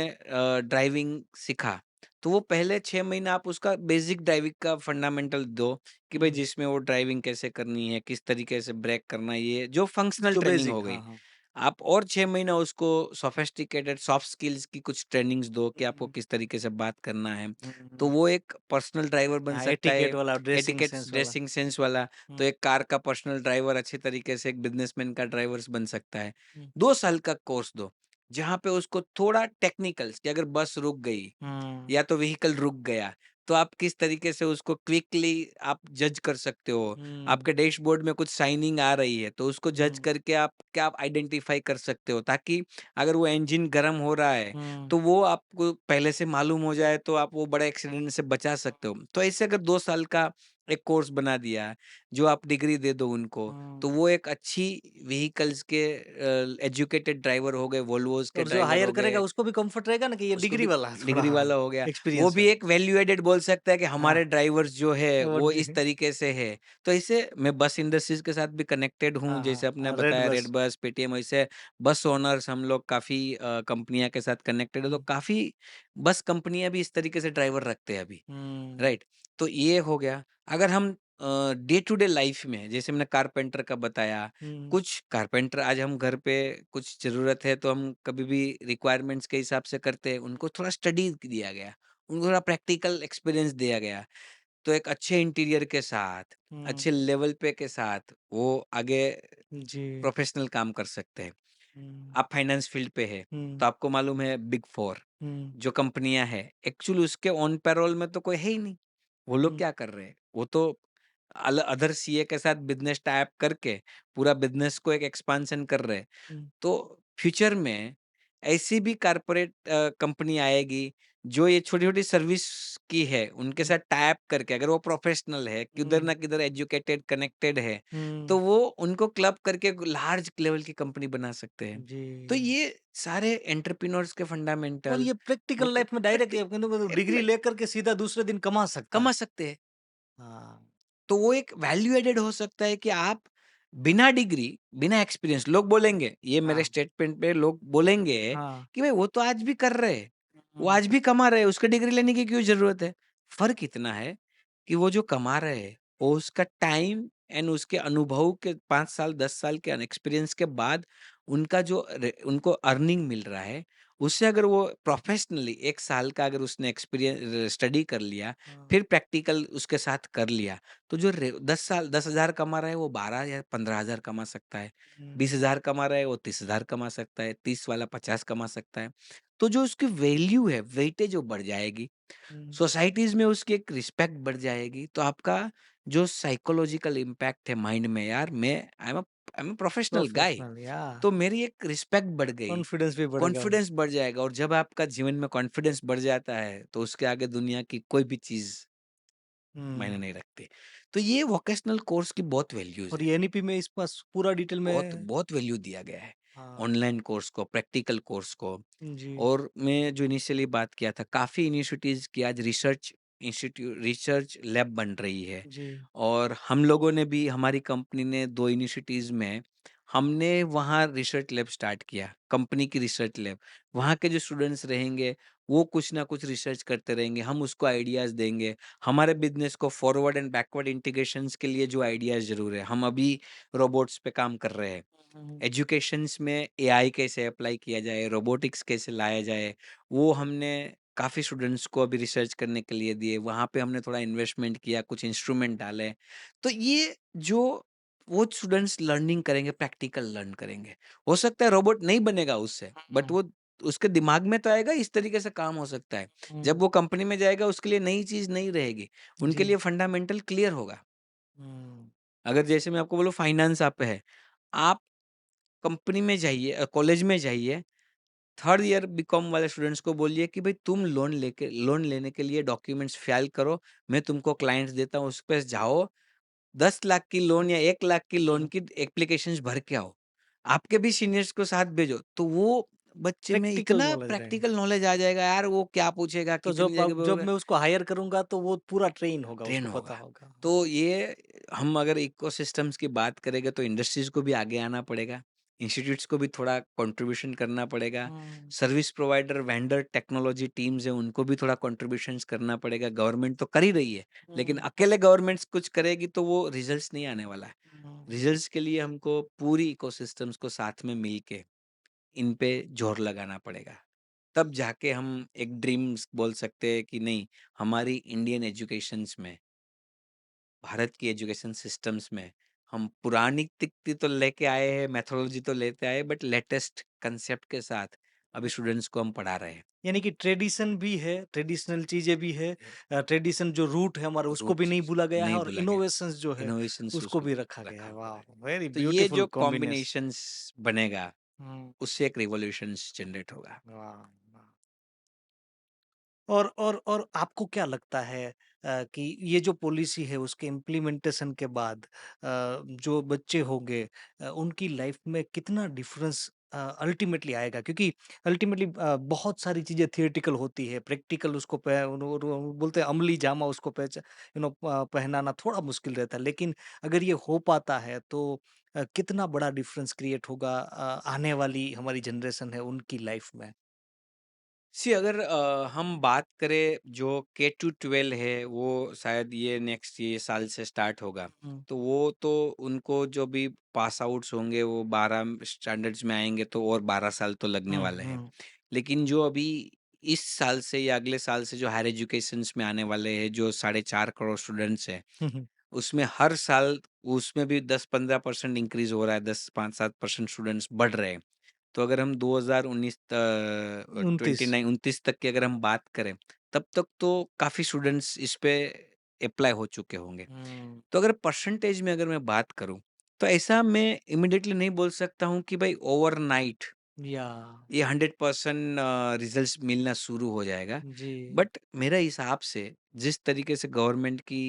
ड्राइविंग सीखा, तो वो पहले 6 महीने आप उसका बेसिक ड्राइविंग का फंडामेंटल दो कि भाई हुँ। जिसमें वो ड्राइविंग कैसे करनी है, किस तरीके से ब्रेक करना है, ये जो फंक्शनल जो ट्रेनिंग हो बेसिक गई। हाँ, हाँ। आप और 6 महीना उसको सोफिस्टिकेटेड सॉफ्ट स्किल्स की कुछ ट्रेनिंग्स दो कि आपको हुँ, किस तरीके से बात करना है। हुँ, तो हुँ। वो एक पर्सनल ड्राइवर बन हाँ, सकता एटिकेट है, वाला, ड्रेसिंग एटिकेट्स सेंस वाला। ड्रेसिंग सेंस वाला, तो हुँ, एक कार का पर्सनल ड्राइवर अच्छे तरीके से एक बिज़नेसमैन का ड्राइवर्स बन सकता है। हुँ, 2 साल का कोर्स दो, जहाँ पे उसको थोड़ा टेक्निकल्स कि अगर बस रुक गई हुँ, या तो व्हीकल रुक गया, तो आप किस तरीके से उसको क्विकली आप जज कर सकते हो। हुँ, आपके डैशबोर्ड में कुछ शाइनिंग आ रही है, तो उसको जज हुँ, करके आप क्या आप आइडेंटिफ़ाई कर सकते हो, ताकि अगर वो इंजन गरम हो रहा है, हुँ, तो वो आपको पहले से मालूम हो जाए, तो आप वो बड़ा एक्सीडेंट से बचा सकते हो। तो ऐसे अगर 2 साल का एक कोर्स बना दिया, जो आप डिग्री दे दो उनको, तो हुँ। वो एक अच्छी व्हीकल्स के एजुकेटेड ड्राइवर हो गए, वोल्वोज़ के और जो ड्राइवर हायर हो करेगा गए। उसको भी कम्फर्ट रहेगा ना कि ये उसको डिग्री भी वाला है थोड़ा डिग्री वाला हो गया। वो एक्सपीरियंस भी है। एक वैल्यू एडेड बोल सकता है कि हाँ, हमारे ड्राइवर्स जो है वो वो डी इस तरीके से है। तो ऐसे मैं बस इंडस्ट्रीज़ के साथ भी कनेक्टेड हूँ, हाँ, जैसे हाँ, आपने रेड बताया बस। रेडबस, पेटीएम, वैसे बस ओनर्स हम लोग काफ़ी कंपनियाँ के साथ कनेक्टेड है, तो हुँ, काफ़ी बस कंपनियाँ भी इस तरीके से ड्राइवर रखते हैं अभी, हुँ, राइट? तो ये हो गया। अगर हम डे टू डे लाइफ़ में जैसे मैंने कारपेंटर का बताया, हुँ, कुछ कारपेंटर आज हम घर पे कुछ ज़रूरत है तो हम कभी भी रिक्वायरमेंट्स के हिसाब से करते हैं, उनको थोड़ा स्टडी दिया गया, उनको थोड़ा प्रैक्टिकल एक्सपीरियंस दिया गया। तो एक अच्छे इंटीरियर के साथ, हुँ, अच्छे लेवल पे के साथ वो आगे जी, प्रोफ़ेशनल काम कर सकते हैं। हुँ, आप फाइनेंस फ़ील्ड पे है, हुँ, तो आपको मालूम है बिग 4 हुँ, जो कंपनियाँ हैं, एक्चुअली उसके ऑन पैरोल में तो कोई है ही नहीं। वो लोग हुँ, क्या कर रहे हैं? वो तो अदर सीए के साथ बिज़नेस टाई अप करके पूरा बिज़नेस को एक एक्सपांशन कर रहे हैं। हुँ, तो फ्यूचर में ऐसी भी कॉर्पोरेट कंपनी आएगी जो ये छोटी-छोटी सर्विस की है, उनके हुँ, साथ टाई अप करके अगर वो प्रोफेशनल है, किधर हुँ, ना किधर एजुकेटेड, कनेक्टेड है, तो हुँ, वो उनको क्लब करके लार्ज लेवल की कंपनी बना सकते हैं। जी। तो ये सारे एंटरप्रेन्योर्स के और फंडामेंटल ये वो प्रैक्टिकल लाइफ में डायरेक्ट ये डिग्री डायरेक्ट लेकर के सीधा दूसरे दिन कमा सकता कमा है। सकते हैं। हाँ, तो वो एक वैल्यू एडेड हो सकता है कि आप बिना डिग्री, बिना एक्सपीरियंस लोग बोलेंगे, ये मेरे हाँ, स्टेटमेंट पे लोग बोलेंगे हाँ, कि भाई वो तो आज भी कर रहे हैं, वो हुँ, आज भी कमा रहे हैं, उसको डिग्री लेने की क्यों ज़रूरत है? फ़र्क इतना है कि वो जो कमा रहे हैं, वो उसका टाइम एंड उसके अनुभव के 5 साल, 10 साल के एक्सपीरियंस के बाद उनका जो उनको अर्निंग मिल रहा है, उससे अगर वो प्रोफेशनली 1 साल का अगर उसने स्टडी कर लिया, हाँ, फिर प्रैक्टिकल उसके साथ कर लिया, तो जो 10,000 कमा रहा है वो 12 या 15,000 कमा सकता है। हुँ, 20,000 कमा रहा है वो 30,000 कमा सकता है, 30 वाला 50 कमा सकता है। तो जो उसकी वैल्यू है, वेटेज वो बढ़ जाएगी। हुँ, सोसाइटीज़ में उसकी एक रिस्पेक्ट बढ़ जाएगी। तो आपका जो साइकोलॉजिकल इम्पैक्ट है माइंड में, यार I am a professional guy, professional या तो मेरी एक रिस्पेक्ट बढ़ गई, कॉन्फिडेंस भी बढ़ेगा। कॉन्फिडेंस बढ़ जाएगा, और जब आपका जीवन में कॉन्फिडेंस बढ़ जाता है, तो उसके आगे दुनिया की कोई भी चीज़ मायने हुँ, नहीं रखती। तो ये वोकेशनल कोर्स की बहुत वैल्यूज़ और है। ये एनईपी में इस पास पूरा डिटेल बहुत में बहुत वैल्यू दिया गया है। हाँ, ऑनलाइन कोर्स को, प्रैक्टिकल कोर्स को। जी, और मैं जो इनिशियली बात किया था, काफ़ी इनिशिएटिव्स की आज रिसर्च लैब बन रही है। जी, और हम लोगों ने भी, हमारी कंपनी ने 2 इनिशिएटिव्स में हमने वहाँ रिसर्च लैब स्टार्ट किया, कंपनी की रिसर्च लैब। वहाँ के जो स्टूडेंट्स रहेंगे, वो कुछ ना कुछ रिसर्च करते रहेंगे, हम उसको आइडियाज़ देंगे। हमारे बिज़नेस को फॉरवर्ड एंड बैकवर्ड इंटीग्रेशंस के लिए जो आइडियाज़ ज़रूर है, हम अभी रोबोट्स पे काम कर रहे हैं। हुँ, हुँ, एजुकेशंस में एआई कैसे अप्लाई किया जाए, रोबोटिक्स कैसे लाया जाए, वो हमने काफ़ी स्टूडेंट्स को अभी रिसर्च करने के लिए दिए। वहाँ पे हमने थोड़ा इन्वेस्टमेंट किया, कुछ इंस्ट्रूमेंट डाले। तो ये जो वो स्टूडेंट्स लर्निंग करेंगे, प्रैक्टिकल लर्न करेंगे। हो सकता है रोबोट नहीं बनेगा उससे, बट हुँ, वो उसके दिमाग में तो आएगा इस तरीके से काम हो सकता है। जब हुँ, वो कंपनी में जाएगा उसके लिए नई चीज़ नहीं रहेगी, उनके जी। लिए फंडामेंटल क्लियर होगा। हुँ, अगर जैसे मैं आपको बोलूँ फाइनेंस आप पे है, आप कंपनी में जाइए कॉलेज में जाइए, 3rd ईयर बीकॉम वाले स्टूडेंट्स को बोलिए कि भाई तुम लोन लेने के लिए डॉक्यूमेंट्स फाइल करो, मैं तुमको क्लाइंट्स देता हूँ, उस पे जाओ 10 लाख की लोन या 1 लाख की लोन हुँ। की एप्लीकेशंस भर के आओ। आपके भी सीनियर्स को साथ भेजो, तो वो बच्चे में प्रैक्टिकल इतना नॉलेज रहेगा। प्रैक्टिकल नॉलेज आ जाएगा यार, वो क्या पूछेगा, तो कितनी जगह पे जब होगा, मैं उसको हायर करूँगा तो वो पूरा ट्रेन होगा, ट्रेन उसको पता होगा। होगा। तो ये हम अगर इकोसिस्टम्स की बात करेंगे तो इंडस्ट्रीज़ को भी आगे आना पड़ेगा, इंस्टीट्यूट्स को भी थोड़ा कंट्रीब्यूशन करना पड़ेगा, hmm, service provider, vendor, technology teams हैं, उनको भी थोड़ा कंट्रीब्यूशंस करना पड़ेगा। गवर्नमेंट तो कर ही रही है, लेकिन हुँ, अकेले गवर्नमेंट्स कुछ करेगी तो वो रिजल्ट्स नहीं आने वाला है। हुँ। रिजल्ट्स के लिए हमको पूरी इकोसिस्टम्स को साथ में मिलके इन पे जोर लगाना पड़ेगा। तब जाके हम एक ड्रीम्स बोल सकते हैं कि नहीं, हमारी इंडियन एजुकेशंस में, भारत की एजुकेशन सिस्टम्स में हम पुरानी तिकती तो लेके आए हैं, मेथोडोलॉजी तो लेते आए, बट लेटेस्ट कंसेप्ट के साथ अभी स्टूडेंट्स को हम पढ़ा रहे हैं। यानी कि ट्रेडिशन भी है, ट्रेडिशनल चीज़ें भी है, ट्रेडिशन जो रूट है हमारा उसको भी रूट्स नहीं भूला गया है नहीं और भूला गया, इनोवेशंस जो है इनोवेशंस उसको उसको भी रखा गया रखा है। हुआ वाह! है। वेरी तो ये ब्यूटीफुल जो कॉम्बिनेशन। कॉम्बिनेशंस बनेगा, हुँ, उससे एक रिवॉल्यूशंस जनरेट होगा। वाह! वाह! और आपको क्या लगता है कि ये जो पॉलिसी है उसके इम्प्लीमेंटेशन के बाद जो बच्चे होंगे उनकी लाइफ में कितना डिफरेंस अल्टीमेटली आएगा? क्योंकि अल्टीमेटली बहुत सारी चीज़ें थियोरेटिकल होती है, प्रैक्टिकल उसको बोलते हैं अमली जामा उसको पहनाना थोड़ा मुश्किल रहता है। लेकिन अगर ये हो पाता है तो कितना बड़ा डिफरेंस क्रिएट होगा आने वाली हमारी जनरेशन है उनकी लाइफ में? सी अगर हम बात करें जो के टू 12 है वो शायद ये नेक्स्ट ये साल से स्टार्ट होगा। हुँ, तो वो तो उनको जो भी पास आउट्स होंगे वो 12 स्टैंडर्ड्स में आएँगे तो और 12 साल तो लगने हुँ, वाले हैं। हुँ, लेकिन जो अभी इस साल से या अगले साल से जो हायर एजुकेशंस में आने वाले हैं जो 4.5 करोड़ स्टूडेंट्स हैं, हुँ, हुँ, उसमें हर साल उसमें भी 10-15% इंक्रीज़ हो रहा है, 10 5-7% स्टूडेंट्स बढ़ रहे हैं। तो अगर हम 2019 29 29 29 तक की अगर हम बात करें, तब तक तो काफ़ी स्टूडेंट्स इस पे अप्लाई हो चुके होंगे। हुँ, तो अगर परसेंटेज में अगर मैं बात करूँ, तो ऐसा मैं इमीडिएटली नहीं बोल सकता हूँ कि भाई ओवरनाइट या ये 100% रिजल्ट्स मिलना शुरू हो जाएगा। जी। बट मेरे हिसाब से जिस तरीके से गवर्नमेंट की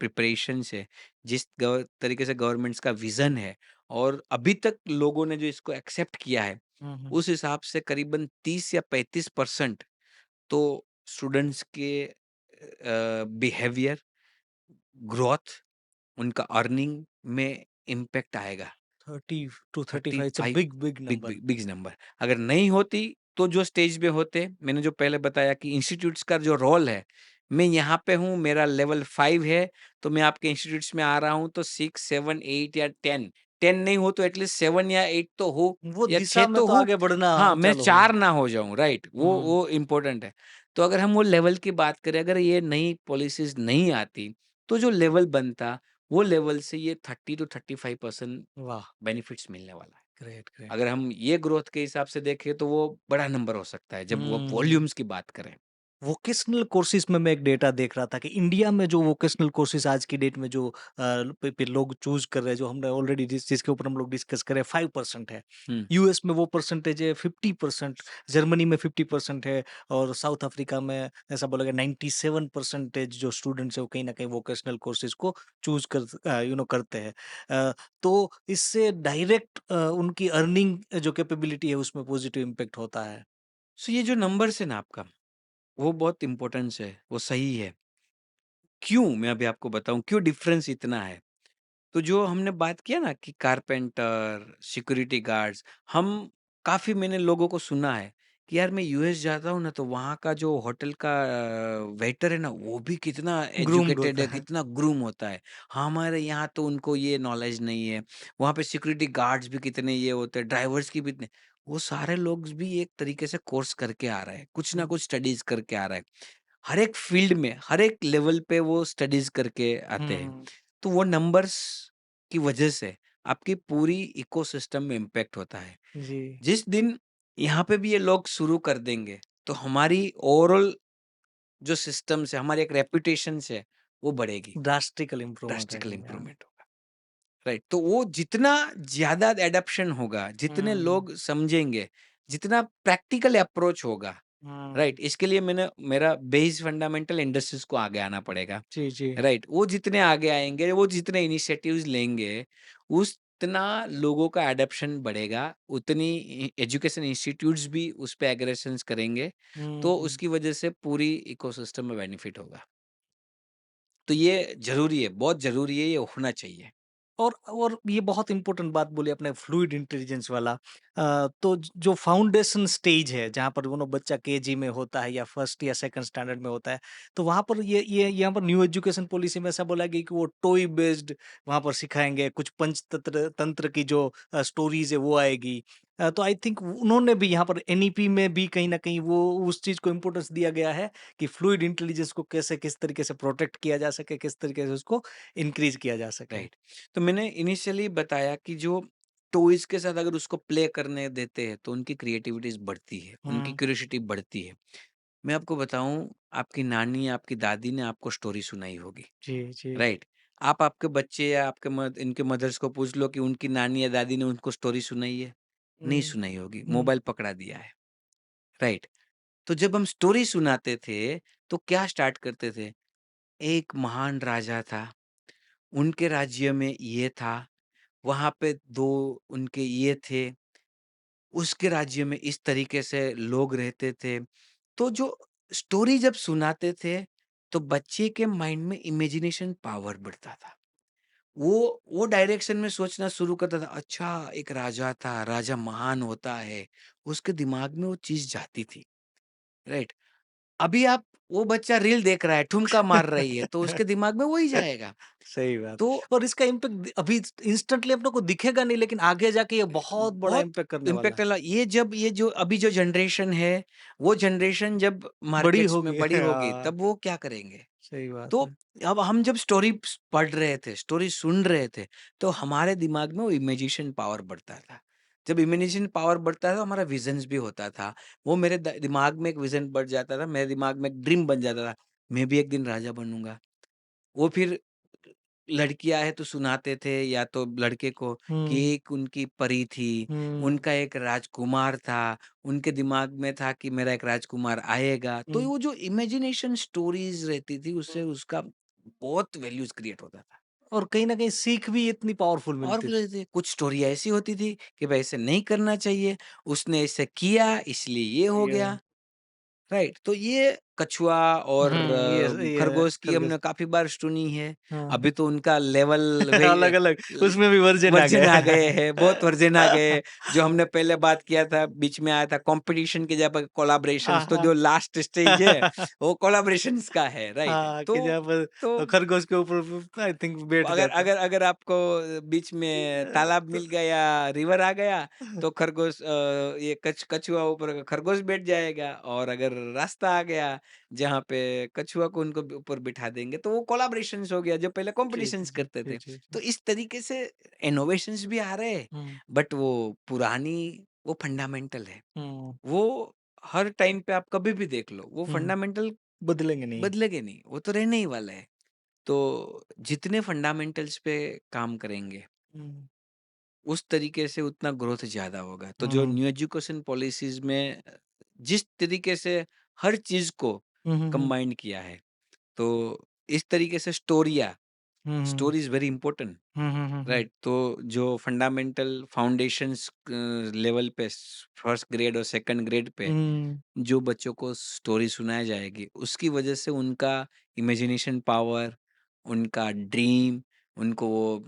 प्रिपरेशंस है, जिस तरीके से गवर्नमेंट्स का विज़न है और अभी तक लोगों ने जो इसको एक्सेप्ट किया है, हुँ, हुँ। उस हिसाब से करीबन 30 या 35% तो स्टूडेंट्स के बिहेवियर, ग्रोथ, उनका अर्निंग में इम्पैक्ट आएगा। 30 to 35 it's a 35 big, big big number. Big big number. अगर नहीं होती तो जो स्टेज पे होते, मैंने जो पहले बताया कि इंस्टीट्यूट्स का जो रोल है, मैं यहाँ पे हूँ, मेरा लेवल 5 है, तो मैं आपके इंस्टीट्यूट्स में आ रहा हूँ तो 6, 7, 8 या 10, 10 नहीं हो तो एटलीस्ट 7 या 8 तो हो वो या 6 दिशा में तो तो हो। आगे बढ़ना हाँ, मैं चालू होगा। 4 ना हो जाऊँ, राइट? हुँ, वो इम्पोर्टेंट है। तो अगर हम वो लेवल की बात करें, अगर ये नई पॉलिसीज़ नहीं आती, तो जो लेवल बनता, वो लेवल से ये 30 टू 35% वाह! बेनिफिट्स मिलने वाला है। Great, great. अगर हम ये ग्रोथ के हिसाब से देखें तो वो बड़ा नंबर हो सकता है जब वो हुँ। वॉल्यूम्स की बात करें। वोकेशनल कोर्सेज़ में मैं एक डेटा देख रहा था कि इंडिया में जो वोकेशनल कोर्सेज़ आज की डेट में जो पे लोग चूज़ कर रहे हैं, जो हमने ऑलरेडी जिसके ऊपर हम लोग डिस्कस करें 5% है। हुँ। यूएस में वो परसेंटेज है 50%, जर्मनी में 50% है और साउथ अफ्रीका में ऐसा बोला गया 97 परसेंटेज जो स्टूडेंट्स हैं वो कहीं न कहीं वोकेशनल कोर्सेज़ को चूज़ करते हैं। तो इससे डायरेक्ट उनकी अर्निंग जो कैपेबिलिटी है उसमें पॉजिटिव इम्पैक्ट होता है। सो ये जो नंबर्स है ना आपका, वो बहुत इम्पोर्टेंस है, वो सही है। क्यों? मैं अभी आपको बताऊँ क्यों डिफरेंस इतना है। तो जो हमने बात किया ना कि कारपेंटर, सिक्योरिटी गार्ड्स, हम काफ़ी मैंने लोगों को सुना है कि यार मैं यूएस जाता हूँ ना तो वहाँ का जो होटल का वेटर है ना वो भी कितना ग्रूम्ड एजुकेटेड होता है, है। कितना ग्रूम होता है। हमारे यहाँ तो उनको ये नॉलेज नहीं है। वहाँ पे सिक्योरिटी गार्ड्स भी कितने ये होते हैं, ड्राइवर्स की भी इतने वो सारे लोग भी एक तरीके से कोर्स करके आ रहे हैं, कुछ ना हुँ, कुछ स्टडीज़ करके आ रहे हैं। हर एक फ़ील्ड में, हर एक लेवल पे वो स्टडीज़ करके आते हैं। हुँ। तो वो नंबर्स की वजह से आपकी पूरी इकोसिस्टम में इम्पैक्ट होता है। जी। जिस दिन यहाँ पे भी ये लोग शुरू कर देंगे, तो हमारी ओवरऑल जो सिस्टम्स है, हमारी एक रेपुटेशंस है, वो बढ़ेगी, ड्रास्टिकल इम्प्रूवमेंट ड्रास्टिकल आएगी, हाँ। इम्प्रूवमेंट होगा, राइट? तो वो जितना ज़्यादा एडॉप्शन होगा, जितने हुँ, लोग समझेंगे, जितना प्रैक्टिकल अप्रोच होगा, हुँ। राइट? इसके लिए मैंने मेरा बेस फंडामेंटल इंडस्ट्रीज़ को आगे आना पड़ेगा, जी, जी। राइट? वो जितने आगे आएँगे, वो जितने इनिशिएटिव्स लेंगे, उतना लोगों का एडॉप्शन बढ़ेगा, उतनी एजुकेशन इंस्टीट्यूट्स भी उस पे एग्रेशंस करेंगे, हुँ, तो हुँ। उसकी वजह से पूरी इकोसिस्टम में बेनिफिट होगा। तो ये ज़रूरी है, बहुत ज़रूरी है, ये होना चाहिए। और ये बहुत इम्पोर्टेंट बात बोली आपने फ्लूइड इंटेलिजेंस वाला। तो जो फाउंडेशन स्टेज है जहाँ पर वो नो बच्चा केजी में होता है या फर्स्ट या सेकंड स्टैंडर्ड में होता है, तो वहाँ पर ये यहाँ पर न्यू एजुकेशन पॉलिसी में ऐसा बोला गया कि वो टॉय बेस्ड वहाँ पर सिखाएंगे, कुछ पंचतंत्र तंत्र की जो स्टोरीज है वो आएगी। तो आई थिंक उन्होंने भी यहाँ पर एनईपी में भी कहीं ना कहीं वो उस चीज को इम्पोर्टेंस दिया गया है कि फ्लूइड इंटेलिजेंस को कैसे किस तरीके से प्रोटेक्ट किया जा सके, किस तरीके से उसको इंक्रीज किया जा सके। राइट। तो मैंने इनिशियली बताया कि जो टॉयज़ के साथ अगर उसको प्ले करने देते हैं, तो उनकी क्रिएटिविटीज़ बढ़ती है, उनकी हुँ। क्यूरियोसिटी बढ़ती है। मैं आपको बताऊँ, आपकी नानी या आपकी दादी ने आपको स्टोरी सुनाई होगी, जी, जी। राइट? आप आपके बच्चे या आपके इनके मदर्स को पूछ लो कि उनकी नानी या दादी ने उनको स्टोरी सुनाई है? नहीं हुँ, सुनाई होगी, हुँ, मोबाइल पकड़ा दिया है, राइट? तो जब हम स्टोरी सुनाते थे, तो क्या स्टार्ट करते थे? एक महान राजा था, उनके राज्य में ये था, वहाँ पे 2 उनके ये थे, उसके राज्य में इस तरीके से लोग रहते थे। तो जो स्टोरी जब सुनाते थे, तो बच्चे के माइंड में इमेजिनेशन पावर बढ़ता था। वो डायरेक्शन में सोचना शुरू करता था, अच्छा एक राजा था, राजा महान होता है, उसके दिमाग में वो चीज़ जाती थी, राइट? अभी आप वो बच्चा रील देख रहा है, ठुमका मार रही है, तो उसके दिमाग में वही जाएगा। सही बात। तो और इसका इम्पैक्ट अभी इंस्टेंटली अपने को दिखेगा नहीं, लेकिन आगे जाके ये बहुत बड़ा बहुत इम्पैक्ट करने वाला इम्पैक्ट है। वाला ये जो अभी जो जनरेशन है, वो जनरेशन जब बड़ी मार्केट्स में होगी बड़ी होगी, हाँ, तब वो क्या करेंगे? सही बात तो है। अब हम जब स्टोरी पढ़ रहे थे, स्टोरी सुन रहे थे, तो हमारे दिमाग में वो इमेजिनेशन पावर बढ़ता था। जब इमेजिनेशन पावर बढ़ता था, तो हमारा विज़न्स भी होता था। वो मेरे दिमाग में एक विज़न बढ़ जाता था, मेरे दिमाग में एक ड्रीम बन जाता था, मैं भी एक दिन राजा बनूँगा। वो फिर लड़कियाँ हैं तो सुनाते थे या तो लड़के को कि हुँ, एक उनकी परी थी, हुँ, उनका एक राजकुमार था, उनके दिमाग में था कि मेरा एक राजकुमार आएगा। तो हुँ। वो जो इमेजिनेशन स्टोरीज़ रहती थी, उससे उसका बहुत वैल्यूज़ क्रिएट होता था। और कहीं न कहीं सीख भी इतनी पावरफुल और मिलती थी। फिर ऐसे कुछ स्टोरी ऐसी होती थी कि भाई ऐसे नहीं करना चाहिए, उसने ऐसे किया इसलिए ये हो ये गया। राइट, तो ये कछुआ और हुँ, ये खरगोश की खरगोश। हमने काफ़ी बार सुनी है। हाँ। अभी तो उनका लेवल वे अलग-अलग ल उसमें भी वर्ज़न आ वर्ज़न गए। आ गए हैं, बहुत वर्ज़न आ गए हैं। जो हमने पहले बात किया था, बीच में आया था कॉम्पिटिशन की जगह कोलैबोरेशंस, तो हाँ, जो लास्ट स्टेज है, वो कोलैबोरेशंस का है, राइट। हाँ, कि तो जहाँ पर तो खरगोश के ऊपर आई थिंक बैठ अगर जाता है। अगर अगर आपको बीच में तालाब तो मिल गया, रिवर आ गया, तो खरगोश ये कछुआ ऊपर खरगोश बैठ जाएगा, और अगर रास्ता आ गया जहाँ पे कछुआ को उनको ऊपर बिठा देंगे, तो वो कोलैबोरेशंस हो गया, जो पहले जी, जी, कॉम्पिटिशन्स जी, करते जी, थे। जी, जी। तो इस तरीके से इनोवेशंस भी आ रहे हैं, हुँ, बट वो पुरानी वो फंडामेंटल है। हुँ, वो हर टाइम पे आप कभी भी देख लो, वो हुँ, फंडामेंटल बदलेंगे नहीं। बदलेंगे नहीं, वो तो रहने ही वाला है। तो जितने फंडामेंटल्स पे काम करेंगे, हुँ, उस तरीके से उतना ग्रोथ ज़्यादा होगा। तो जो हुँ, न्यू एजुकेशन पॉलिसीज़ में जिस तरीके से हर चीज़ को हुँ, हुँ, हुँ, कंबाइंड किया है, तो इस तरीके से hmm, hmm, story is very important, hmm, hmm, hmm, hmm, right? तो जो फंडामेंटल फाउंडेशंस लेवल पे फर्स्ट ग्रेड और सेकंड ग्रेड पे हुँ, जो बच्चों को स्टोरी सुनाई जाएगी, उसकी वजह से उनका इमेजिनेशन पावर, उनका ड्रीम, उनको वो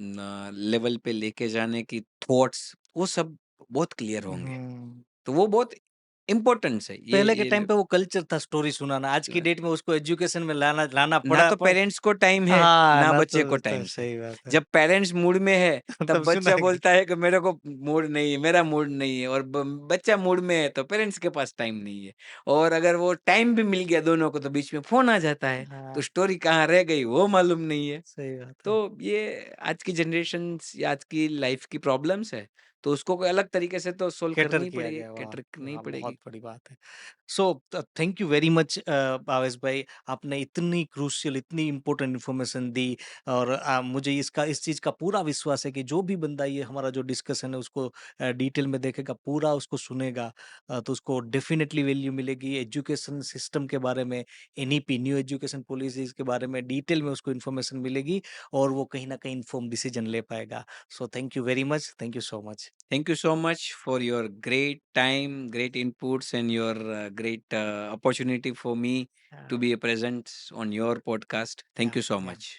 लेवल पे लेके जाने की थॉट्स, वो सब बहुत क्लियर होंगे। हुँ। तो वो बहुत इम्पोर्टेंस है। पहले के टाइम पे वो कल्चर था स्टोरी सुनाना, आज की ल डेट में उसको एजुकेशन में लाना लाना ना पड़ा तो पड़ पेरेंट्स को टाइम है, हाँ, ना ना बच्चे को तो टाइम है। सही बात है। जब पेरेंट्स मूड में है, तब तब बच्चा सुनाएगा। बोलता है कि मेरे को मूड नहीं है, मेरा मूड नहीं है, और बच्चा मूड में है, तो पेरेंट्स के पास टाइम नहीं है। और अगर वो टाइम भी मिल गया दोनों को, तो बीच में फ़ोन आ जाता है, तो हाँ, स्टोरी कहाँ रह गई, वो मालूम नहीं है। सही बात है। तो ये आज की जनरेशन्स या आज की लाइफ़ की प्रॉब्लम्स है। तो उसको कोई अलग तरीके से तो सोल्व कैटर करनी ही किया पड़ेगी, गया, वाह! कैटर करनी ही वाह! पड़ेगी। बहुत बड़ी बात है। So thank you very much Bhavesh भाई, आपने इतनी क्रूशियल, इतनी इम्पोर्टेंट इन्फॉर्मेशन दी और मुझे इसका इस चीज़ का पूरा विश्वास है कि जो भी बंदा ये हमारा जो डिस्कशन है उसको डिटेल में देखेगा, पूरा उसको सुनेगा, तो उसको डेफिनिटली वैल्यू मिलेगी। एजुकेशन सिस्टम के बारे में, एनईपी न्यू एजुकेशन पॉलिसीज़ के बारे में डिटेल में उसको इन्फॉर्मेशन मिलेगी और वो कहीं न कहीं इन्फॉर्म्ड डिसीजन ले पाएगा। So thank you very much, thank you so much. Thank you so much for your great time, great inputs, and your great opportunity for me to be a present on your podcast. Thank Yeah, you so yeah. much.